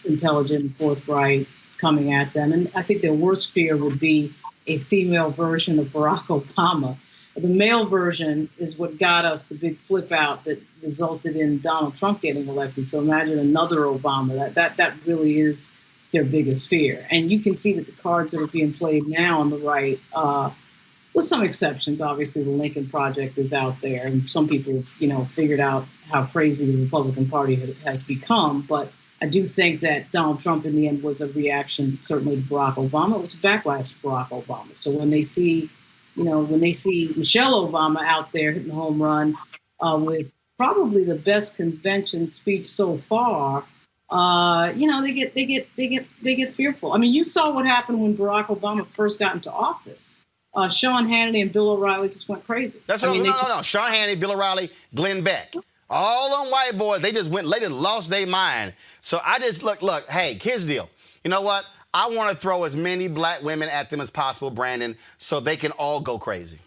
Speaker 9: intelligent and forthright coming at them. And I think their worst fear would be a female version of Barack Obama. The male version is what got us the big flip out that resulted in Donald Trump getting elected. So imagine another Obama. That really is their biggest fear. And you can see that the cards that are being played now on the right, with some exceptions. Obviously, the Lincoln Project is out there, and some people, figured out how crazy the Republican Party has become. But I do think that Donald Trump, in the end, was a reaction, certainly to Barack Obama. It was a backlash to Barack Obama. So when they see, Michelle Obama out there hitting the home run with probably the best convention speech so far, they get fearful. I mean, you saw what happened when Barack Obama first got into office. Sean Hannity and Bill O'Reilly just went crazy.
Speaker 1: That's what no. Sean Hannity, Bill O'Reilly, Glenn Beck. All them white boys, they just lost their mind. So I just, look, hey, here's the deal. You know what? I want to throw as many black women at them as possible, Brandon, so they can all go crazy.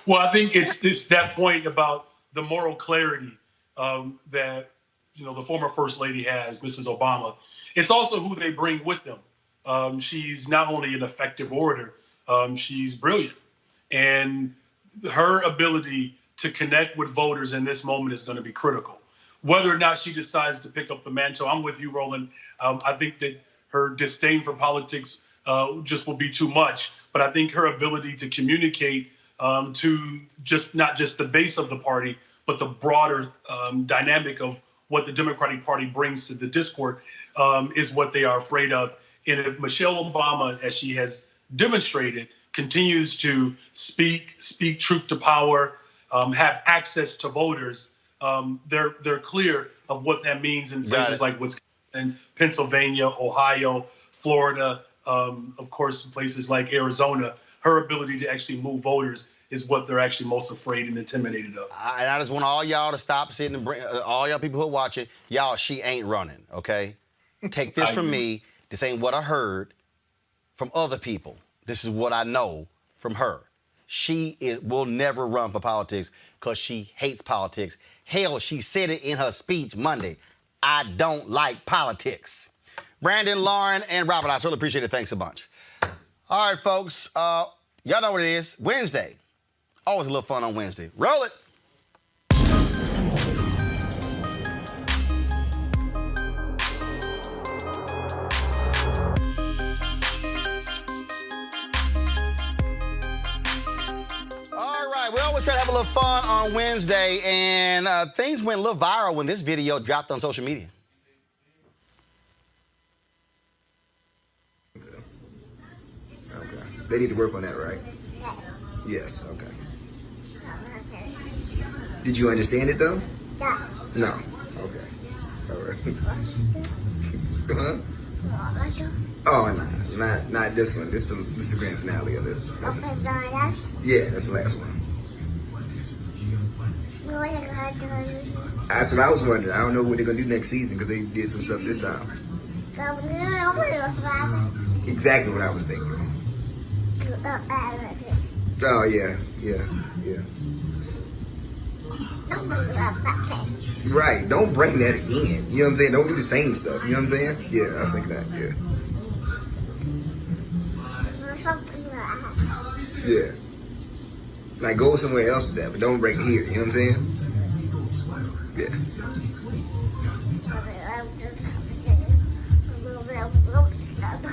Speaker 11: Well, I think it's that point about the moral clarity that, the former First Lady has, Mrs. Obama. It's also who they bring with them. She's not only an effective orator, she's brilliant. And her ability to connect with voters in this moment is going to be critical. Whether or not she decides to pick up the mantle, I'm with you, Roland. I think that her disdain for politics just will be too much. But I think her ability to communicate to not just the base of the party, but the broader dynamic of what the Democratic Party brings to the discourse is what they are afraid of. And if Michelle Obama, as she has demonstrated, continues to speak truth to power, have access to voters, they're clear of what that means in places like Wisconsin, Pennsylvania, Ohio, Florida, of course, places like Arizona. Her ability to actually move voters is what they're actually most afraid and intimidated of.
Speaker 1: I just want all y'all to stop sitting and bring all y'all people who are watching, y'all, she ain't running, okay? Take this from me. This ain't what I heard from other people. This is what I know from her. She will never run for politics because she hates politics. Hell, she said it in her speech Monday. I don't like politics. Brandon, Lauren, and Robert, I certainly appreciate it. Thanks a bunch. All right, folks. Y'all know what it is. Wednesday. Always a little fun on Wednesday. Roll it. We always try to have a little fun on Wednesday, and things went a little viral when this video dropped on social media.
Speaker 19: Okay. They need to work on that, right? Yes, okay. Did you understand it, though? No. Okay. All right. Huh? Oh, no, not this one. This is the grand finale of this. Yeah, that's the last one. That's what I was wondering. I don't know what they're going to do next season because they did some stuff this time. Exactly what I was thinking. Oh, yeah. Right. Don't bring that again. You know what I'm saying? Don't do the same stuff. You know what I'm saying? Yeah, I was thinking that. Yeah. Yeah. Like, go somewhere else with that, but don't bring it here. You know what I'm saying? Yeah.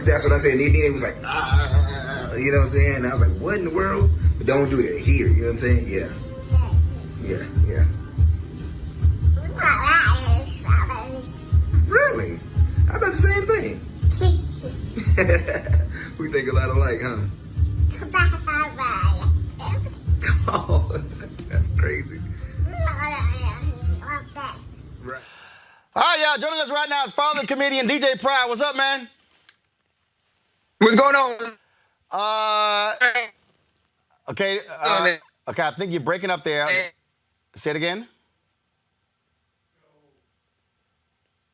Speaker 19: That's what I said. It was like, you know what I'm saying? And I was like, what in the world? But don't do that here. You know what I'm saying? Yeah. Really? I thought the same thing. We think a lot alike, huh? Oh, that's crazy. Right.
Speaker 1: All right, y'all. Joining us right now is father comedian DJ Pryor. What's up, man?
Speaker 20: What's going on?
Speaker 1: Okay. Okay. I think you're breaking up there. Say it again.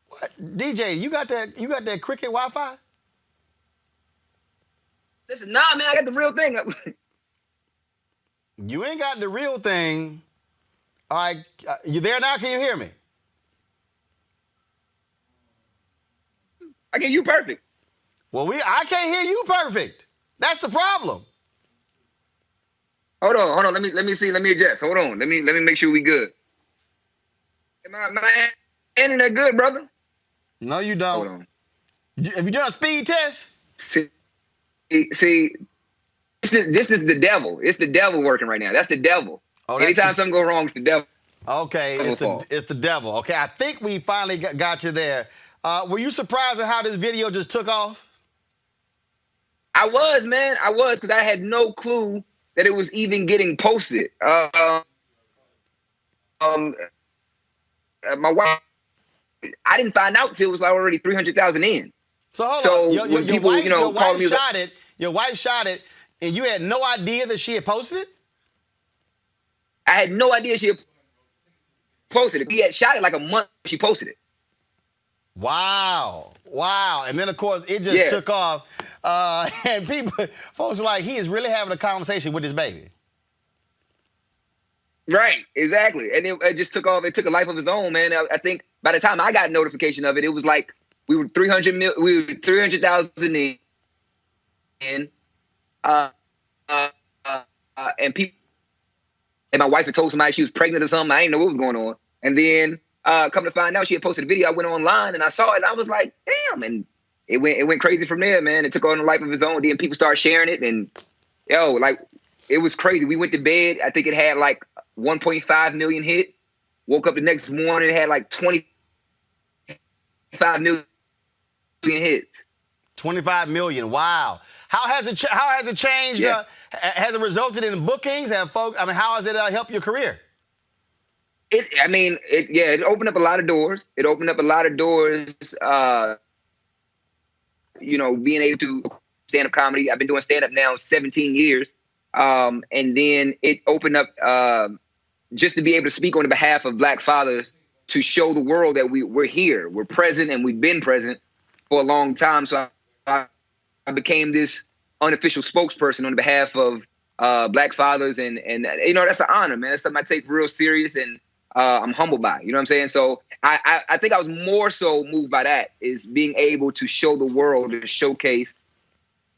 Speaker 1: What? DJ, you got that cricket Wi-Fi?
Speaker 20: Listen, nah, man, I got the real thing.
Speaker 1: You ain't got the real thing. All right, you there now? Can you hear me?
Speaker 20: I can hear you perfect.
Speaker 1: Well, I can't hear you perfect. That's the problem.
Speaker 20: Hold on. Let me see. Let me adjust. Hold on. Let me make sure we good. My internet good, brother?
Speaker 1: No, you don't.
Speaker 20: Hold on.
Speaker 1: Have you done a speed test?
Speaker 20: See, this is the devil. It's the devil working right now. That's the devil.
Speaker 1: Oh,
Speaker 20: Anytime something goes wrong, it's the devil.
Speaker 1: Okay, it's the devil. Okay, I think we finally got you there. Were you surprised at how this video just took off?
Speaker 20: I was, man. I was, because I had no clue that it was even getting posted. My wife, I didn't find out till it was already 300,000 in.
Speaker 1: So hold on. Your
Speaker 20: people,
Speaker 1: wife, your
Speaker 20: called
Speaker 1: wife
Speaker 20: me,
Speaker 1: shot it. Your wife shot it, and you had no idea that she had posted it?
Speaker 20: I had no idea she had posted it. He had shot it like a month she posted it.
Speaker 1: Wow. And then, of course, it just took off. And folks are like, he is really having a conversation with his baby.
Speaker 20: Right, exactly. And it just took off. It took a life of its own, man. I think by the time I got notification of it, it was like we were 300,000 in. And people, and my wife had told somebody she was pregnant or something. I didn't know what was going on. And then come to find out, she had posted a video. I went online and I saw it, and I was like, damn. And it went crazy from there, man. It took on a life of its own. Then people started sharing it, and it was crazy. We went to bed. I think it had like 1.5 million hit. Woke up the next morning, it had like 25 million hits.
Speaker 1: 25 million. Wow. How has it changed?
Speaker 20: Yeah.
Speaker 1: Has it resulted in bookings? How has it helped your career?
Speaker 20: It opened up a lot of doors. It opened up a lot of doors. Being able to stand-up comedy. I've been doing stand-up now 17 years. And then it opened up just to be able to speak on the behalf of Black fathers, to show the world that we're here. We're present, and we've been present for a long time. So I became this unofficial spokesperson on behalf of Black fathers. And that's an honor, man. That's something I take real serious, and I'm humbled by it. You know what I'm saying? So I think I was more so moved by that, is being able to show the world and showcase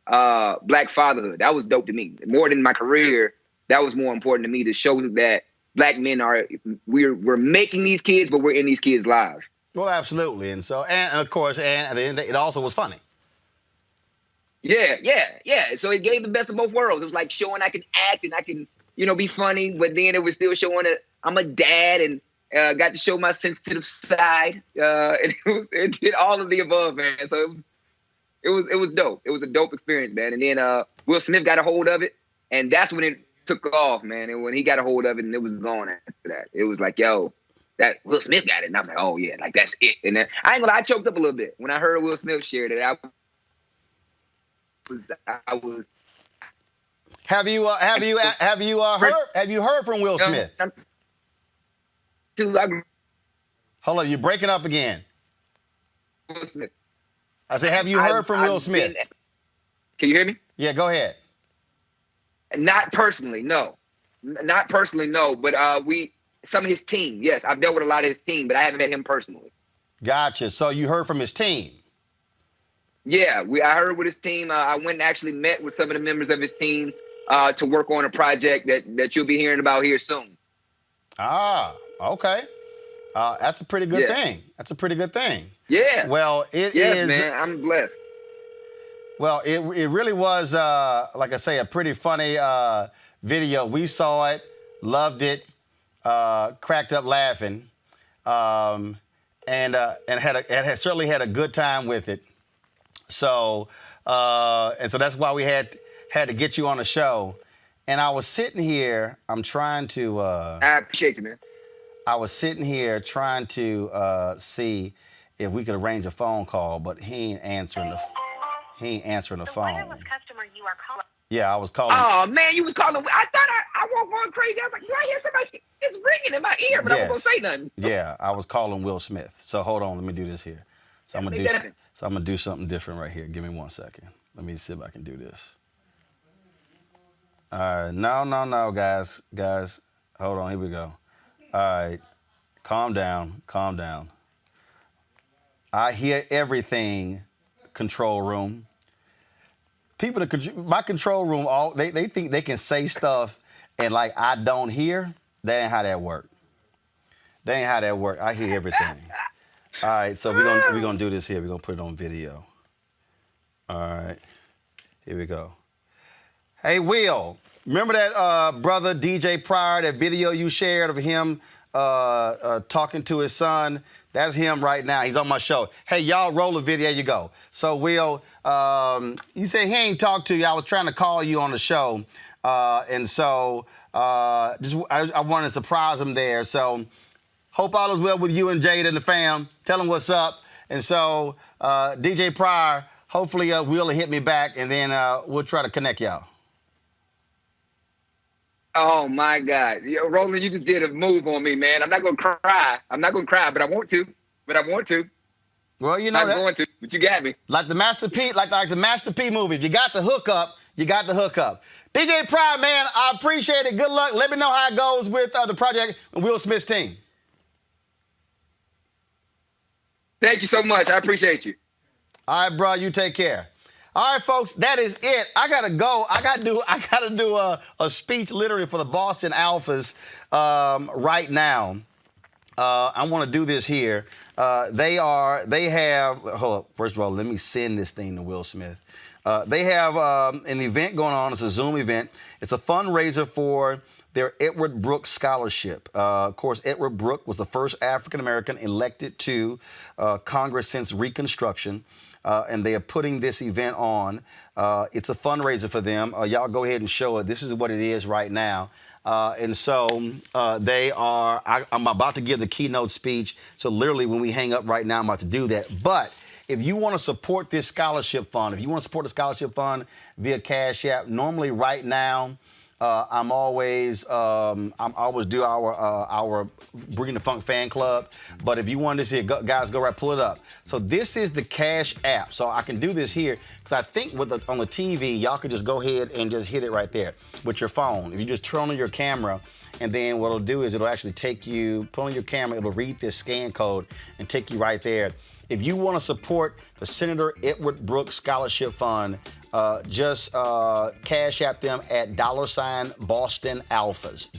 Speaker 20: Black fatherhood. That was dope to me. More than my career, that was more important to me, to show that Black men we're making these kids, but we're in these kids' lives.
Speaker 1: Well, absolutely. And of course, at the end, it also was funny.
Speaker 20: Yeah. So it gave the best of both worlds. It was like showing I can act and I can, be funny, but then it was still showing that I'm a dad and got to show my sensitive side. And it did all of the above, man. So it was dope. It was a dope experience, man. And then Will Smith got a hold of it, and that's when it took off, man. And when he got a hold of it, and it was gone after that. It was like, yo, that Will Smith got it. And I was like, oh yeah, like that's it. And then I choked up a little bit when I heard Will Smith share that. I was.
Speaker 1: Have you heard from Will Smith? Hold on, you're breaking up again.
Speaker 20: Will Smith.
Speaker 1: I said, have you heard from Will Smith?
Speaker 20: Can you hear me?
Speaker 1: Yeah, go ahead.
Speaker 20: Not personally, no. Not personally, no. But some of his team, yes. I've dealt with a lot of his team, but I haven't met him personally.
Speaker 1: Gotcha. So you heard from his team?
Speaker 20: Yeah, I heard with his team. I went and actually met with some of the members of his team to work on a project that you'll be hearing about here soon.
Speaker 1: Ah, okay. That's a pretty good thing. That's a pretty good thing.
Speaker 20: Yeah.
Speaker 1: Well, it
Speaker 20: yes,
Speaker 1: is.
Speaker 20: man, I'm blessed.
Speaker 1: Well, it really was, like I say, a pretty funny video. We saw it, loved it, cracked up laughing, and certainly had a good time with it. So that's why we had to get you on the show. And I was sitting here. I'm trying to.
Speaker 20: I appreciate you, man.
Speaker 1: I was sitting here trying to see if we could arrange a phone call, but he ain't answering the phone.
Speaker 21: Customer you are calling.
Speaker 1: Yeah, I was calling.
Speaker 20: Oh man, you was calling. I thought I was going crazy. I was like, do I hear somebody? It's ringing in my ear, but I wasn't gonna say nothing.
Speaker 1: Yeah, I was calling Will Smith. So hold on, let me do this here. I'm gonna do something different right here. Give me 1 second. Let me see if I can do this. All right, no, guys, hold on. Here we go. All right, calm down. I hear everything, control room. People, my control room, they think they can say stuff and like I don't hear. That ain't how that work. I hear everything. All right, so we're gonna do this here. We're gonna put it on video. All right, here we go. Hey, Will, remember that brother DJ Pryor, that video you shared of him talking to his son? That's him right now. He's on my show. Hey, y'all, roll the video. There you go. So, Will, you said he ain't talked to you. I was trying to call you on the show. And so I wanted to surprise him there. So hope all is well with you and Jade and the fam. Tell him what's up. And so DJ Pryor, hopefully Will will hit me back, and then we'll try to connect y'all.
Speaker 20: Oh, my God. Yo, Roland, you just did a move on me, man. I'm not going to cry. But I want to.
Speaker 1: Well, you know
Speaker 20: I'm going to, but you got me.
Speaker 1: Like the Master P, like the Master P movie. If you got the hookup, you got the hookup. DJ Pryor, man, I appreciate it. Good luck. Let me know how it goes with the project and Will Smith's team.
Speaker 20: Thank you so much. I appreciate you.
Speaker 1: All right, bro. You take care. All right, folks, that is it. I gotta go. I gotta do a speech literally for the Boston Alphas right now. I want to do this here. They have. Hold up. First of all, let me send this thing to Will Smith. They have an event going on. It's a Zoom event. It's a fundraiser for their Edward Brooke Scholarship. Of course, Edward Brooke was the first African-American elected to Congress since Reconstruction. And they are putting this event on. It's a fundraiser for them. Y'all go ahead and show it. This is what it is right now. And so I'm about to give the keynote speech. So literally when we hang up right now, I'm about to do that. But if you want to support this scholarship fund, if you want to support the scholarship fund via Cash App, normally right now, I'm always do our Bring the Funk fan club. But if you want to see it, guys, go right, pull it up. So this is the Cash App. So I can do this here because I think on the TV, y'all can just go ahead and just hit it right there with your phone. If you just turn on your camera, and then what it'll do is it'll actually take you, put on your camera, it'll read this scan code and take you right there. If you want to support the Senator Edward Brooke Scholarship Fund, just Cash App them at $Boston Alphas.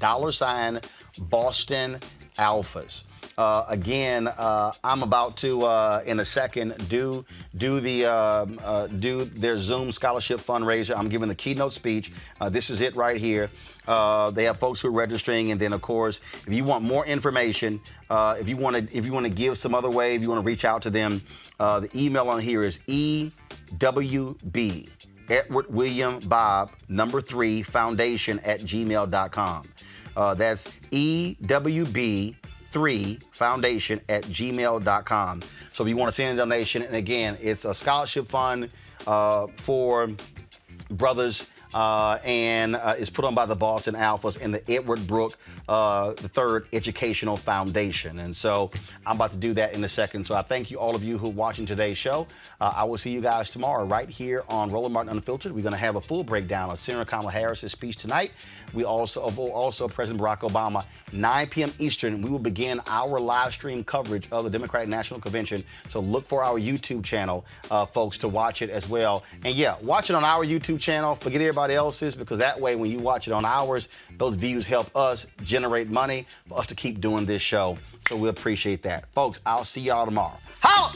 Speaker 1: $Boston Alphas. Again, I'm about to in a second do their Zoom scholarship fundraiser. I'm giving the keynote speech. This is it right here. They have folks who are registering, and then of course, if you want more information, if you want to give some other way, if you want to reach out to them, the email on here is EWB Edward William Bob 3 Foundation @gmail.com. That's EWB3 Foundation @gmail.com. So if you want to send a donation, and again, it's a scholarship fund for brothers. And it's put on by the Boston Alphas and the Edward Brooke III Educational Foundation. And so I'm about to do that in a second. So I thank you, all of you who are watching today's show. I will see you guys tomorrow right here on Roland Martin Unfiltered. We're going to have a full breakdown of Senator Kamala Harris's speech tonight. We also President Barack Obama, 9 p.m. Eastern. We will begin our live stream coverage of the Democratic National Convention. So look for our YouTube channel, folks, to watch it as well. And yeah, watch it on our YouTube channel. Forget everybody else's, because that way when you watch it on ours, those views help us generate money for us to keep doing this show. So we appreciate that. Folks, I'll see y'all tomorrow. Holla!